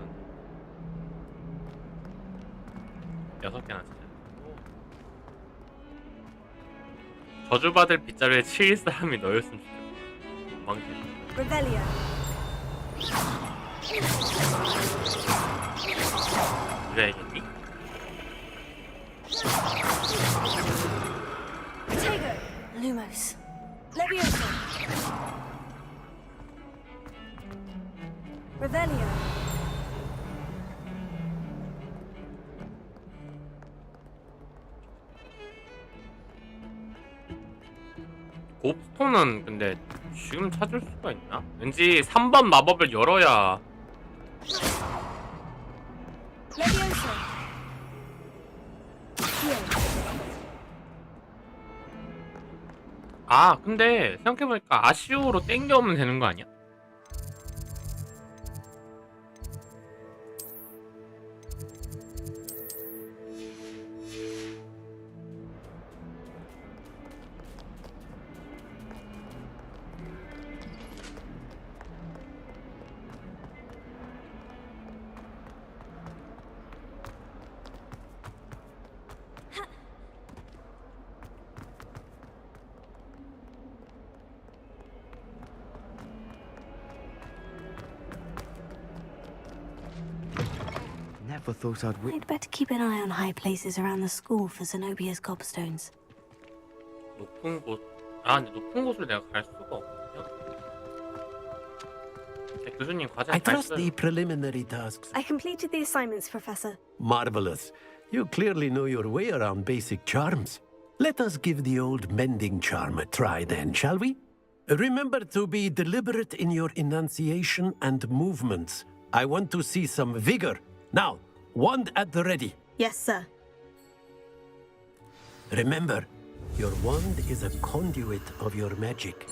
6개나 진짜. 저주받을 빗자루에 치일 사람이 너였으면 좋겠다. 망치. Revelio. 그래야겠니? Potato. Lumos. Levioso. Revelio. 곱스톤은 근데 지금 찾을 수가 있나? 왠지 3번 마법을 열어야. Levioso. 아 근데 생각해보니까 아쉬우로 땡겨오면 되는 거 아니야? Never thought I'd I'd better keep an eye on high places around the school for Zenobia's gobstones. 높은 곳. 아 근데 높은 곳을 내가 갈 수가 없거든요. 교수님 과제 I 다 trust 했어요. the preliminary tasks. I completed the assignments, Professor. Marvelous. You clearly know your way around basic charms. Let us give the old mending charm a try then, shall we? Remember to be deliberate in your enunciation and movements. I want to see some vigor. Now, wand at the ready. Yes, sir. Remember, Your wand is a conduit of your magic.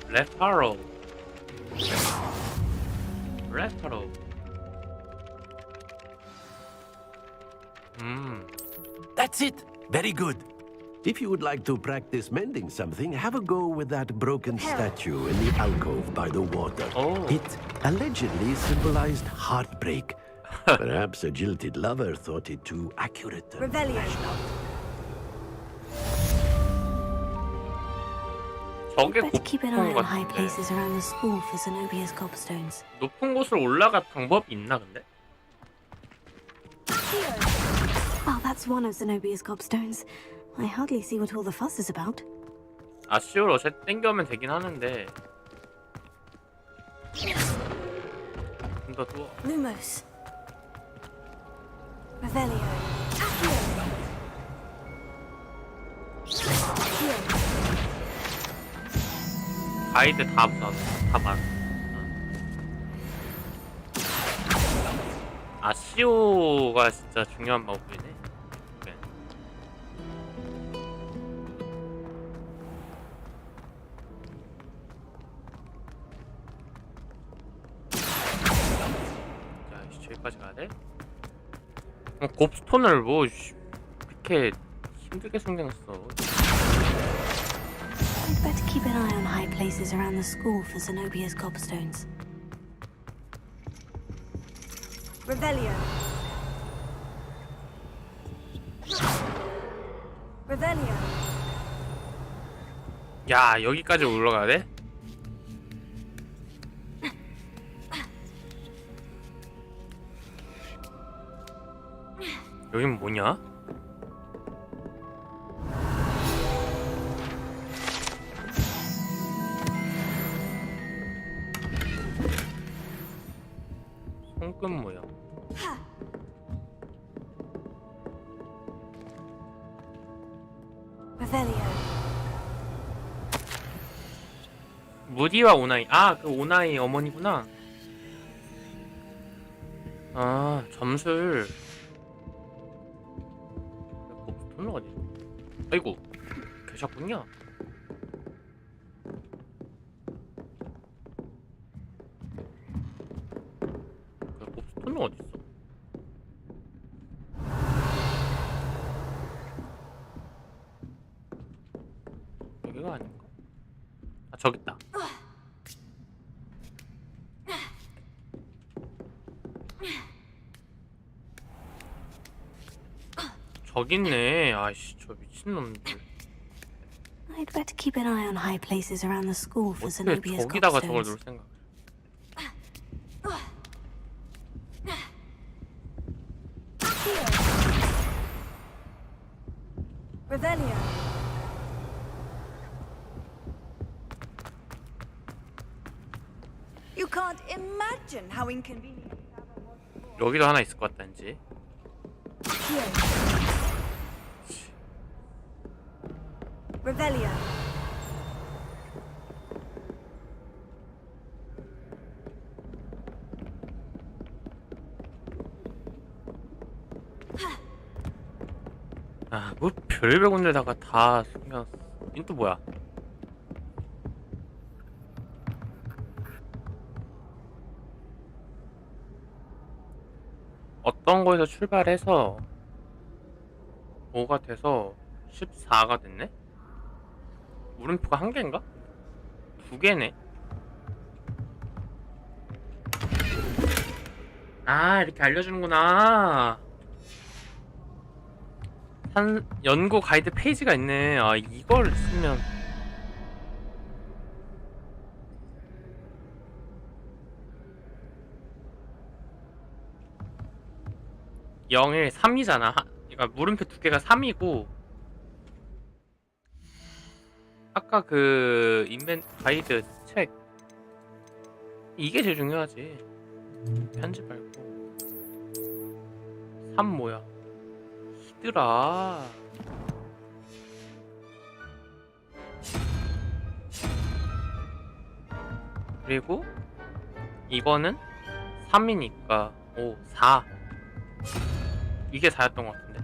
레파로. 레파로. That's it. Very good. If you would like to practice mending something, have a go with that broken statue in the alcove by the water. It allegedly symbolized heartbreak. Perhaps a jilted lover thought it too accurate. Revelio. 저게 Better keep an eye 높은 on 것 high 같은데. places around the school for Zenobia's gobstones. 높은 곳을 올라갈 방법이 있나 근데? Oh, that's one of Zenobia's gobstones. I hardly see what all the fuss is about. 아쉬울 어제 땡겨오면 되긴 하는데. 좀 더 두어. Lumos. Revelio. 가이드 다 맞. 아시오가 진짜 중요한 마법이네. 그래. 자, 이제 저기까지 가야 돼? 곱스톤을 뭐 이렇게 힘들게 숨겨놨어. I'd better keep an eye on high places around the school for Zenobia's gobstones. Revelio. Revelio. 야, 여기까지 올라가야 돼? 여긴 뭐냐? 손끝 모양. Revelio. 무디와 오나이. 아, 그 오나이 어머니구나. 아, 점술. 곱스톤은 어디? 아이고, 계셨군요. 그 곱스톤은 어디 있어? 여기가 아닌가? 아, 저기 있다. 저기 있네. 아이씨, 저 미친놈들. I'd better keep an eye on high places around the school for 어떻게 Zenobia's 저기다가 저걸 gobstones. 놓을 생각? Revelio. You can't imagine how inconvenient. 여기도 하나 있을 것 같다, 이제. Revelio. 아, 뭐 별별 군데다가 다 숨겨놨어. 이 또 뭐야? 어떤 거에서 출발해서 5가 돼서 14가 됐네? 물음표가 한 개인가? 두 개네? 아, 이렇게 알려주는구나. 연구 가이드 페이지가 있네. 아, 이걸 쓰면 (0일) 3이잖아. 그러니까 물음표 두 개가 3이고, 아까 그 인벤 가이드 책 이게 제일 중요하지. 편집 말고. 3 뭐야? 히드라. 그리고 이거는 3이니까 5, 4. 이게 4였던 것 같은데.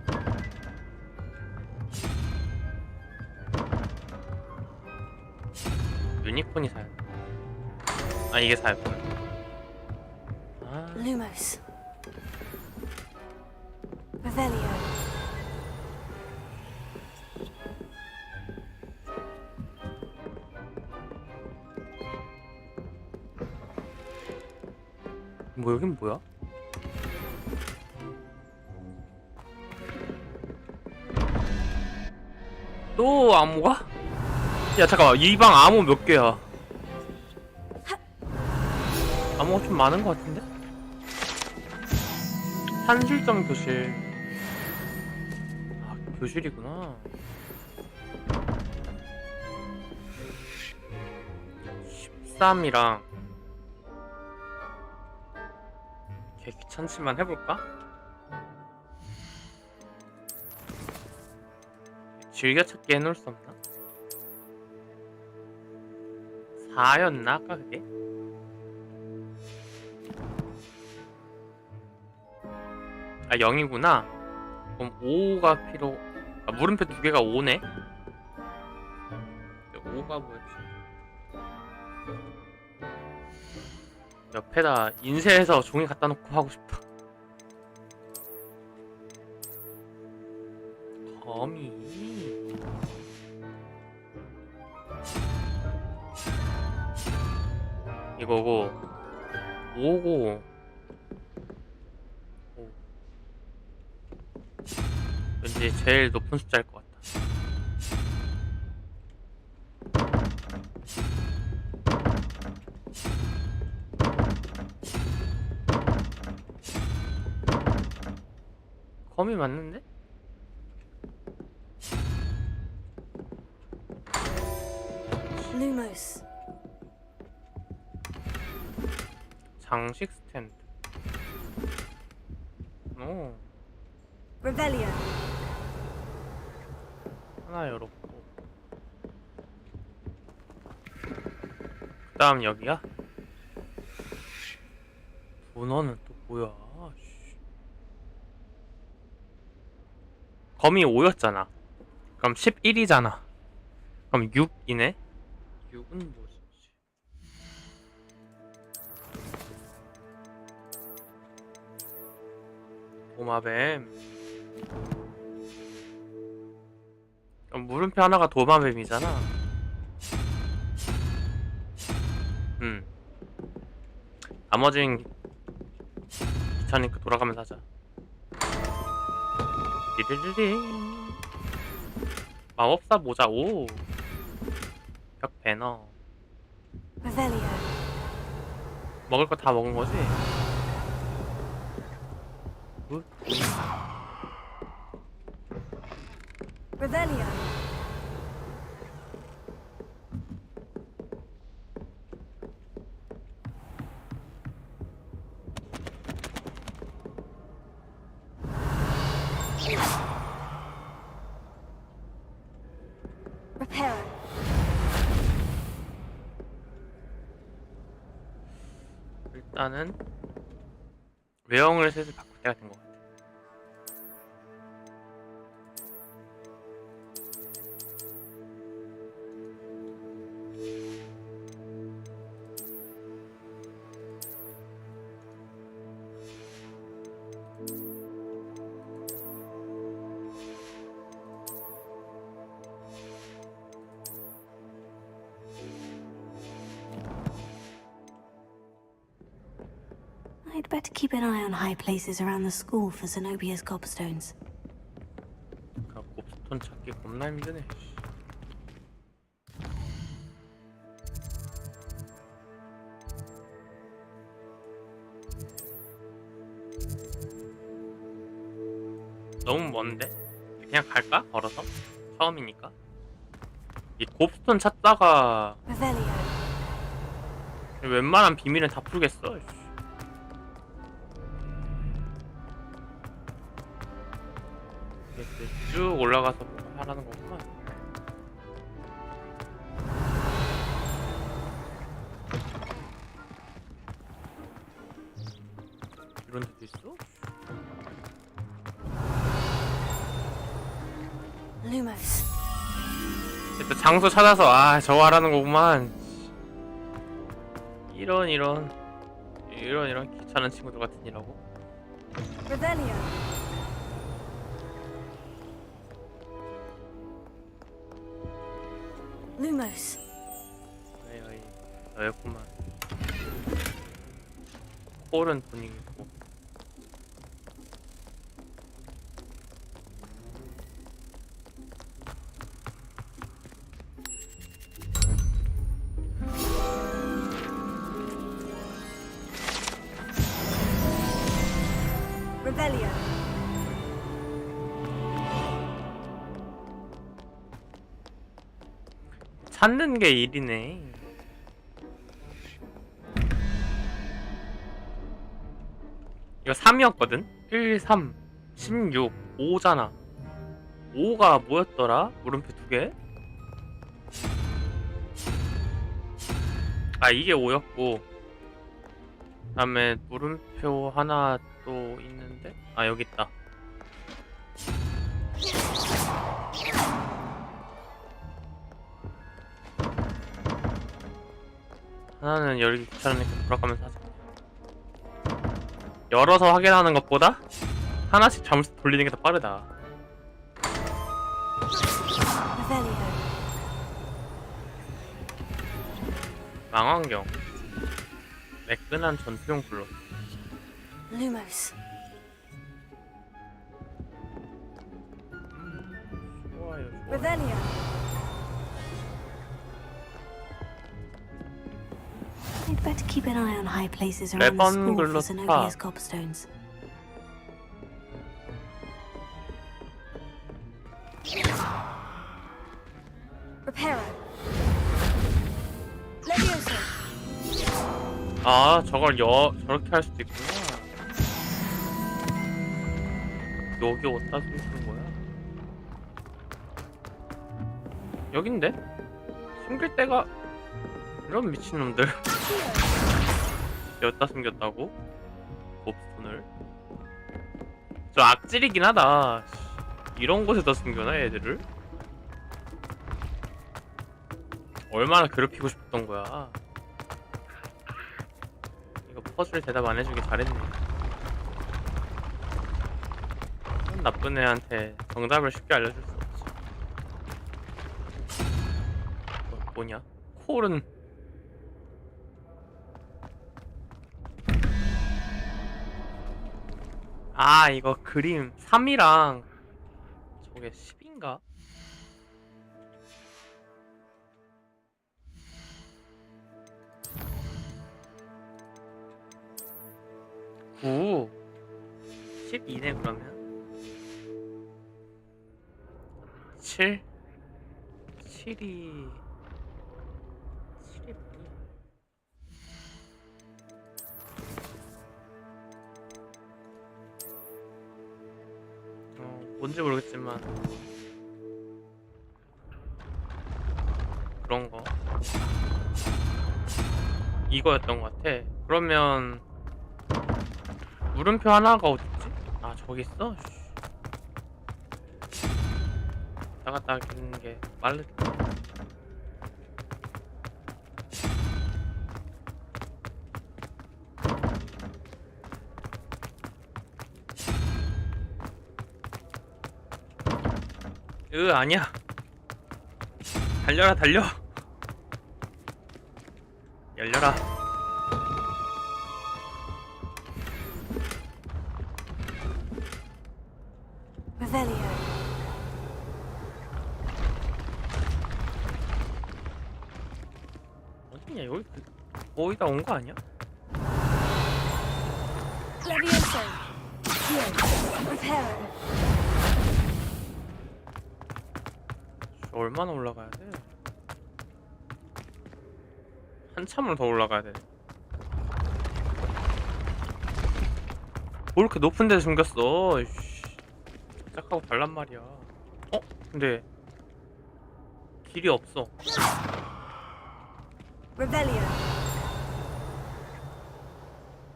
유니콘이 4였. 아 이게 4였구나. 아. Lumos. Revelio. 뭐 여긴 뭐야? 또 암호가? 야 잠깐만 이 방 암호 몇 개야? 암호가 좀 많은 것 같은데? 산술점 교실. 아 교실이구나. 13이랑 개 귀찮지만 해볼까? 즐겨찾기 해놓을 수 없나? 4였나 아까 그게? 아 0이구나. 그럼 5가 필요. 아 물음표 2개가 5네? 5가 뭐였지? 옆에다 인쇄해서 종이 갖다 놓고 하고 싶다. 거미. 이거고 5고 5. 왠지 제일 높은 숫자일 것 같다. 거미 맞는데? Lumos. 장식 스탠드. 오. Revelio. 하나 열었고. 그 다음 여기야? 문어는 또 뭐야? 씨. 거미 5였잖아. 그럼 11이잖아. 그럼 6이네? 6은 뭐지? 도마뱀. 그럼 물음표 하나가 도마뱀이잖아. 나머진 귀찮으니까 돌아가면서 하자. 리리리리. 마법사 모자. 오. 벽 배너. Revelio. 먹을 거 다 먹은 거지? Revelio. Reparo. 일단은 외형을 슬슬 바꿀 때가 된 것 같아. I'd better keep an eye on high places around the school for Zenobia's gobstones. 곱스톤 찾기 겁나 힘드네. 너무 먼데? 그냥 갈까? 걸어서? 처음이니까. 이 곱스톤 찾다가 웬만한 비밀은 다 풀겠어. 이렇게 쭉 올라가서 뭔가 하라는 거구만. 그런 데도 있어? Lumos. 일단 장소 찾아서 저거 하라는 거구만. 이런 귀찮은 친구들 같은 이라고. Revelio. Lumos. 어이 너였구만. 콜은 분위기고. Revelio. 찾는 게 일이네. 이거 3이었거든? 1, 3, 16, 5잖아. 5가 뭐였더라? 물음표 2개? 이게 5였고, 그 다음에 물음표 하나 또 있는데? 여기 있다. 하나는 열기 귀찮으니까 돌아가면서 하자. 열어서 확인하는 것보다 하나씩 잠수 돌리는 게 더 빠르다. 망원경. 매끈한 전투용 블록. Lumos. 좋아요. Revelio. I'd better keep an eye on high places around the school for Zenobia's gobstones. Reparo. Levioso. 저걸 저렇게 할 수도 있구나. 여기 어디다 숨기는 거야? 여긴데? 숨길 데가 이런 미친놈들. 여기다 숨겼다고? 곱스톤을? 저 악질이긴 하다. 이런 곳에다 숨겨놔 얘들을? 얼마나 괴롭히고 싶었던 거야. 이거 퍼즐 대답 안 해주길 잘했네. 이런 나쁜 애한테 정답을 쉽게 알려줄 수 없지. 뭐냐? 콜은 이거 그림 3이랑 저게 10인가? 오 12네 그러면 7 7이 뭔지 모르겠지만 그런 거 이거였던 것 같아. 그러면 물음표 하나가 어딨지? 저기 있어? 나갔다 하는 게 빠르다. 아니야. 달려라 달려. 열려라. Revelio. 어디냐 여기 거의 다 온 거 아니야? Levioso. Reparo. 얼마나 올라가야 돼? 한참을 더 올라가야 돼. 뭘 이렇게 높은 데서 숨겼어? 짝하고 달란 말이야. 근데 길이 없어. Revelio.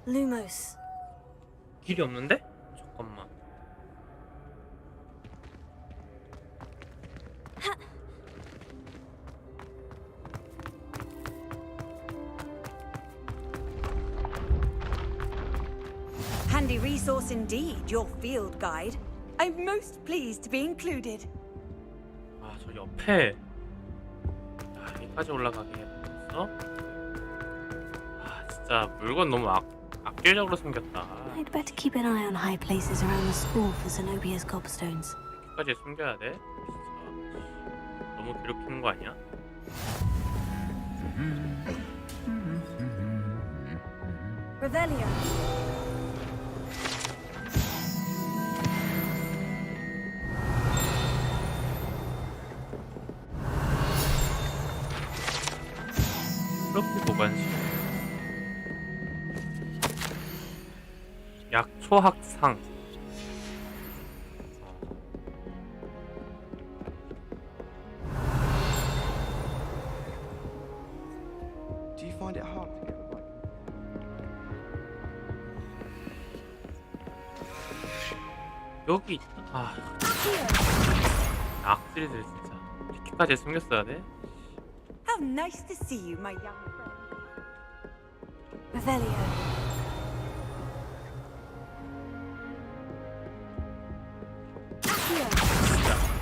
Lumos. 길이 없는데? 잠깐만. Handy resource indeed, your field guide. I'm most pleased to be included. 아, 저 옆에. 아, 여기까지 올라가게 해봤어? 아, 진짜 물건 너무 악질적으로 생겼다. I'd better keep an eye on high places around the school for Zenobia's gobstones. 여기까지 숨겨야 돼? 진짜 너무 괴롭히는 거 아니야? Revelio. 트로피 보관실. 약초 학상. Do you find it hard to get the right? 여기 있다. 아, 악질들 진짜. 이렇게까지 숨겼어야 돼? How nice to see you, my young friend. Revelio.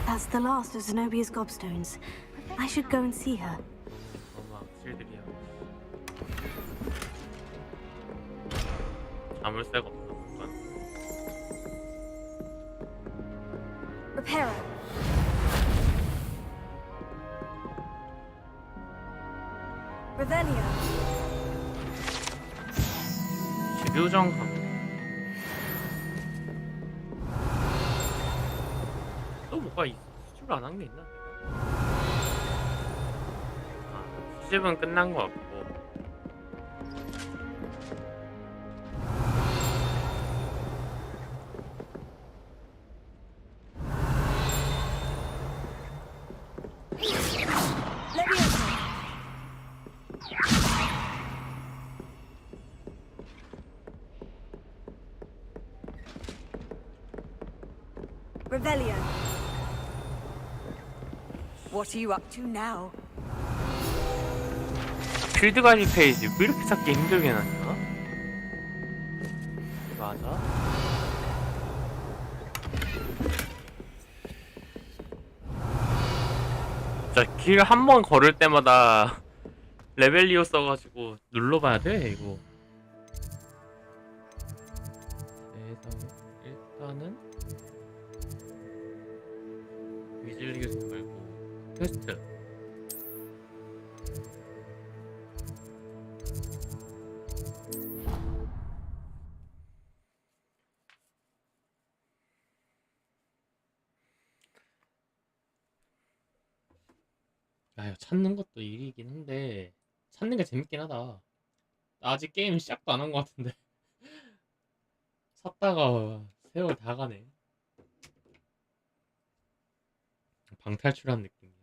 That's the last of Zenobia's gobstones. I should go and see her. 너무 악질들이야. 아무 새가 없나 보구만. Reparo. Revelio. 기교정 감. 또 뭐가 수집을 안 한 게 있나? 아, 수집은 끝난 거 같고. Revelio. What are you up to now? 필드 관리 페이지 왜 이렇게 찾기 힘들게 하냐? 맞아? 진짜 길 한 번 걸을 때마다 레벨리오 써가지고 눌러봐야 돼 이거. 그래서 일단은 위즐리우스 말고 퀘스트. 야, 찾는 것도 일이긴 한데 찾는 게 재밌긴 하다. 나 아직 게임 시작도 안 한 것 같은데 샀다가 세월 다 가네. 방탈출한 느낌이야.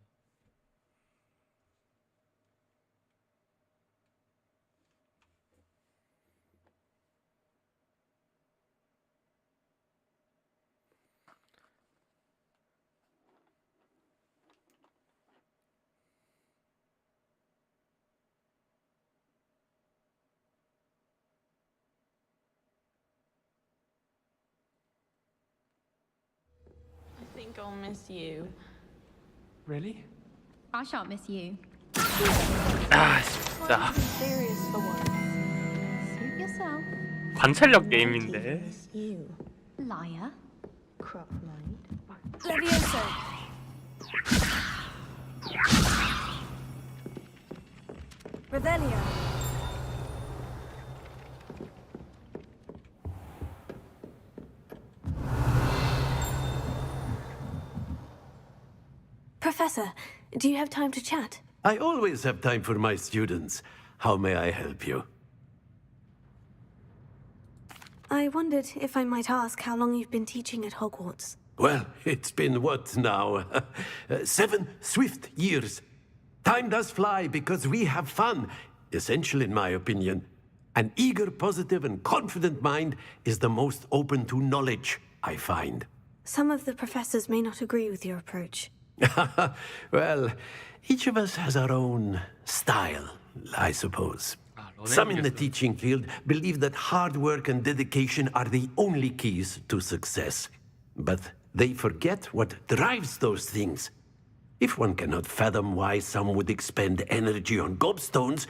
I think I'll miss you. Really? I shan't miss you. 아 진짜 Serious for once. Suit yourself. 관찰력 게임인데. Liar. Crop mind. Levioso. Revelio. Professor, do you have time to chat? I always have time for my students. How may I help you? I wondered if I might ask how long you've been teaching at Hogwarts. Well, it's been what now? 7 swift years. Time does fly because we have fun. Essential in my opinion. An eager, positive, and confident mind is the most open to knowledge, I find. Some of the professors may not agree with your approach. Well, each of us has our own style, I suppose. Some in the teaching field believe that hard work and dedication are the only keys to success. But they forget what drives those things. If one cannot fathom why some would expend energy on gobstones,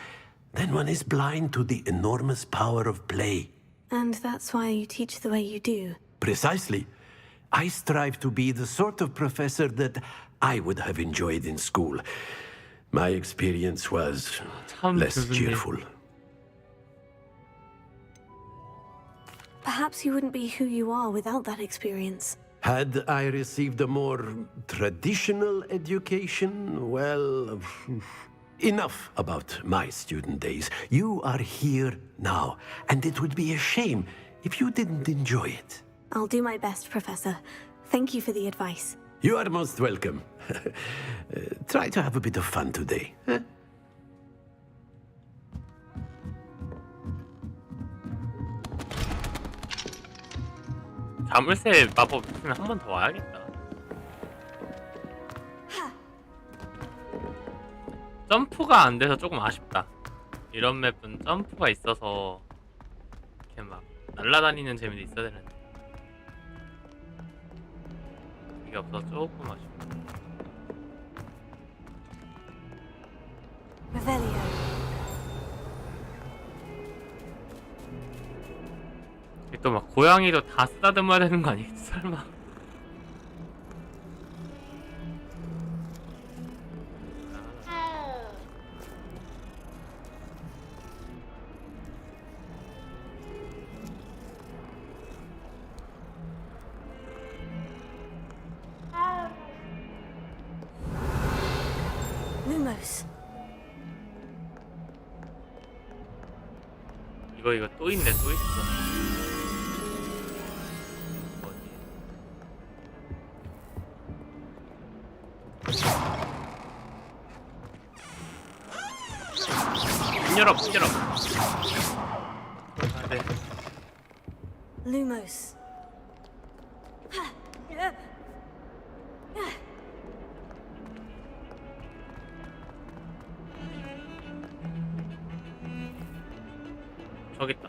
then one is blind to the enormous power of play. And that's why you teach the way you do. Precisely. I strive to be the sort of professor that I would have enjoyed in school. My experience was less cheerful. Perhaps you wouldn't be who you are without that experience. Had I received a more traditional education, well, enough about my student days. You are here now, and it would be a shame if you didn't enjoy it. I'll do my best, Professor. Thank you for the advice. You are most welcome. Try to have a bit of fun today. Huh? 자물쇠 마법 있으면 한 번 더 와야겠다. 점프가 안 돼서 조금 아쉽다. 이런 맵은 점프가 있어서 이렇게 막 날아다니는 재미도 있어야 되는데 이게 없어서 조금 아쉽다. 또 막 고양이도 다 쓰다듬어야 되는 거 아니겠지 설마? Lumos. 이거 또 있네, 또 있어. 문 열어. 아, 네. Lumos. 저기 있다.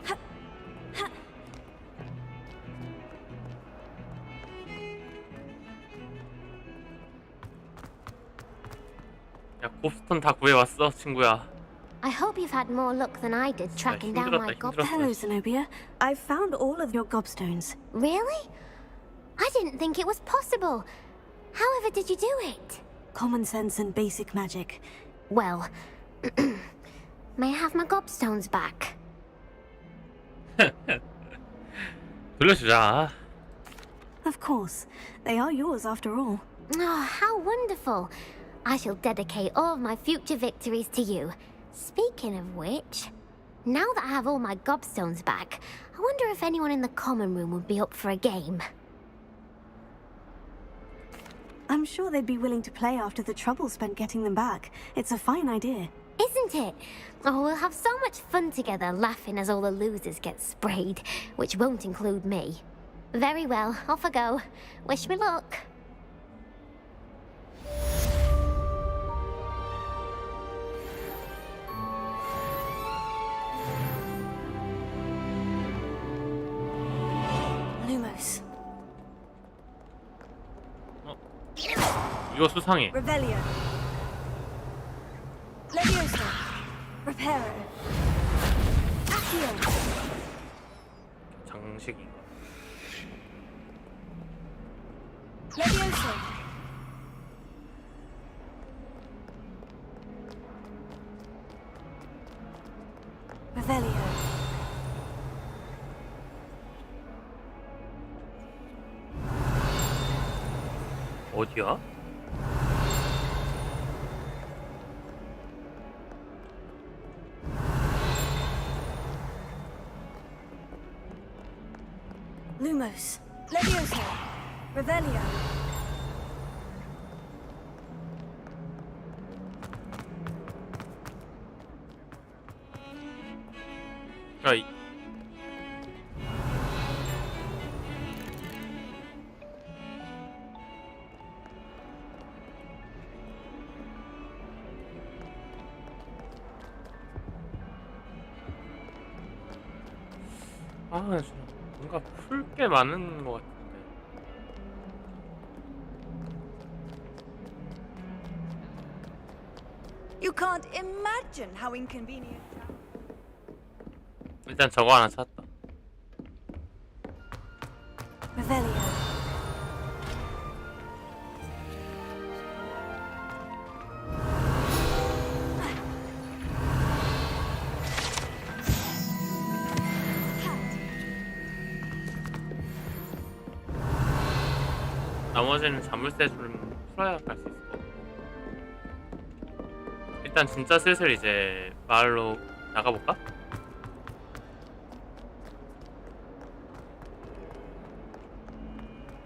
야, 곱스톤 다 구해왔어, 친구야. I hope you've had more luck than I did tracking down my gobstones. Hello, Zenobia. I've found all of your gobstones. Really? I didn't think it was possible. However did you do it? Common sense and basic magic. Well, may I have my gobstones back? 돌려주자. Of course. They are yours after all. Oh, how wonderful. I shall dedicate all of my future victories to you. Speaking of which, now that I have all my gobstones back, I wonder if anyone in the common room would be up for a game. I'm sure they'd be willing to play after the trouble spent getting them back. It's a fine idea. Isn't it? Oh, we'll have so much fun together, laughing as all the losers get sprayed, which won't include me. Very well, off I go. Wish me luck. Lumos. 이거 수상해. Revelio. Levioso. Reparo. Accio. 장식이. Levioso. Revelio. 어디야? Lumos. Levioso. Revelio. 그러니까 뭔가 풀 게 많은 것 같은데. You can't imagine how inconvenient. 일단 저거 하나 찾았다. Revelio. 나머지는 자물쇠 좀 풀어야 갈 수 있을 것 같고. 일단 진짜 슬슬 이제 마을로 나가볼까?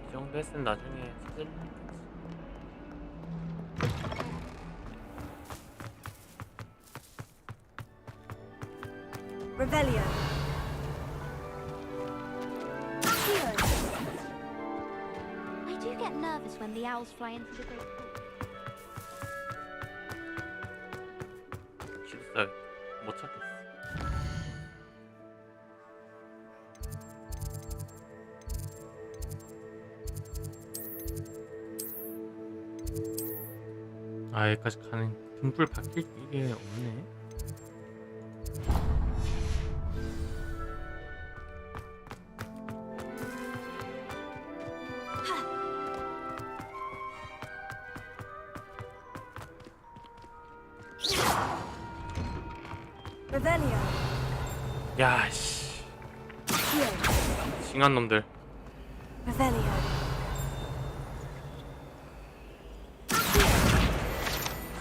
이 정도 했으면 나중에 찾을래. Revelio. I do get nervous when the owls fly into the great hall. 진짜 못 찾겠어. 아, 여기까지 가는 등불 바뀔 게 없네. Revelio. 야, 씨. 징한 놈들. Revelio.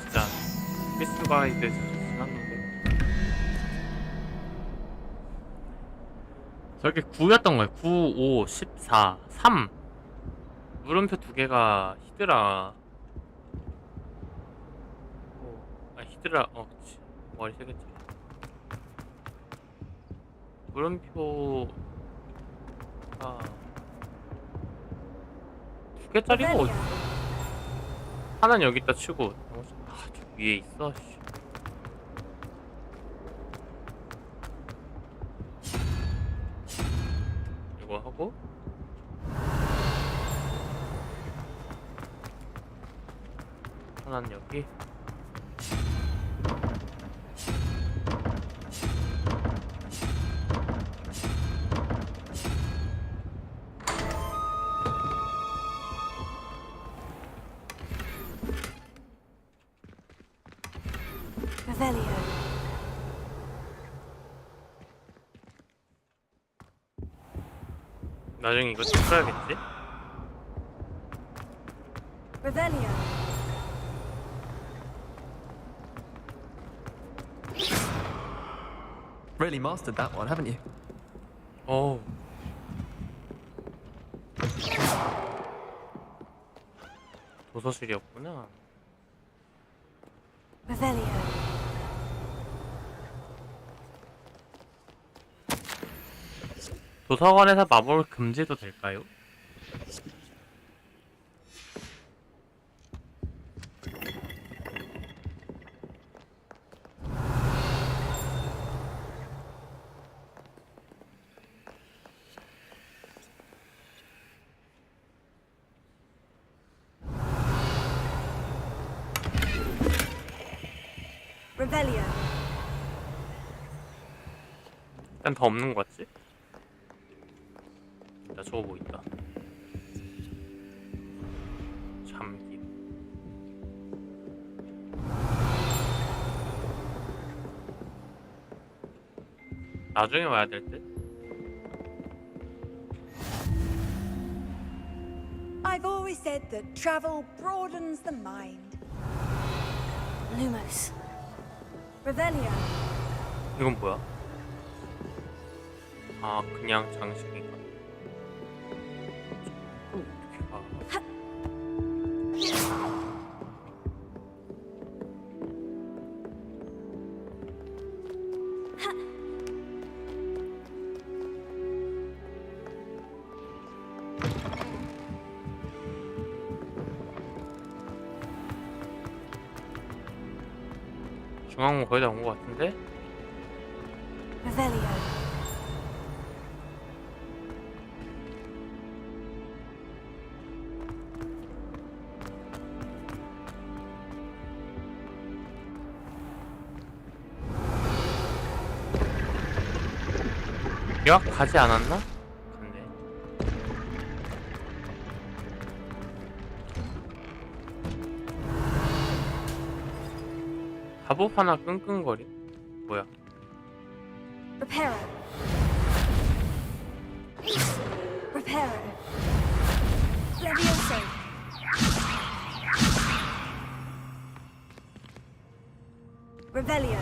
진짜 미스가이드 징한 놈들. 저게 9였던 거야. 9, 5, 14, 3. 물음표 두 개가 히드라. 히드라. 그치. 머리 세 개짜리. 물음표가 두 개짜리가 어디 있어? 하나는 여기 있다 치고 저 위에 있어. 씨. 이거 하고 하나는 여기. Revelio. 나중에 이거 좀 써야겠지? Revelio. Really mastered that one, haven't you? 어우. 도서실이었구나. Revelio. 도서관에서 마법을 금지도 될까요? Revelio. 일단 더 없는 것 같지? 나 저거 뭐 있다. 잠기. 나중에 와야 될 듯? I've always said that travel broadens the mind. Lumos. Revelio. 이건 뭐야? 아, 그냥 장식인가? 어떻게 가? 중앙문 거의 다 온 것 같은데? Revelio. 역 가지 않았나? 갔네. 갑옷 하나 끙끙거리? 뭐야? Reparo. Reparo. Levioso. Revelio.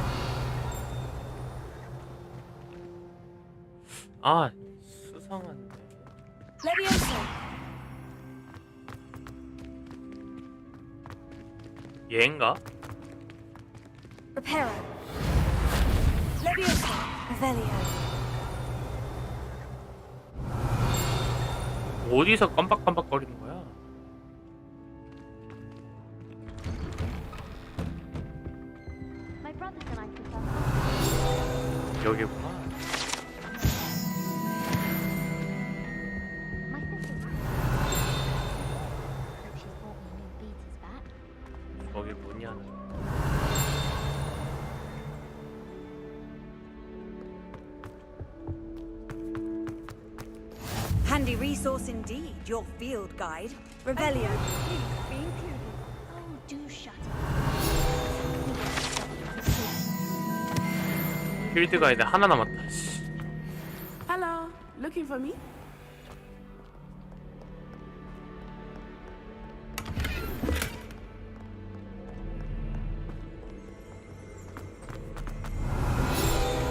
아, 수상한데. Levioso. 얘인가? Reparo. Levioso. Revelio. 어디서 깜빡깜빡거리는 거야? My brother said I prefer. 여기구나. My sister. Hope she's bought me new beaters back. 거기 뭐냐? Handy resource indeed, your field guide. Revelio. Please be included. Oh, do shut 필드 가이드 하나 남았다. 씨. Hello, looking for me?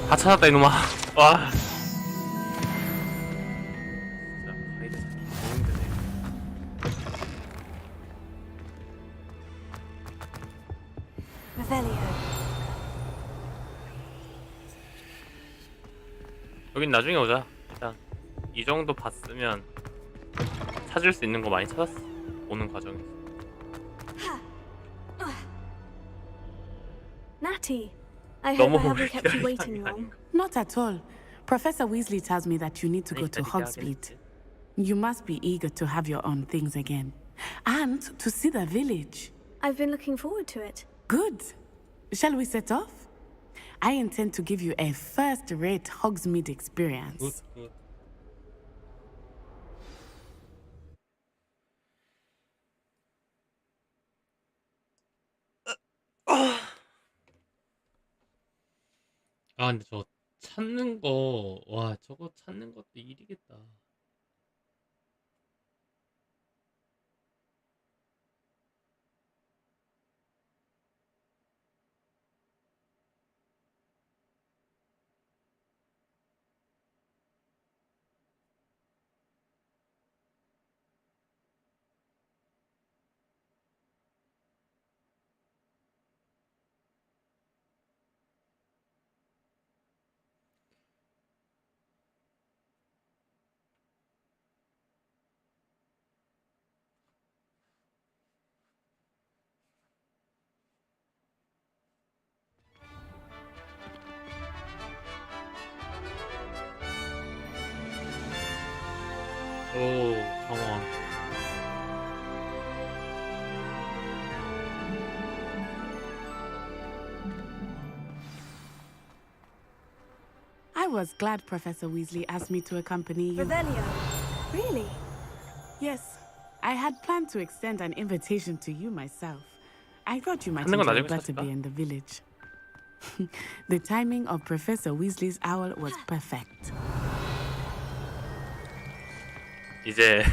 다 찾았다 이놈아. 와. 진짜 가이드 찾기 너무 힘드네. Revelio. 여긴 나중에 오자. 일단 이 정도 봤으면 찾을 수 있는 거 많이 찾았어. 오는 과정에서. Natty, I hope I 너무 haven't kept you 기다리는 waiting 게 long. Not at all. Professor Weasley tells me that you need to go to Hogsmeade. You must be eager to have your own things again. And to see the village. I've been looking forward to it. Good. Shall we set off? I intend to give you a first-rate Hogsmeade experience. 굿. 아 근데 저 찾는 거, 와 저거 찾는 것도 일이겠다. 오, 정원. I was glad Professor Weasley asked me to accompany you. Revelio. Really? Yes. I had planned to extend an invitation to you myself. I thought you might 하는 건 enjoy 나중에 better 찾을까? be in the village. The timing of Professor Weasley's owl was perfect. 이제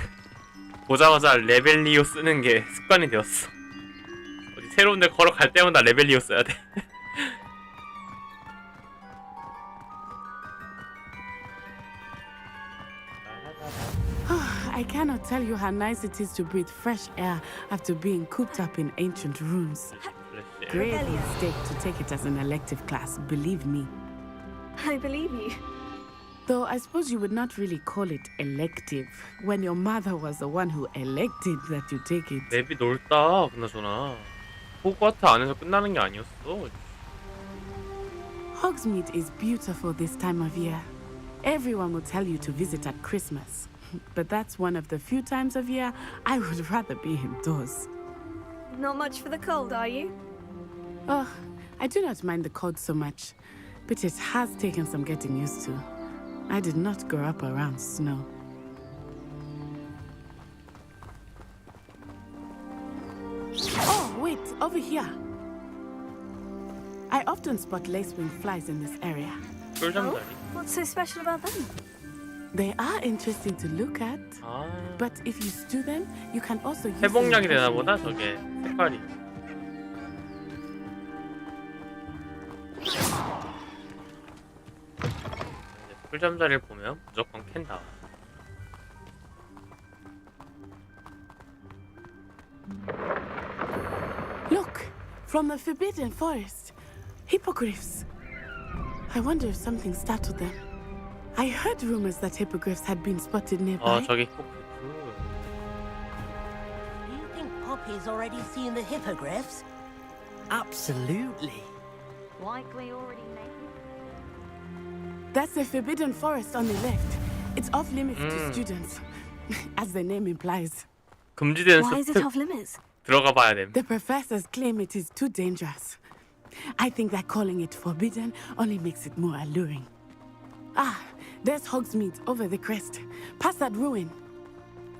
보자마자 레벨리오 쓰는 게 습관이 되었어. 어디 새로운 데 걸어갈 때마다 레벨리오 써야 돼. I cannot tell you how nice it is to breathe fresh air after being cooped up in ancient rooms. Grave mistake to take it as an elective class, believe me. I believe you. Though I suppose you would not really call it elective when your mother was the one who elected that you take it. 맵이 넓다, 그나저나. 호그와트 안에서 끝나는 게 아니었어. Hogsmeade is beautiful this time of year. Everyone will tell you to visit at Christmas. But that's one of the few times of year I would rather be indoors. Not much for the cold, are you? Oh, I do not mind the cold so much, but it has taken some getting used to. I did not grow up around snow. Oh, wait, over here. I often spot lacewing flies in this area. Oh, what's so special about them? They are interesting to look at, but if you stew them, you can also use 회복약이 되나 them. 보다 저게 색깔이. 꿀잠자리를 보면 무조건 캔다. Look, from the Forbidden Forest, hippogriffs. I wonder if something startled them. I heard rumors that hippogriffs had been spotted nearby. 저기 Do you think Poppy's already seen the hippogriffs? Absolutely. Likely already made. That's the Forbidden Forest on the left. It's off limits to students, as the name implies. 금지된 Why is it 숲 off limits? 들어가 봐야 됨. The professors claim it is too dangerous. I think that calling it forbidden only makes it more alluring. Ah, there's Hogsmeade over the crest. Past that ruin.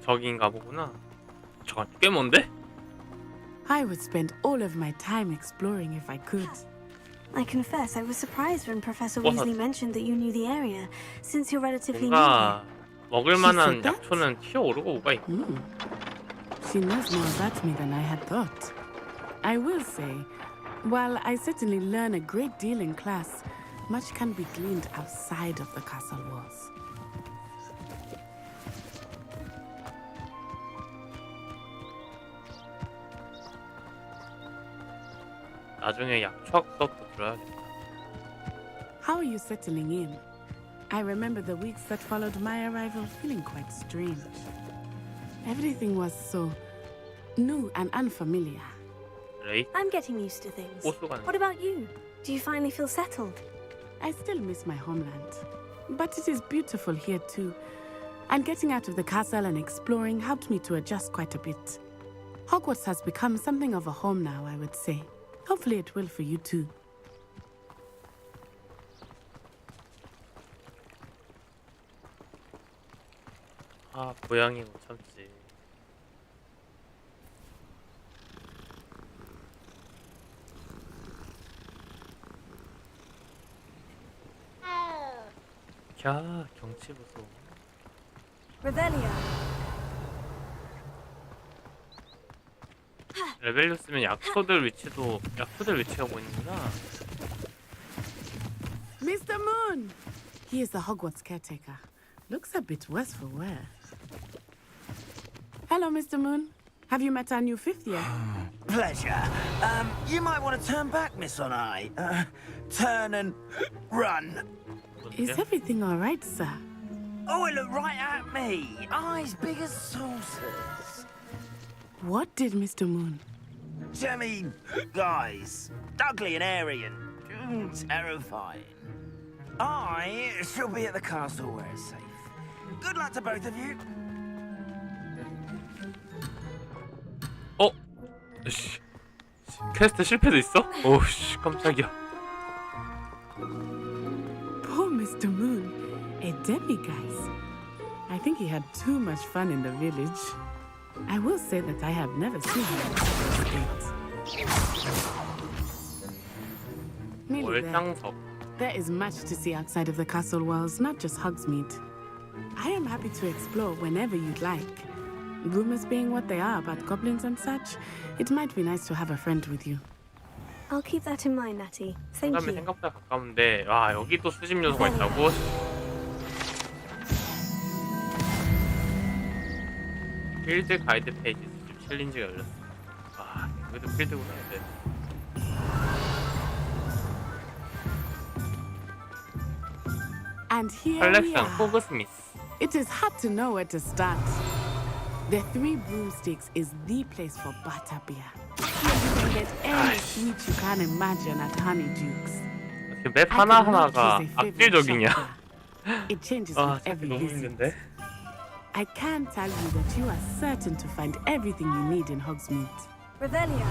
저기인가 보구나. 저건 꽤 먼데? I would spend all of my time exploring if I could. I confess, I was surprised when Professor What? Weasley mentioned that you knew the area, since you're relatively new. 뭔가 먹을 만한 said that? 약초는 튀어오르고 뭐가 있고. She knows more about me than I had thought. I will say, while I certainly learn a great deal in class, much can be gleaned outside of the castle walls. 나중에 약초 수업도 들어야겠다. How are you settling in? I remember the weeks that followed my arrival feeling quite strange. Everything was so new and unfamiliar. Right? I'm getting used to things. 호수가 What about you? Do you finally feel settled? I still miss my homeland, but it is beautiful here too. And getting out of the castle and exploring helped me to adjust quite a bit. Hogwarts has become something of a home now, I would say. Hopefully it will for you too. 아, 고양이 못 참지. 야, 경치 보소. Revelio. 레벨리우스면 약초들 위치가 보이는구나. Mr. Moon! He is the Hogwarts caretaker. Looks a bit worse for wear. Hello, Mr. Moon. Have you met our new fifth year? Pleasure. You might want to turn back, Miss On-Eye. Turn and run. Is everything all right, sir? Oh, it looked right at me. Eyes big as saucers. What did Mr. Moon? I mean, guys, ugly and airy and terrifying. I shall be at the castle where it's safe. Good luck to both of you. 씨. 퀘스트 실패도 있어? 오씨, 깜짝이야. Poor Mr. Moon, a demiguise. I think he had too much fun in the village. I will say that I have never seen him in such a state. Nearly there. 월장석. There is much to see outside of the castle walls, not just Hogsmeade. I am happy to explore whenever you'd like. Rumors being what they are about goblins and such, it might be nice to have a friend with you. I'll keep that in mind, Natty. Thank 그다음에 you. 생각보다 가까운데, 와, 여기 또 수집 요소가 있다고? 필드 가이드 페이지 수집 챌린지가 열렸어. 와, 여기도 필드구나, 이제. And here we 컬렉션 are. 호그스미스. It is hard to know where to start. The Three Broomsticks is the place for butterbeer. Here you can get any sweet you can imagine at Honeydukes. 그 맵 I could not 하나하나가 choose a favorite 악질적이냐? shop here. It changes 아, with every 너무 visit. 힘든데? I can tell you that you are certain to find everything you need in Hogsmeade. Revelio.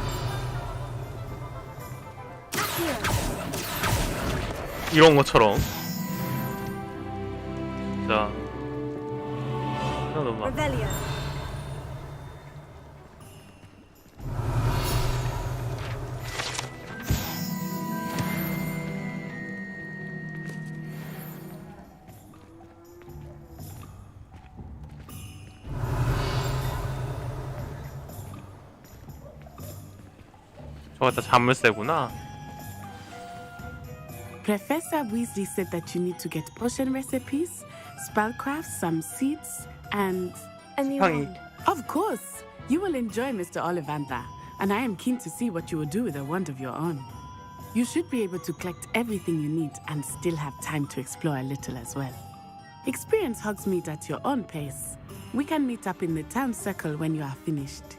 이런 것처럼. 자, 너무 많아. Revelio. 저거 다 자물쇠구나. Professor Weasley said that you need to get potion recipes, spellcraft, some seeds, and... A new Honey. wand. Of course! You will enjoy Mr. Ollivander, and I am keen to see what you will do with a wand of your own. You should be able to collect everything you need and still have time to explore a little as well. Experience Hogsmeade at your own pace. We can meet up in the town circle when you are finished.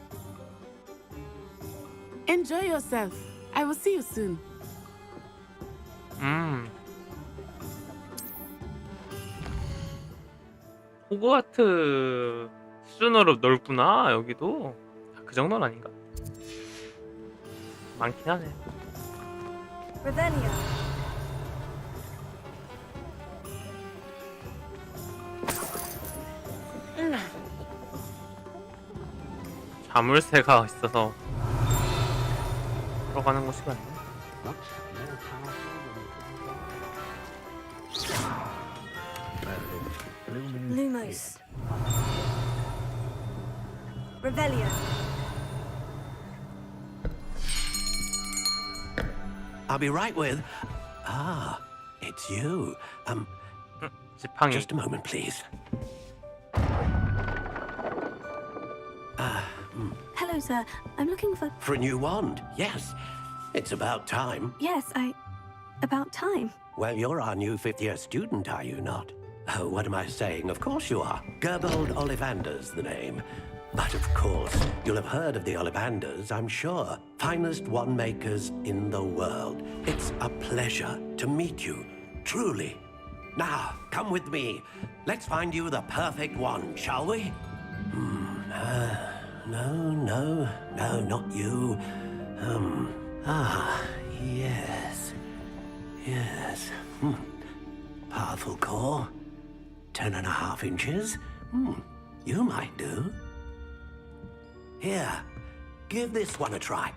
Enjoy yourself. I will see you soon. 호그와트 수준으로 넓구나 여기도. 그 정도는 아닌가? 많긴 하네. Revelio. 자물쇠가 있어서 들어가는 곳이 같네. Lumos. Revelio. I'll be right with... Ah, it's you. 지팡이. Just a moment, please. Hello, sir. I'm looking for... For a new wand, yes. It's about time. Yes, about time. Well, you're our new fifth-year student, are you not? Oh, what am I saying? Of course you are. Gerbold Ollivander's the name. But of course, you'll have heard of the Ollivanders, I'm sure. Finest wand makers in the world. It's a pleasure to meet you, truly. Now, come with me. Let's find you the perfect wand, shall we? No, not you. Yes. Powerful core. 10.5 inches. You might do. Here, give this one a try.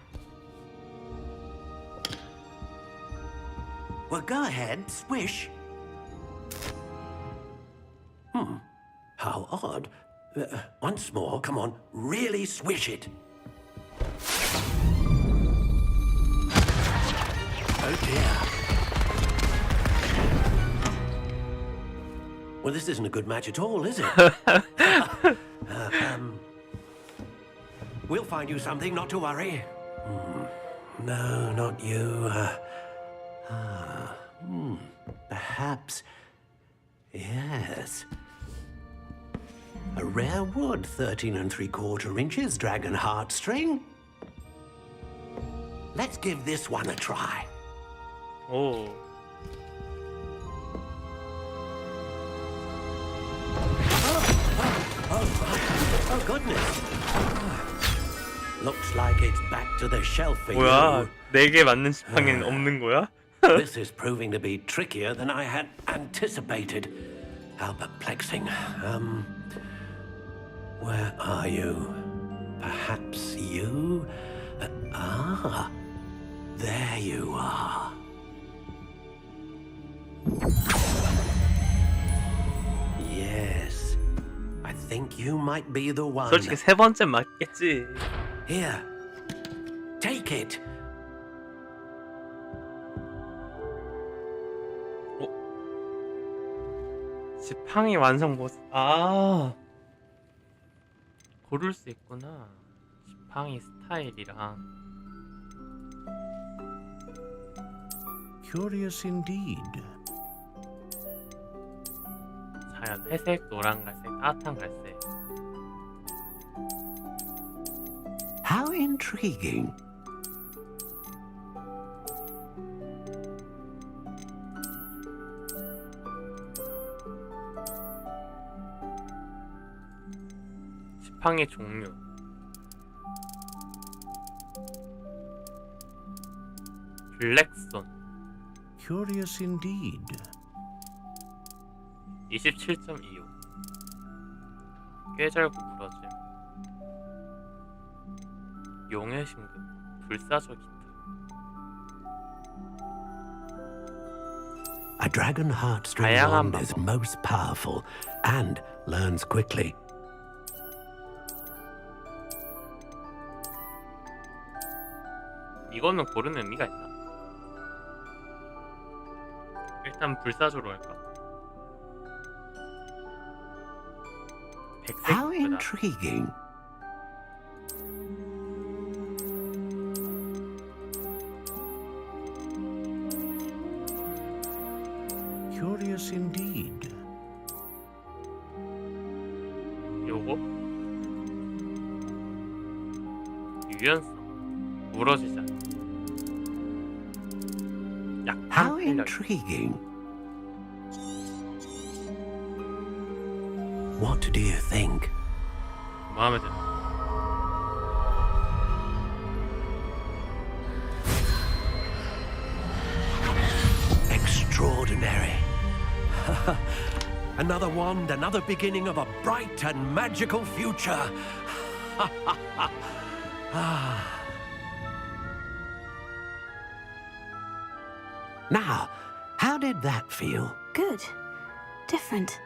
Well, go ahead, swish. How odd. Once more, come on, really swish it. Oh dear. Well, this isn't a good match at all, is it? We'll find you something, not to worry. No, not you. Perhaps. Yes. A rare wood, 13 3/4 inches, dragon heartstring. Let's give this one a try. 오. Oh, goodness. Looks like it's back to the shelf for 뭐야? you. 4개 맞는 지팡이는 없는 거야? This is proving to be trickier than I had anticipated. How perplexing. Where are you? Perhaps you? There you are. Yes. I think you might be the one. 솔직히 세 번째 맞겠지. Here. Take it. 지팡이 완성 모습. 아. 고를 수 있구나. 지팡이 스타일이랑. Curious indeed. 자연 회색, 노란 갈색, 따뜻한 갈색. How intriguing. 지팡이 종류. 블랙손. Curious indeed. 27.25. 꾀절구 부러짐. 용의 심금. 불사조 기타. A dragon heartstring 다양한 wand is 방법. most powerful and learns quickly. 이거는 고르는 의미가 있나? 일단 불사조로 할까? 백색 How 이쁘다. intriguing. Curious indeed. 요거 유연성 부러지자. 약한 How 탄력. intriguing. What do you think? 마음에 들어. Extraordinary. Another wand, another beginning of a bright and magical future. Now, how did that feel? Good. Different.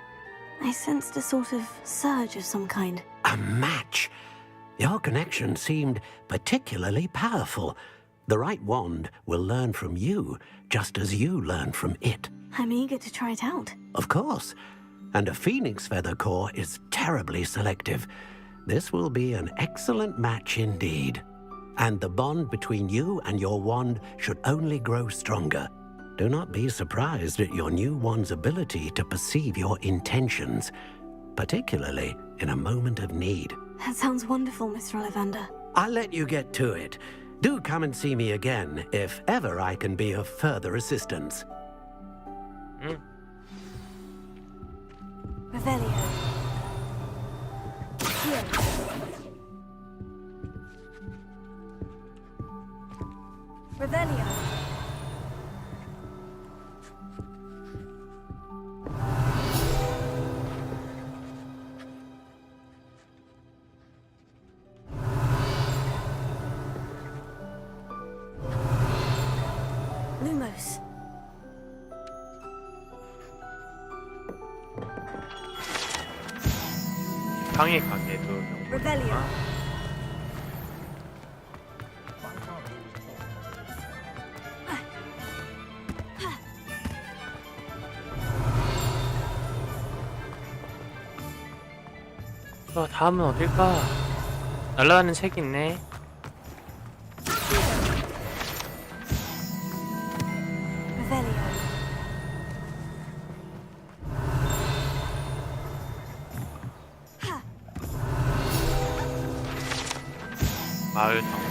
I sensed a sort of surge of some kind. A match. Your connection seemed particularly powerful. The right wand will learn from you, just as you learn from it. I'm eager to try it out. Of course. And a phoenix feather core is terribly selective. This will be an excellent match indeed. And the bond between you and your wand should only grow stronger. Do not be surprised at your new wand's ability to perceive your intentions, particularly in a moment of need. That sounds wonderful, Mr. Ollivander. I'll let you get to it. Do come and see me again if ever I can be of further assistance. Revelio. Here. Revelio. Lumos. 방에 가게도 Revelio. 다음은 어딜까? 날아가는 책이 있네. Revelio. 마을 성.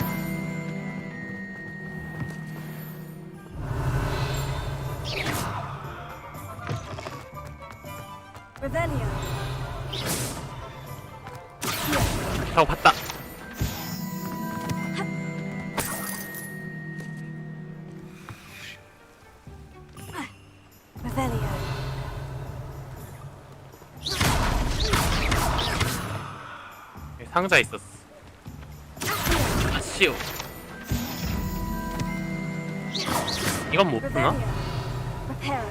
Revelio. 하고 봤다. Revelio. 여기 상자 있었어. 아쉬워. 이건 못 푸나? Reparo.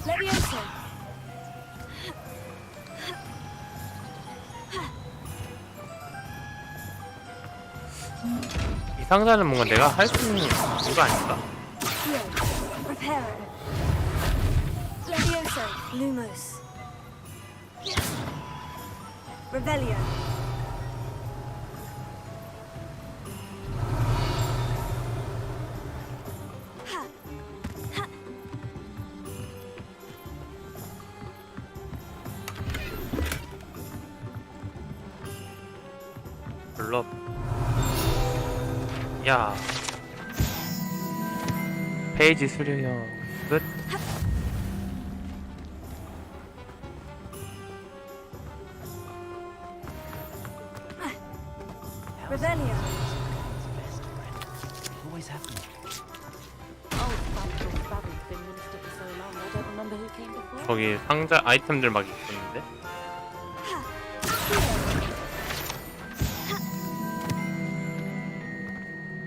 Levioso. 이 상자는 뭔가 내가 할 수 있는 이거 아닌가? Heal. Reparo. Levioso. Lumos. Revelio. 블럽. 야. 페이지 수료요. 끝. Revelio. Always happens. 저기 상자 아이템들 막 있었는데.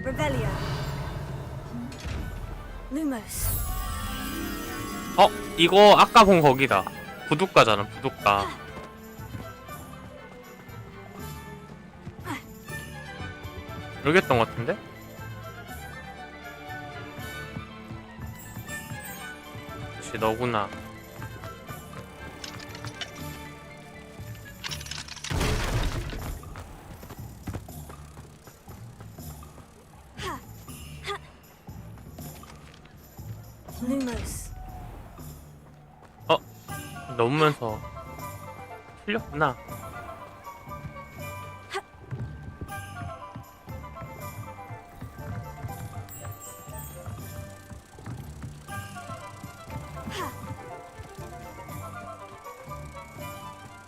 Revelio. Lumos. 이거 아까 본 거기다. 부둣가잖아, 부둣가. 여기였던 것 같은데? 역시 너구나. Lumos. 넘으면서 틀렸구나.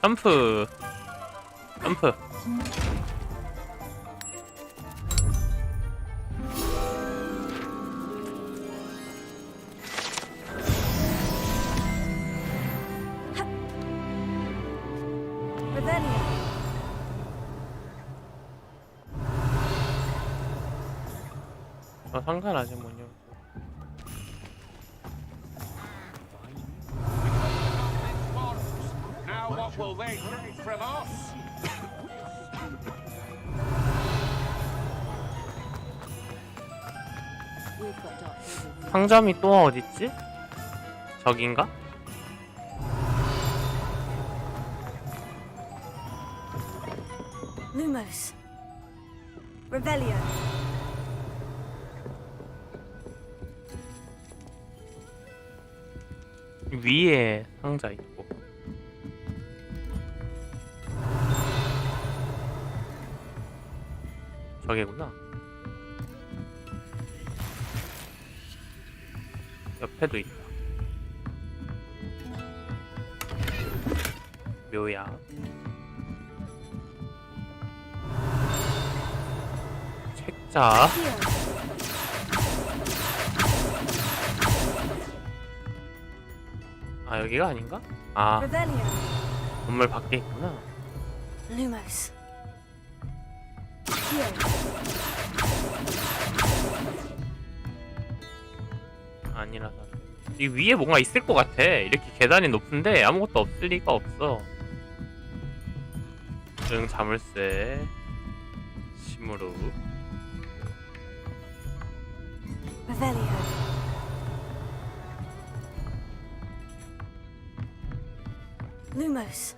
점프. 점프. Revelio. 상관 아직 못 열고. Now what will they take from us? 상점이 또 어딨지? 저긴가? Lumos. Revelio. 위에 상자 있고. 저기구나. 옆에도 있다. 묘야. 책자. 아, 여기가 아닌가? 아, Revelio. 건물 밖에 있구나. Lumos. 아니라서. 이 위에 뭔가 있을 것 같아. 이렇게 계단이 높은데 아무것도 없을 리가 없어. 응, 자물쇠. 심으로. Revelio. Lumos.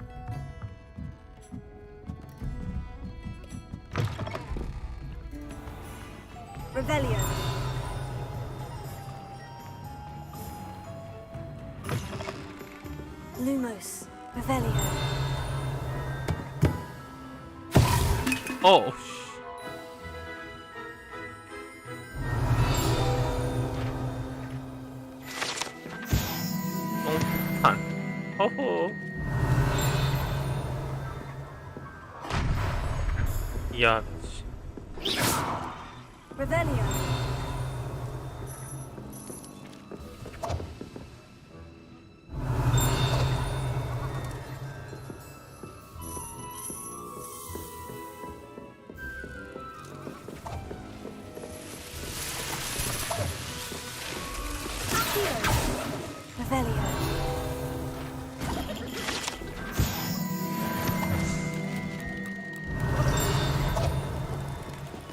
Revelio. Lumos. Revelio. 씨. 똥탄. 허허. 이야, 씨. Revelio. Revelio.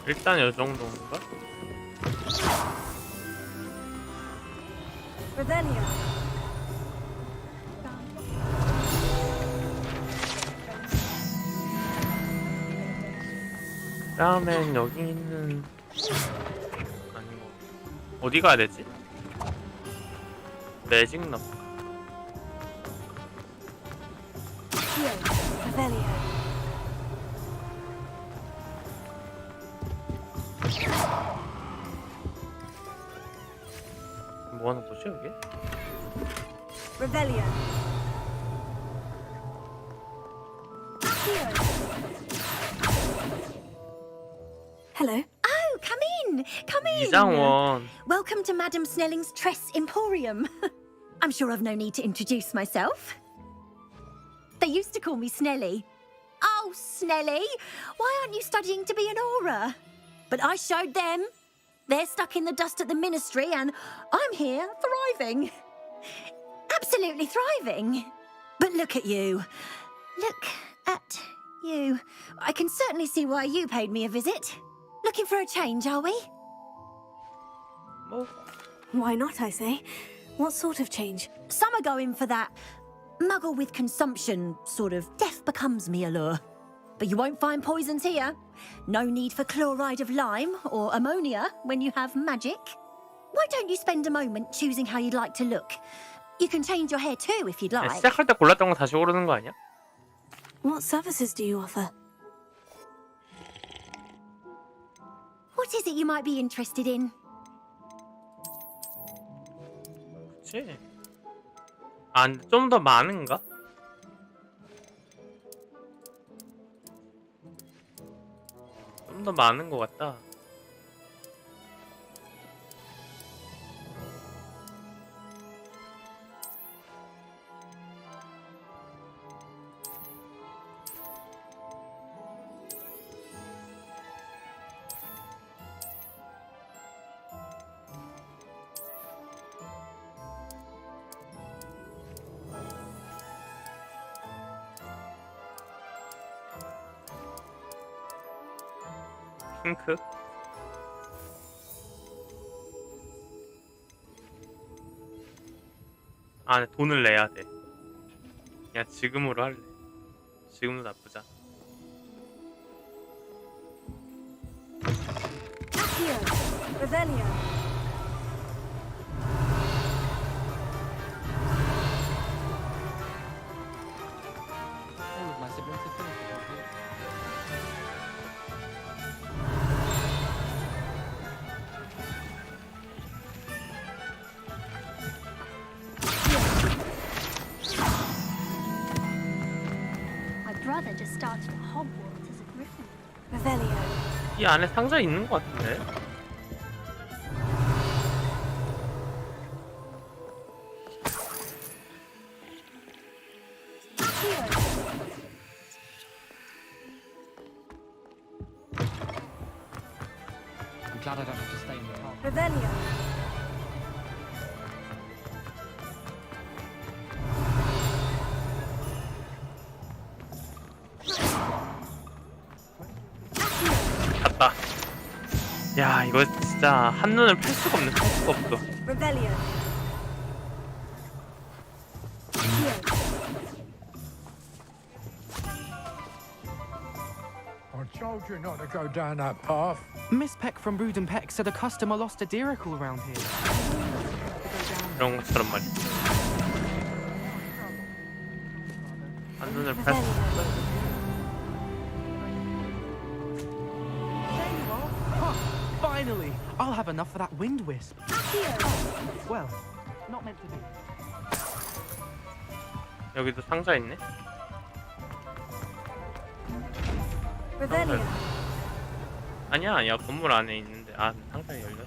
일단 요 정도인가? Revelio. 다음엔 여기 있는 아닌 거. 어디 가야 되지? 매직 럽. Revelio. 뭐 하는 거지 여기? Revelio. Hello. Oh, come in. Come in. 이장원. Welcome to Madame Snelling's Tress Emporium. I'm sure I've no need to introduce myself. They used to call me Snelly. Oh, Snelly, why aren't you studying to be an aura? But I showed them. They're stuck in the dust at the ministry, and I'm here thriving. Absolutely thriving. But look at you. Look at you. I can certainly see why you paid me a visit. Looking for a change, are we? Oh. Why not, I say? What sort of change? Some are going for that muggle with consumption, sort of death becomes me allure. But you won't find poisons here. No need for chloride of lime or ammonia when you have magic. Why don't you spend a moment choosing how you'd like to look? You can change your hair too if you'd like. 시작할 때 골랐던 거 다시 고르는 거 아니야? What services do you offer? What is it you might be interested in? 그치? 아, 근데 좀 더 많은가? 좀 더 많은 것 같다. 핑크? 아, 돈을 내야 돼. 그냥 지금으로 할래. 지금도 나쁘지 않아. My siblings have finished it, okay? My brother just started at Hogwarts as a Griffin. Revelio. 이 안에 상자 있는 것 같은데? I'm glad I don't have to stay in the car. Revelio. 갔다. 야, 이거 진짜 한눈을 팔 수가 없네. 팔 수가 없어. Revelio. I told you not to go down that path. Miss Peck from Brood and Peck said a customer lost a diracle around here. 이런 것처럼 말이야. 한눈을 팔 수 없어. Finally! I'll have enough for that wind wisp. Well, not meant to be. 여기도 상자 있네. Revelio. 아니야, 아니야. 건물 안에 있는데. 아, 상자에 열렸어.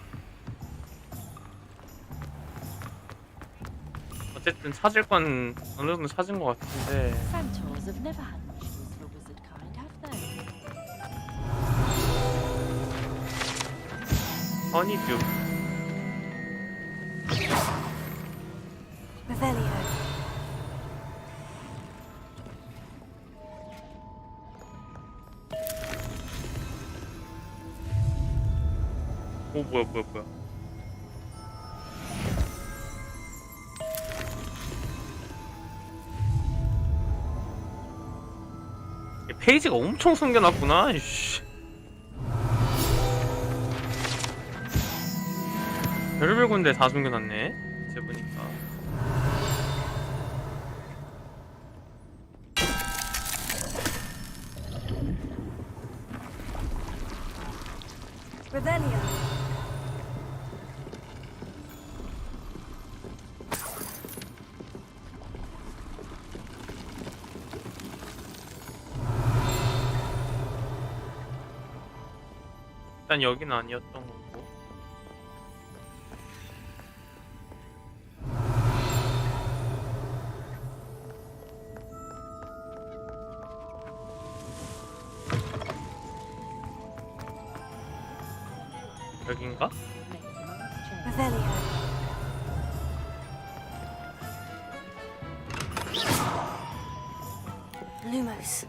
어쨌든 찾을 건 어느 정도 찾은 것 같은데. Centaurs have never had much use for wizard kind, have they? 허니듀. Revelio. 오, 뭐야, 뭐야, 뭐야. 페이지가 엄청 숨겨놨구나. 이씨. 별의별 군데 다 숨겨놨네. 이제 보니까. Revelio. 일단 여긴 아니었던 거고. 여긴가? Revelio. Lumos.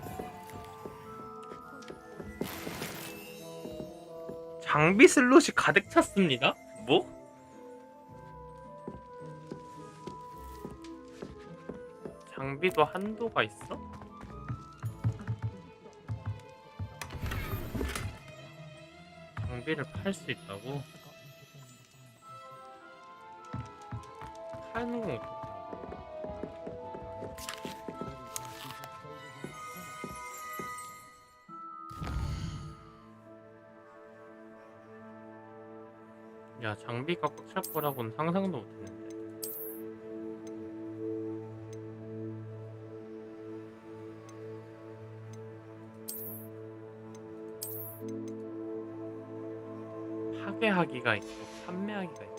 장비 슬롯이 가득 찼습니다. 뭐? 장비도 한도가 있어? 장비를 팔 수 있다고? 파는 건 없고. 야, 장비가 꽉 찰 거라고는 상상도 못했는데. 파괴하기가 있고 판매하기가 있구나.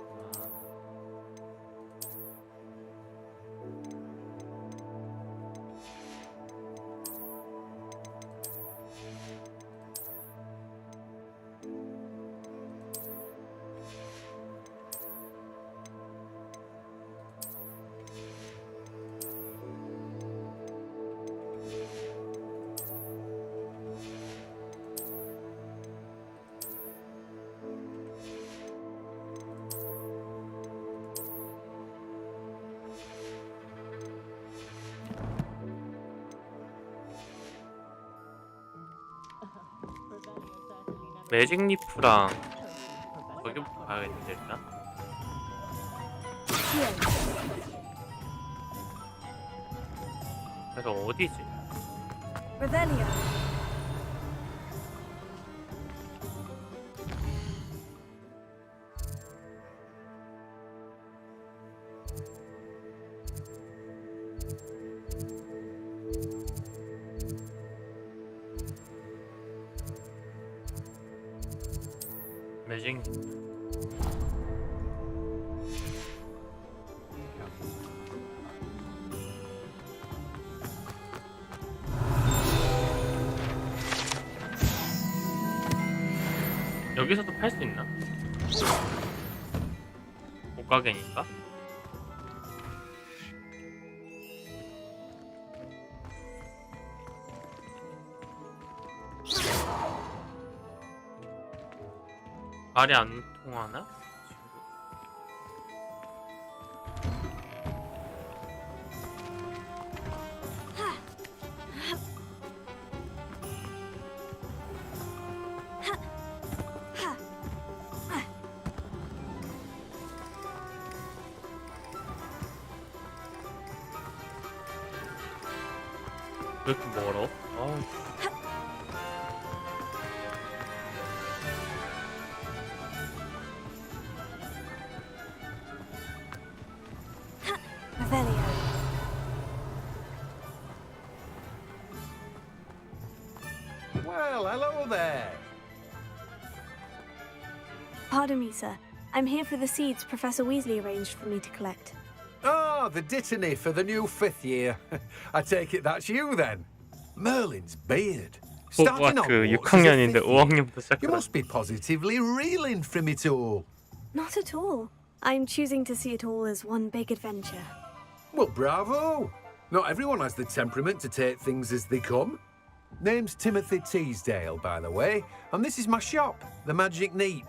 매직 리프랑 저기부터 가야겠는데 일단. 그래서 어디지? Revelio. 매직 여기서도 팔 수 있나? 옷가게니까? 말이 안 통하나? 왜 이렇게 멀어? Revelio. Well, hello there. Pardon me, sir. I'm here for the seeds Professor Weasley arranged for me to collect. Ah, the dittany for the new 5th year. I take it that's you then. Merlin's beard. Starting on 그 Hogwarts as a 6학년인데 5th year. 5학년부터 You 시작해. must be positively reeling from it all. Not at all. I'm choosing to see it all as one big adventure. Well, bravo. Not everyone has the temperament to take things as they come. Name's Timothy Teasdale, by the way, and this is my shop, the Magic Neep.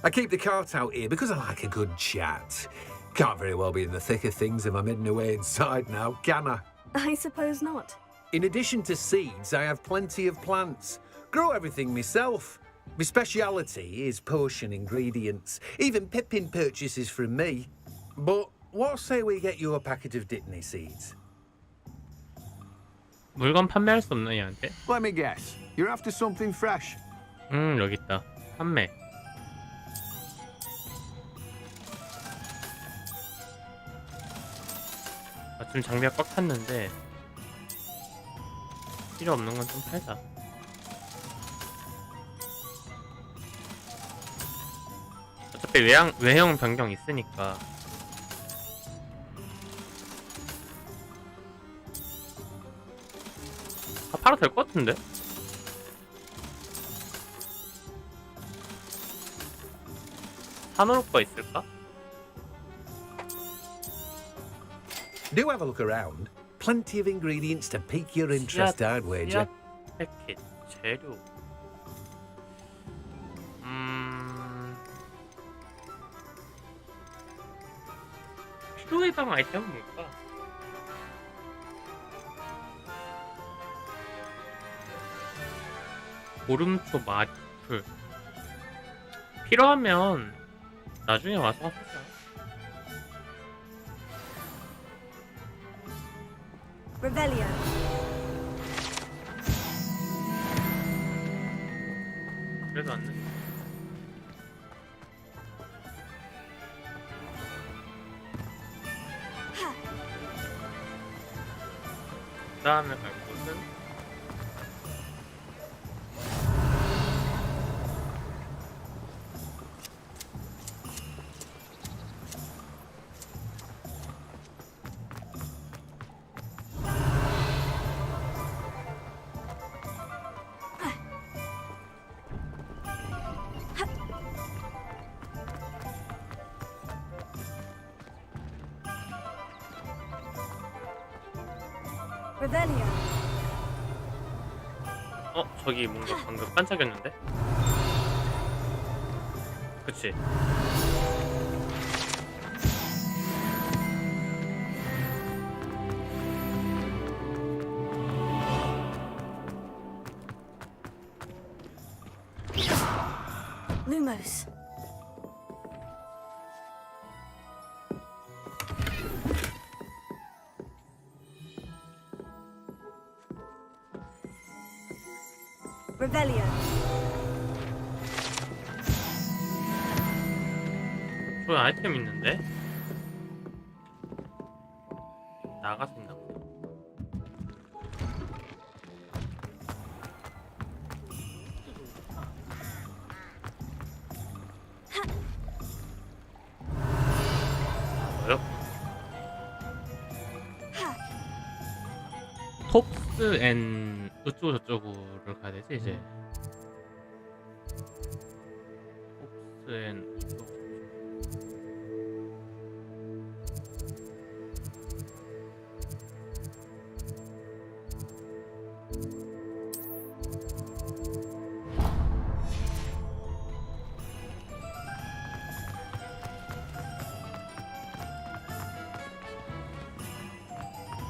I keep the cart out here because I like a good chat. Can't very well be in the thick of things if I'm hidden away inside now, can I? I suppose not. In addition to seeds, I have plenty of plants. Grow everything myself. My speciality is potion ingredients. Even Pippin purchases from me. But what say we get you a packet of Dittany seeds? 물건 판매할 수 없나 얘한테? Let me guess. You're after something fresh. 여기 있다. 판매. 지금 장비가 꽉 찼는데 필요 없는 건 좀 팔자. 어차피 외형 변경 있으니까. 아, 팔아도 될 것 같은데? 사놓을 거 있을까? Do have a look around. Plenty of ingredients to pique your interest, I'd wager. 패킷, 재료. 필요해당 아이템은 뭘까? 보름초 마풀. 필요하면 나중에 와서 하자. Revelio. 그래도 안 돼. 그 다음에 갈 곳은 Revelio. 저기 뭔가 방금 반짝였는데? 그치? Lumos. Revelio. 저기 아이템 있는데? 나가서 있나 보다. 뭐요? 톱스 앤 어쩌고 저쩌고를 가야 되지 이제. 톱스 앤 어쩌고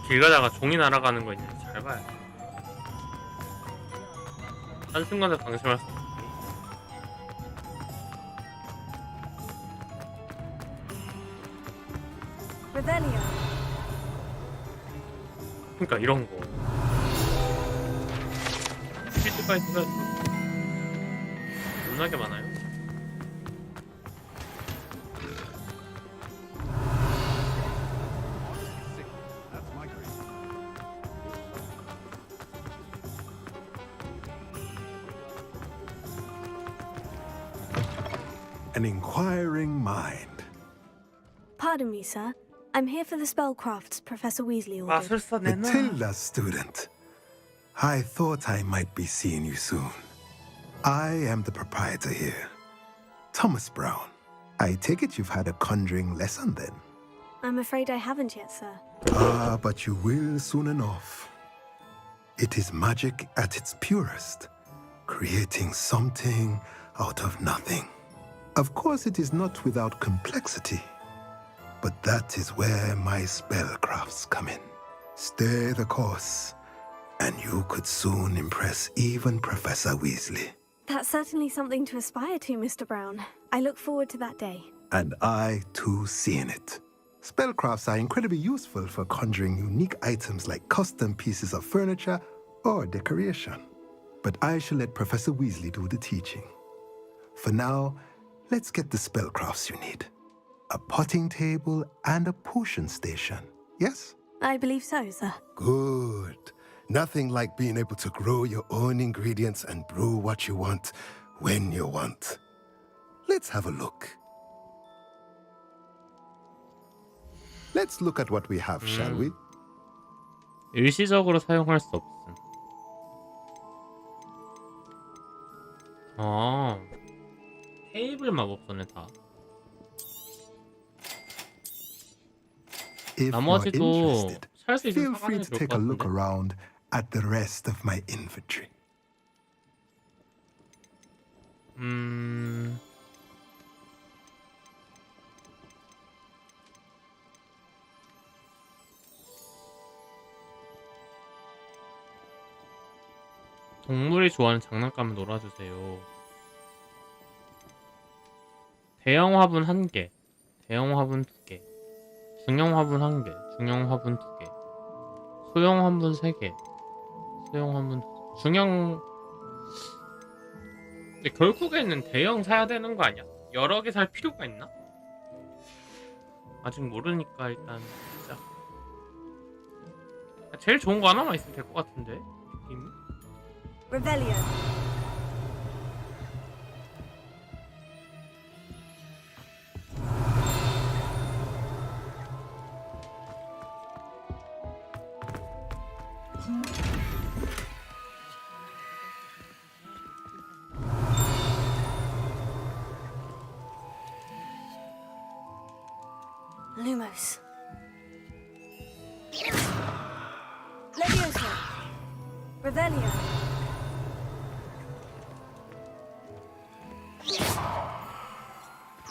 길 가다가 종이 날아가는 거 있는지 잘 봐야 돼. 한순간에 방심할 수 없지. Revelio. 그러니까 이런 거. 필드가이드가 겁나게 많아요. An inquiring mind. Pardon me, sir. I'm here for the spellcrafts Professor Weasley ordered. Matilda, student. I thought I might be seeing you soon. I am the proprietor here, Thomas Brown. I take it you've had a conjuring lesson then? I'm afraid I haven't yet, sir. Ah, but you will soon enough. It is magic at its purest, creating something out of nothing. Of course, it is not without complexity, but that is where my spellcrafts come in. Stay the course, and you could soon impress even Professor Weasley. That's certainly something to aspire to, Mr. Brown. I look forward to that day. And I, too, seeing it. Spellcrafts are incredibly useful for conjuring unique items like custom pieces of furniture or decoration. But I shall let Professor Weasley do the teaching. For now, let's get the spellcrafts you need. A potting table and a potion station, yes? I believe so, sir. Good. Nothing like being able to grow your own ingredients and brew what you want when you want. Let's have a look. Let's look at what we have, shall we? 일시적으로 사용할 수 없음. 아, 테이블 마법소네 다. If you're 나머지도 interested, 살 수 있는 feel free 사과는 to 좋을 take 것 a look 같은데. around at the rest of my inventory. 동물이 좋아하는 장난감을 놀아주세요. 대형 화분 1개, 대형 화분 2개, 중형 화분 1개, 중형 화분 2개, 소형 화분 3개, 소형 화분 2개, 중형. 근데 결국에는 대형 사야 되는 거 아니야? 여러 개 살 필요가 있나? 아직 모르니까 일단 진짜 제일 좋은 거 하나만 있으면 될 것 같은데 느낌이? Revelio. Lumos. Levioso. Revelio.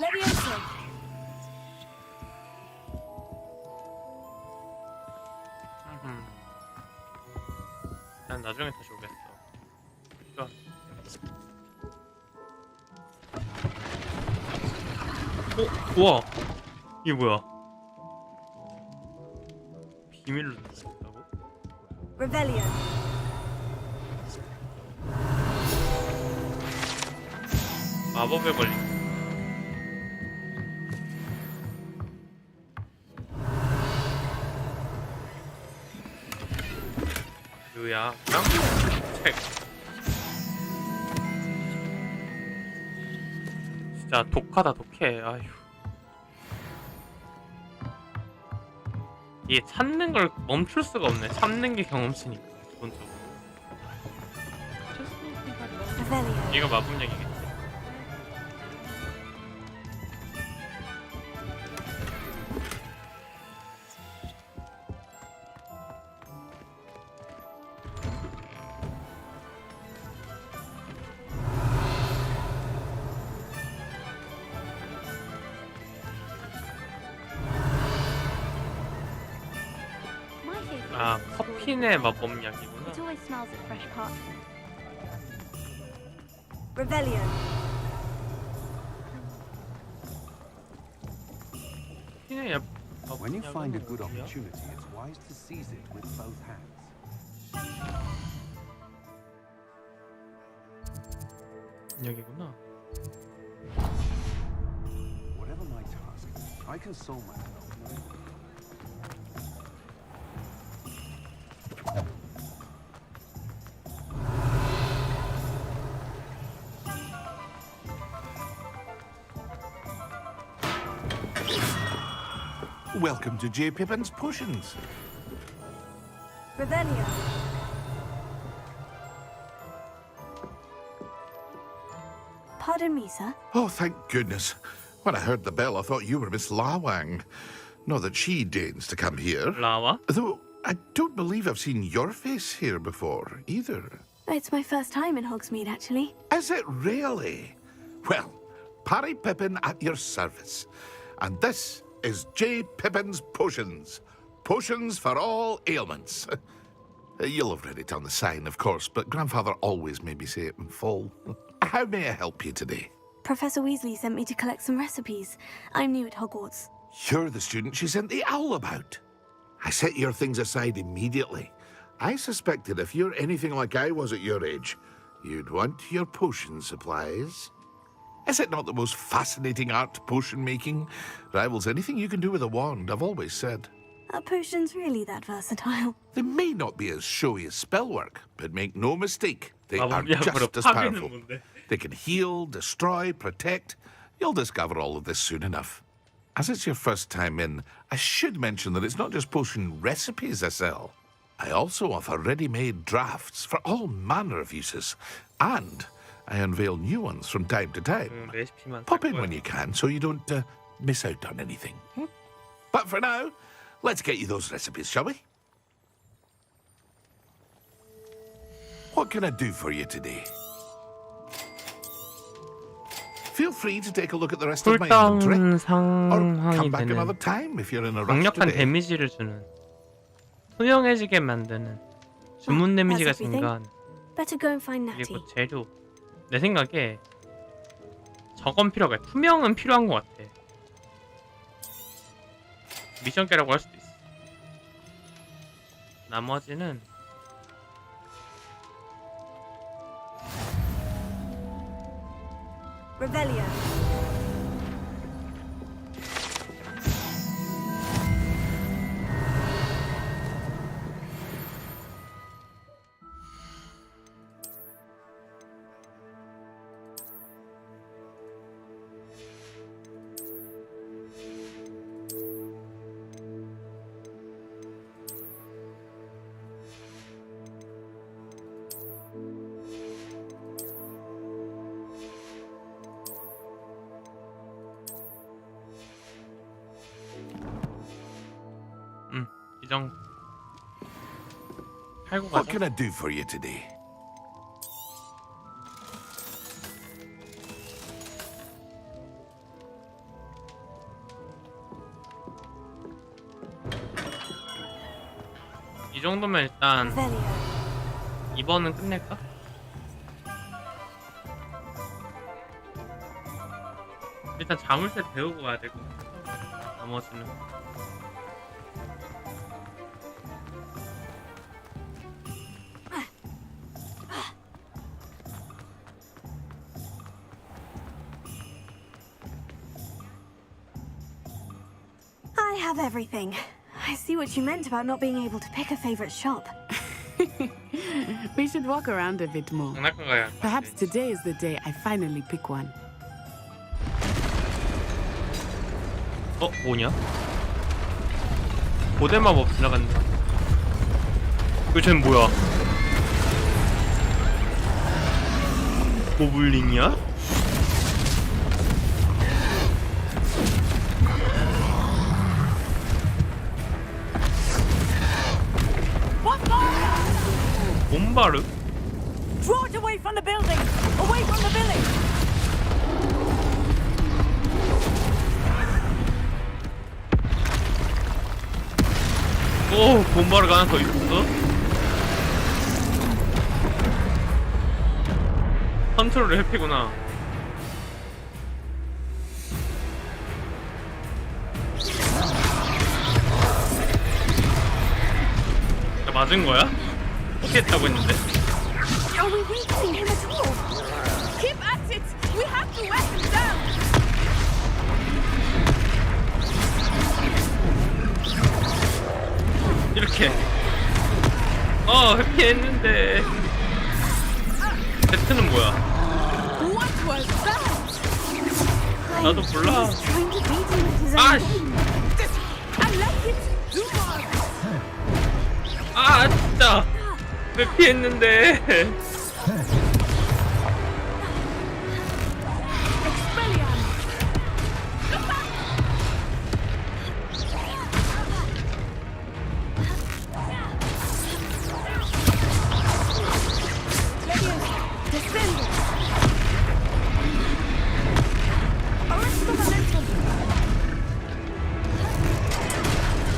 Levioso. 난 나중에 다시 오겠어. 좋아. 우와. 이게 뭐야? 비밀로 넣는다고? Revelio. 마법에 걸린. 류야, 책. 진짜 독하다 독해. 아휴. 이게 찾는 걸 멈출 수가 없네. 찾는 게 경험치니까 기본적으로. 이거 마법력이겠지. 아, 커피네 마법약이구나. It always smells of fresh pot. Revelio. 커피네 약. When you find a good opportunity, it's wise to seize it with both hands. 여기구나. Whatever my task, I console myself. Welcome to J. Pippin's Potions. Revelio. Pardon me, sir. Oh, thank goodness. When I heard the bell, I thought you were Miss Lawang. Not that she deigns to come here. Lawa? Though I don't believe I've seen your face here before, either. It's my first time in Hogsmeade, actually. Is it really? Well, Parry Pippin at your service. And this is J. Pippin's Potions. Potions for all ailments. You'll have read it on the sign, of course, but Grandfather always made me say it in full. How may I help you today? Professor Weasley sent me to collect some recipes. I'm new at Hogwarts. You're the student she sent the owl about. I set your things aside immediately. I suspected if you're anything like I was at your age, you'd want your potion supplies. Is it not the most fascinating art, potion making? Rivals anything you can do with a wand, I've always said. Are potions really that versatile? They may not be as showy as spellwork, but make no mistake, they are 마법약으로 just as 파괴는 powerful. 뭔데? They can heal, destroy, protect. You'll discover all of this soon enough. As it's your first time in, I should mention that it's not just potion recipes I sell. I also offer ready-made drafts for all manner of uses, and I unveil new ones from time to time. Pop in when you can so you don't miss out on anything. But for now, let's get you those recipes, shall we? What can I do for you today? Feel free to take a look at the rest of my inventory, or come back another time if you're in a rush 강력한 today. 데미지를 주는 투명해지게 만드는 주문 데미지가 증가한 Better go and find Natty. 그리고 재료 내 생각에 저건 필요가 투명은 필요한 것 같아. 미션 깨라고 할 수도 있어. 나머지는 Revelio. 이 정도 팔고 What 가자. can I do for you today? 이 정도면 일단 2번은 끝낼까? 일단 자물쇠 배우고 가야 될 것 같아. 나머지는 I have everything. I see what you meant about not being able to pick a favorite shop. We should walk around a bit more. 장난감 가야. Perhaps today is the day I finally pick one. 뭐냐? 고대 마법 지나간다. 그 쟤는 뭐야? 고블린이야? 몬바르? Draw it away from the building! Away from the village! 오, 몬바르가 하나 더 있었어? 컨트롤 해피구나. 나 맞은 거야? 피했다고 했는데. Are we weakening him at all? Keep at it! We have to wear him down! 이렇게. 회피했는데. 세트는 뭐야? What was that? 나도 몰라. Trying to beat him with his own 아, game. I like it! Do more! 아, 진짜. 회피했는데.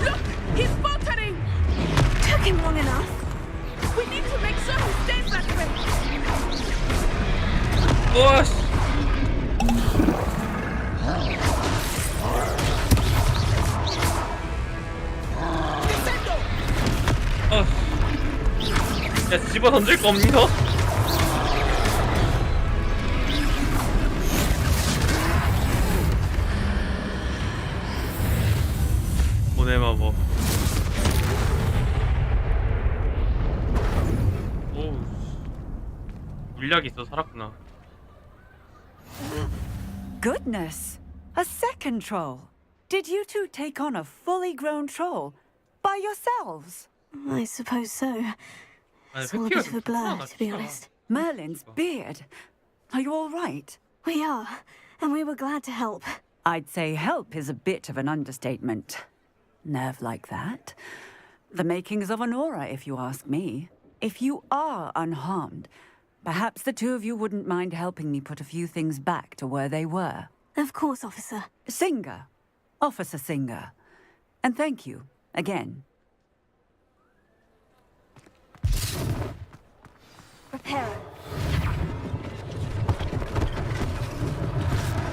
Look! He's faltering! Took him long enough. We need to make sure he stays that way! 우와, 씨. 야, 집어 던질 거 없니, 너? 고대 마법. 오, 물약이 있어 살았구나. Goodness, a second troll. Did you two take on a fully grown troll by yourselves? I suppose so. It's all a bit of a blur, to be honest. Merlin's beard. Are you all right? We are, and we were glad to help. I'd say help is a bit of an understatement. Nerve like that. The makings of an aura, if you ask me. If you are unharmed, perhaps the two of you wouldn't mind helping me put a few things back to where they were. Of course, officer. Singer. Officer Singer. And thank you, again. Prepare.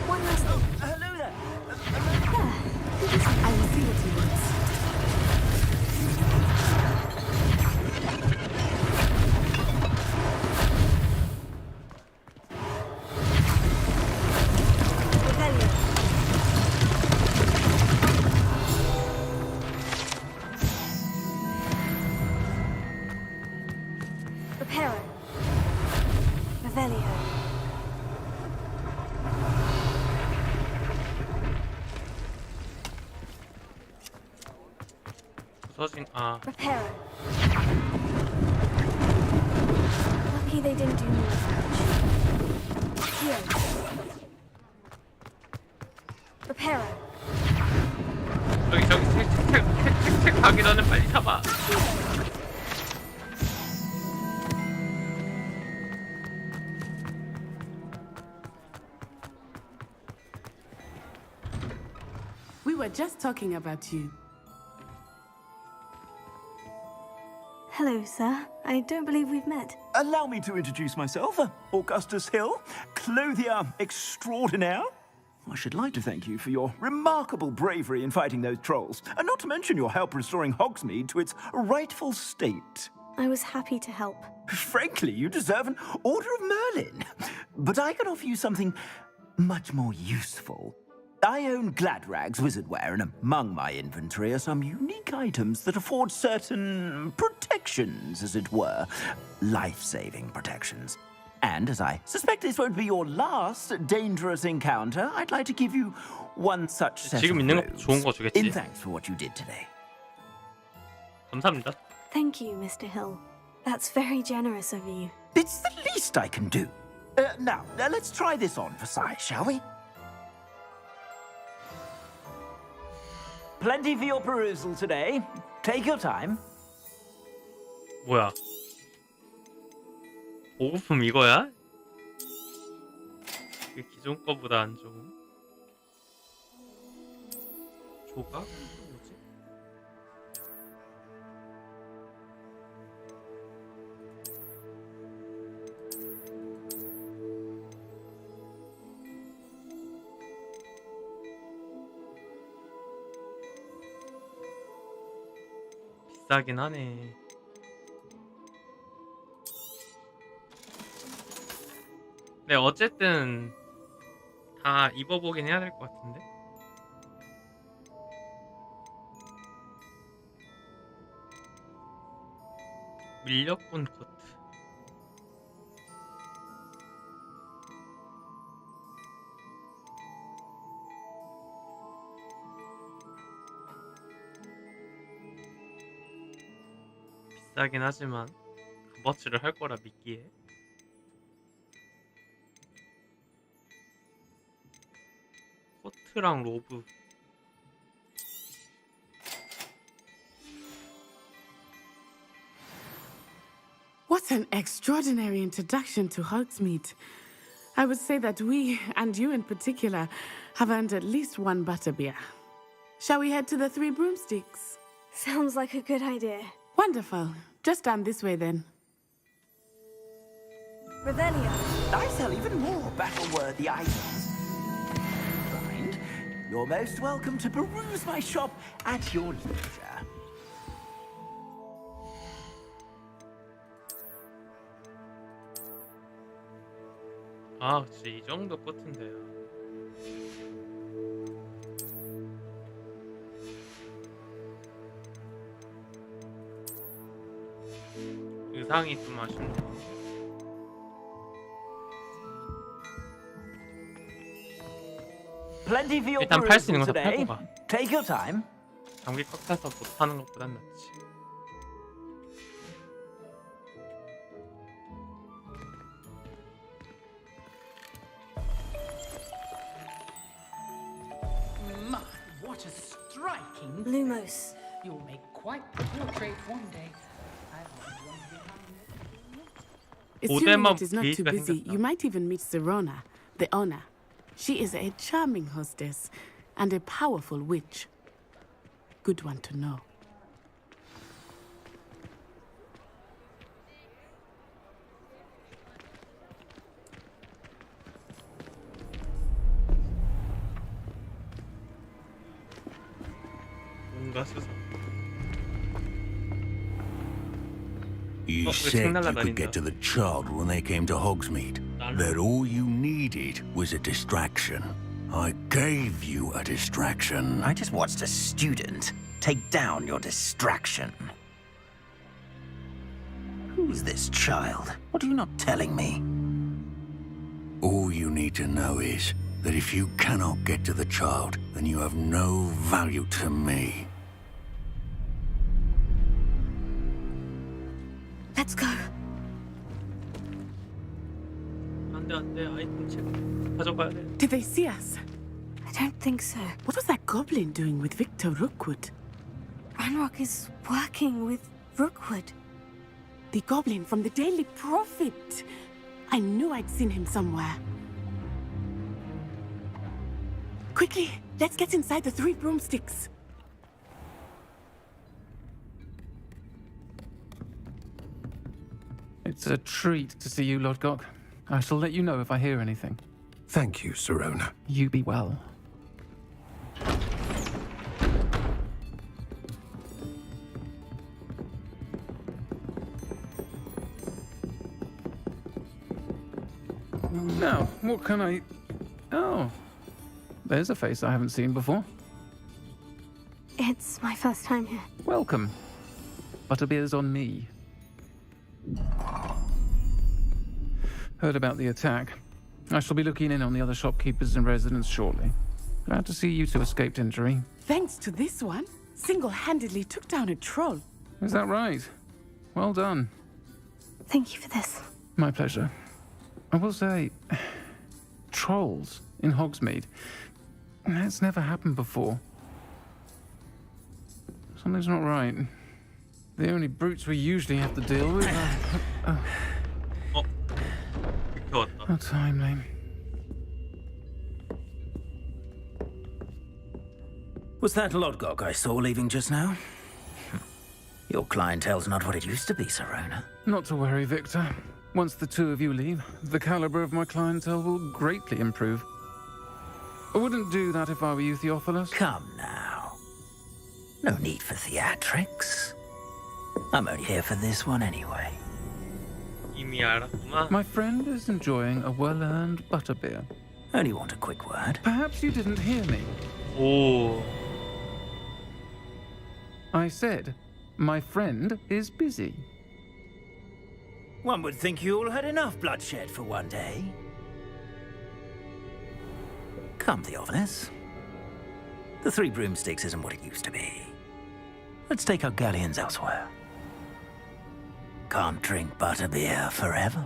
One last thing. Hello there. I will see what he wants. Prepare. Revelio. Prepare. Lucky they didn't do more damage. Here. Prepare. 저기 책 가기 전에 빨리 잡아. We were just talking about you. Hello, sir. I don't believe we've met. Allow me to introduce myself, Augustus Hill, clothier extraordinaire. I should like to thank you for your remarkable bravery in fighting those trolls, and not to mention your help restoring Hogsmeade to its rightful state. I was happy to help. Frankly, you deserve an Order of Merlin. But I can offer you something much more useful. I own Gladrag's wizardware, and among my inventory are some unique items that afford certain protections, as it were. Life-saving protections. And as I suspect this won't be your last dangerous encounter, I'd like to give you one such set of robes in thanks for what you did today. 감사합니다. Thank you, Mr. Hill. That's very generous of you. It's the least I can do. Now, let's try this on for size, shall we? Plenty for your perusal today. Take your time. 뭐야? 보급품 이거야? 이게 기존 거보다 안 좋은? 조각? 뭐지? 비싸긴 하네. 네, 어쨌든 다 입어보긴 해야 될 것 같은데. 밀렵꾼 코트. 비싸긴 하지만 값어치를 할 거라 믿기에. 코트랑 로브. What an extraordinary introduction to Hogsmeade. I would say that we, and you in particular, have earned at least one butterbeer. Shall we head to the Three Broomsticks? Sounds like a good idea. Wonderful. Just down this way then. Revelio. I sell even more battle-worthy items. Mind, you're most welcome to peruse my shop at your leisure. 아, 그치. 이 정도 코트인데요. 의상이 좀 아쉽네. Plenty for your 일단 팔 수 있는 perusal 거 다 today. 팔고 가. Take your time. 장비 꽉 차서 못하는 것보단 낫지. My, what a striking... Lumos. You'll make quite the portrait one day. Assuming it is not too busy, you might even meet Sirona, the owner. She is a charming hostess and a powerful witch. Good one to know. 뭔가 수상. You said you could get to the child when they came to Hogsmeade. That all you needed was a distraction. I gave you a distraction. I just watched a student take down your distraction. Who's this child? What are you not telling me? All you need to know is that if you cannot get to the child, then you have no value to me. Let's go. Did they see us? I don't think so. What was that goblin doing with Victor Rookwood? Ranrock is working with Rookwood. The goblin from the Daily Prophet. I knew I'd seen him somewhere. Quickly, let's get inside the 3 broomsticks. It's a treat to see you, Lodgok. I shall let you know if I hear anything. Thank you, Sirona. You be well. Now, what can I... Oh, there's a face I haven't seen before. It's my first time here. Welcome. Butterbeer's on me. Heard about the attack. I shall be looking in on the other shopkeepers and residents shortly. Glad to see you two escaped injury. Thanks to this one, single-handedly took down a troll. Is that right? Well done. Thank you for this. My pleasure. I will say, trolls in Hogsmeade. That's never happened before. Something's not right. The only brutes we usually have to deal with are... How timely. Was that Lodgok I saw leaving just now? Your clientele's not what it used to be, Sirona. Not to worry, Victor. Once the 2 of you leave, the caliber of my clientele will greatly improve. I wouldn't do that if I were you, Theophilus. Come now. No need for theatrics. I'm only here for this one anyway. My friend is enjoying a well-earned butterbeer. Only want a quick word. Perhaps you didn't hear me. Oh. I said, my friend is busy. One would think you all had enough bloodshed for one day. Come, Theophilus. The 3 broomsticks isn't what it used to be. Let's take our galleons elsewhere. Can't drink butterbeer forever.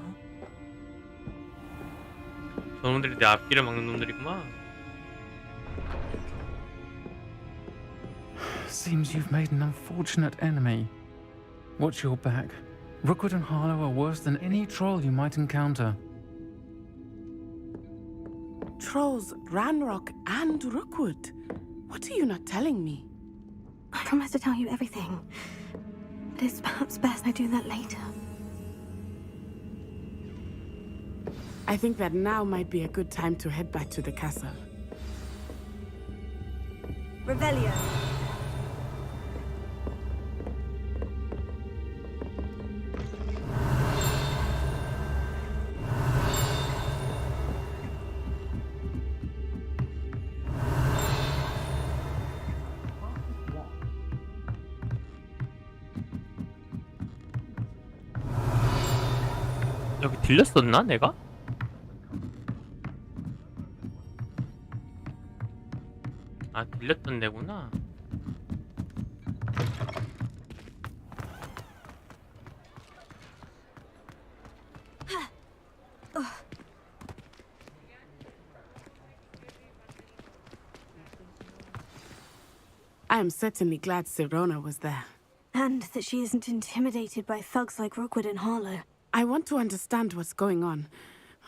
저놈들이 내 앞길을 막는 놈들이구만. Seems you've made an unfortunate enemy. Watch your back. Rookwood and Harlow are worse than any troll you might encounter. Trolls, Ranrock, and Rookwood. What are you not telling me? I promise to tell you everything. But it's perhaps best I do that later. I think that now might be a good time to head back to the castle. Revelio. 여기 들렸었나 내가? 아, 들렸던 데구나. I am certainly glad Sirona was there. And that she isn't intimidated by thugs like Rookwood and Harlow. I want to understand what's going on,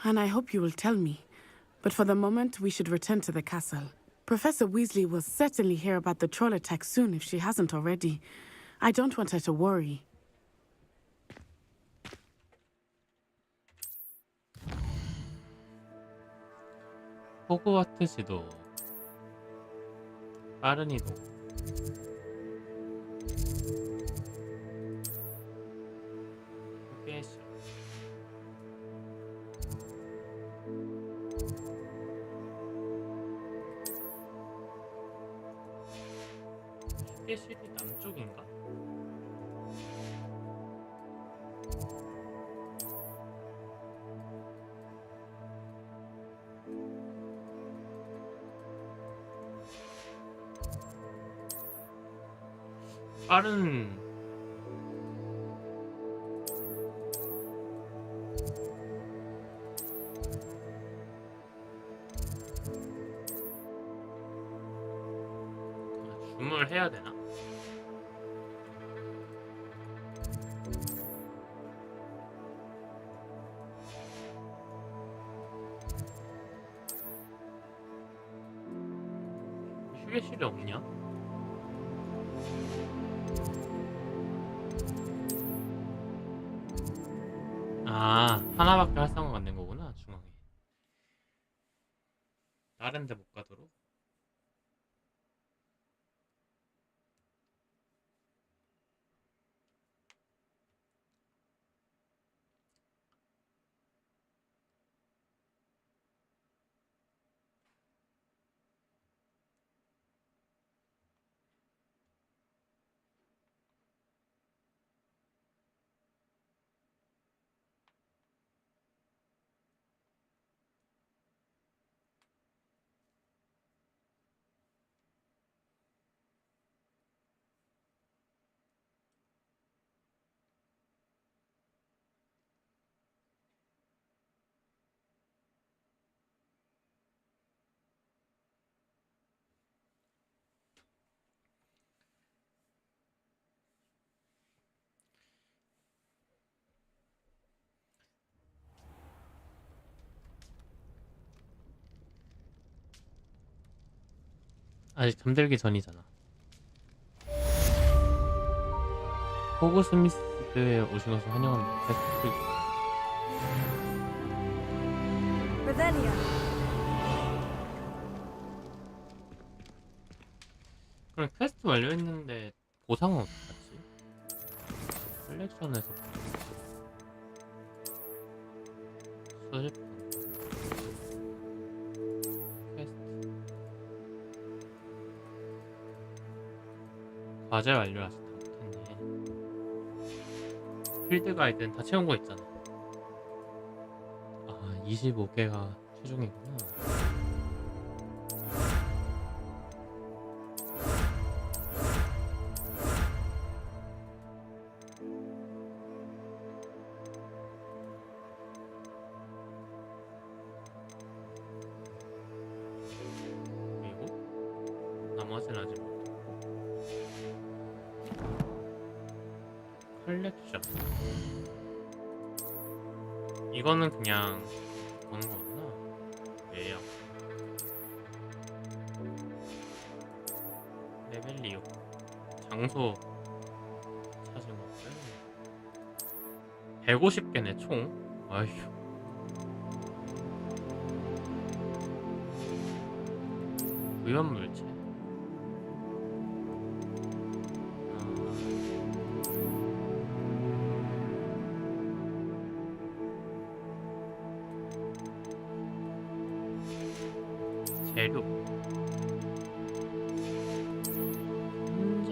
and I hope you will tell me. But for the moment, we should return to the castle. Professor Weasley will certainly hear about the troll attack soon if she hasn't already. I don't want her to worry. 호그와트 지도, 빠른 이동. 휴게실. 휴게실이 남쪽인가? 빠른 줌을 해야 되나? 휴게실이 없냐? 아, 하나밖에 활성화가 안 된 거구나, 중앙에. 다른 데 못 가도록? 아직 잠들기 전이잖아. 호그스미스에 오신 것을 환영합니다. 그럼 퀘스트 완료했는데 보상은 어떻게 하지? 컬렉션에서 소집품 퀘스트 과제 완료 아직 다 못했네. 필드 가이드는 다 채운 거 있잖아. 아, 25개가 최종이구나. 그리고 나머지는 아직 못. 컬렉션 이거는 그냥 보는 거구나. 예약 레벨 6 장소 찾은 것들 150개네 총. 아휴. 부연물체 재료 혼자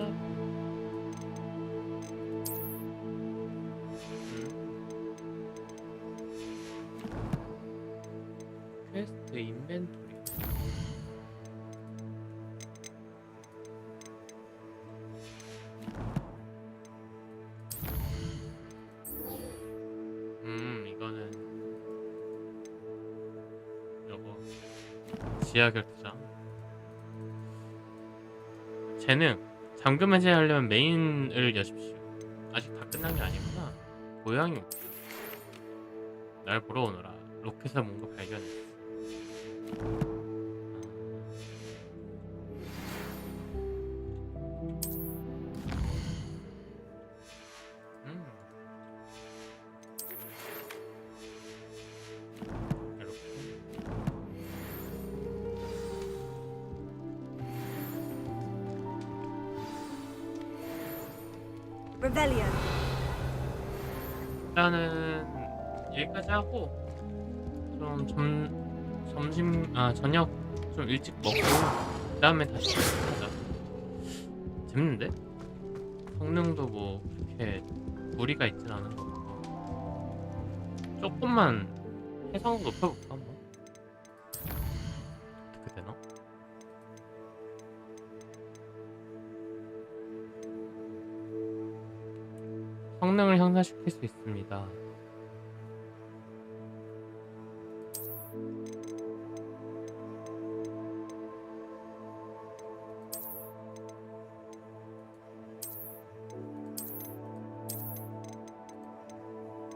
퀘스트 인벤토리 지하결투장. 재능. 잠금 해제하려면 메인을 여십시오. 아직 다 끝난 게 아니구나. 고양이 웃겨. 날 보러 오너라. 로켓에서 뭔가 발견했어. Revelio. 일단은 여기까지 하고 좀 저녁 좀 일찍 먹고 그 다음에 다시 하자. 재밌는데? 성능도 뭐 그렇게 무리가 있진 않은 것 같고 조금만 해상도 높여볼까 한번? 어떻게 되나? 성능을 향상시킬 수 있습니다.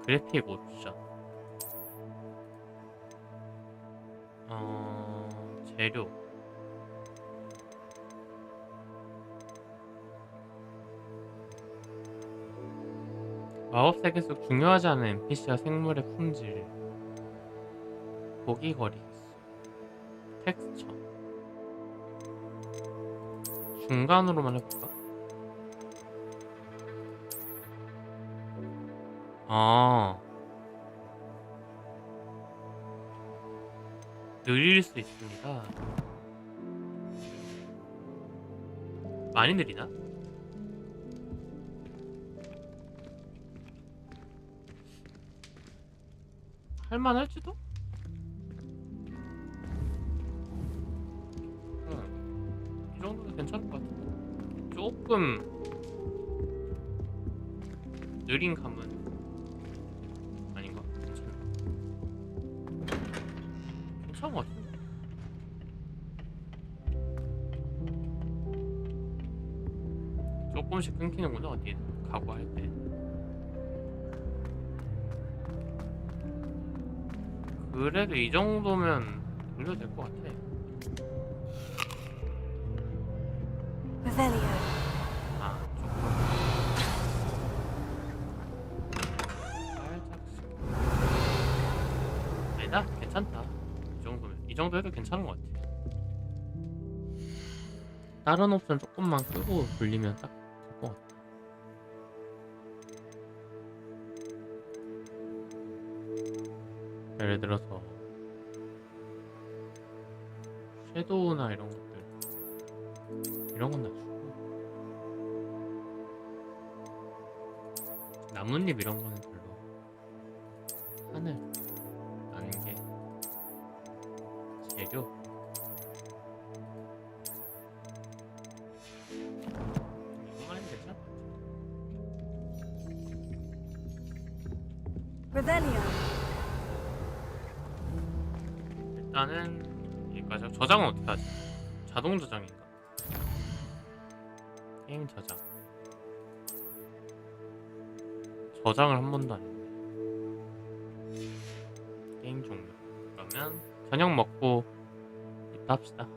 그래픽 옵션. 재료. 마법 세계 속 중요하지 않은 NPC와 생물의 품질. 보기 거리 개수. 텍스처. 중간으로만 해볼까? 느릴 수 있습니다. 많이 느리나? 할만할지도? 이 정도면 괜찮을 것 같은데. 조금 느린 감은 아닌가? 괜찮은 것 같은데. 조금씩 끊기는구나. 어디 가고 할 때. 그래도 이 정도면 돌려도 될 것 같아. Revelio. 조금 살짝씩. 아니다, 괜찮다. 이 정도면, 이 정도 해도 괜찮은 것 같아. 다른 옵션 조금만 끄고 돌리면 딱 될 것 같아. 예를 들어서 섀도우나 이런 것들, 이런 건 낮추고 나뭇잎 이런 거는 별로. 하늘, 안개, 재료. 이것만 해도 괜찮아. Revelio. 일단은 여기까지. 저장은 어떻게 하지? 자동 저장인가? 게임 저장. 저장을 한 번도 안 했네. 게임 종료. 그러면 저녁 먹고 이따 합시다.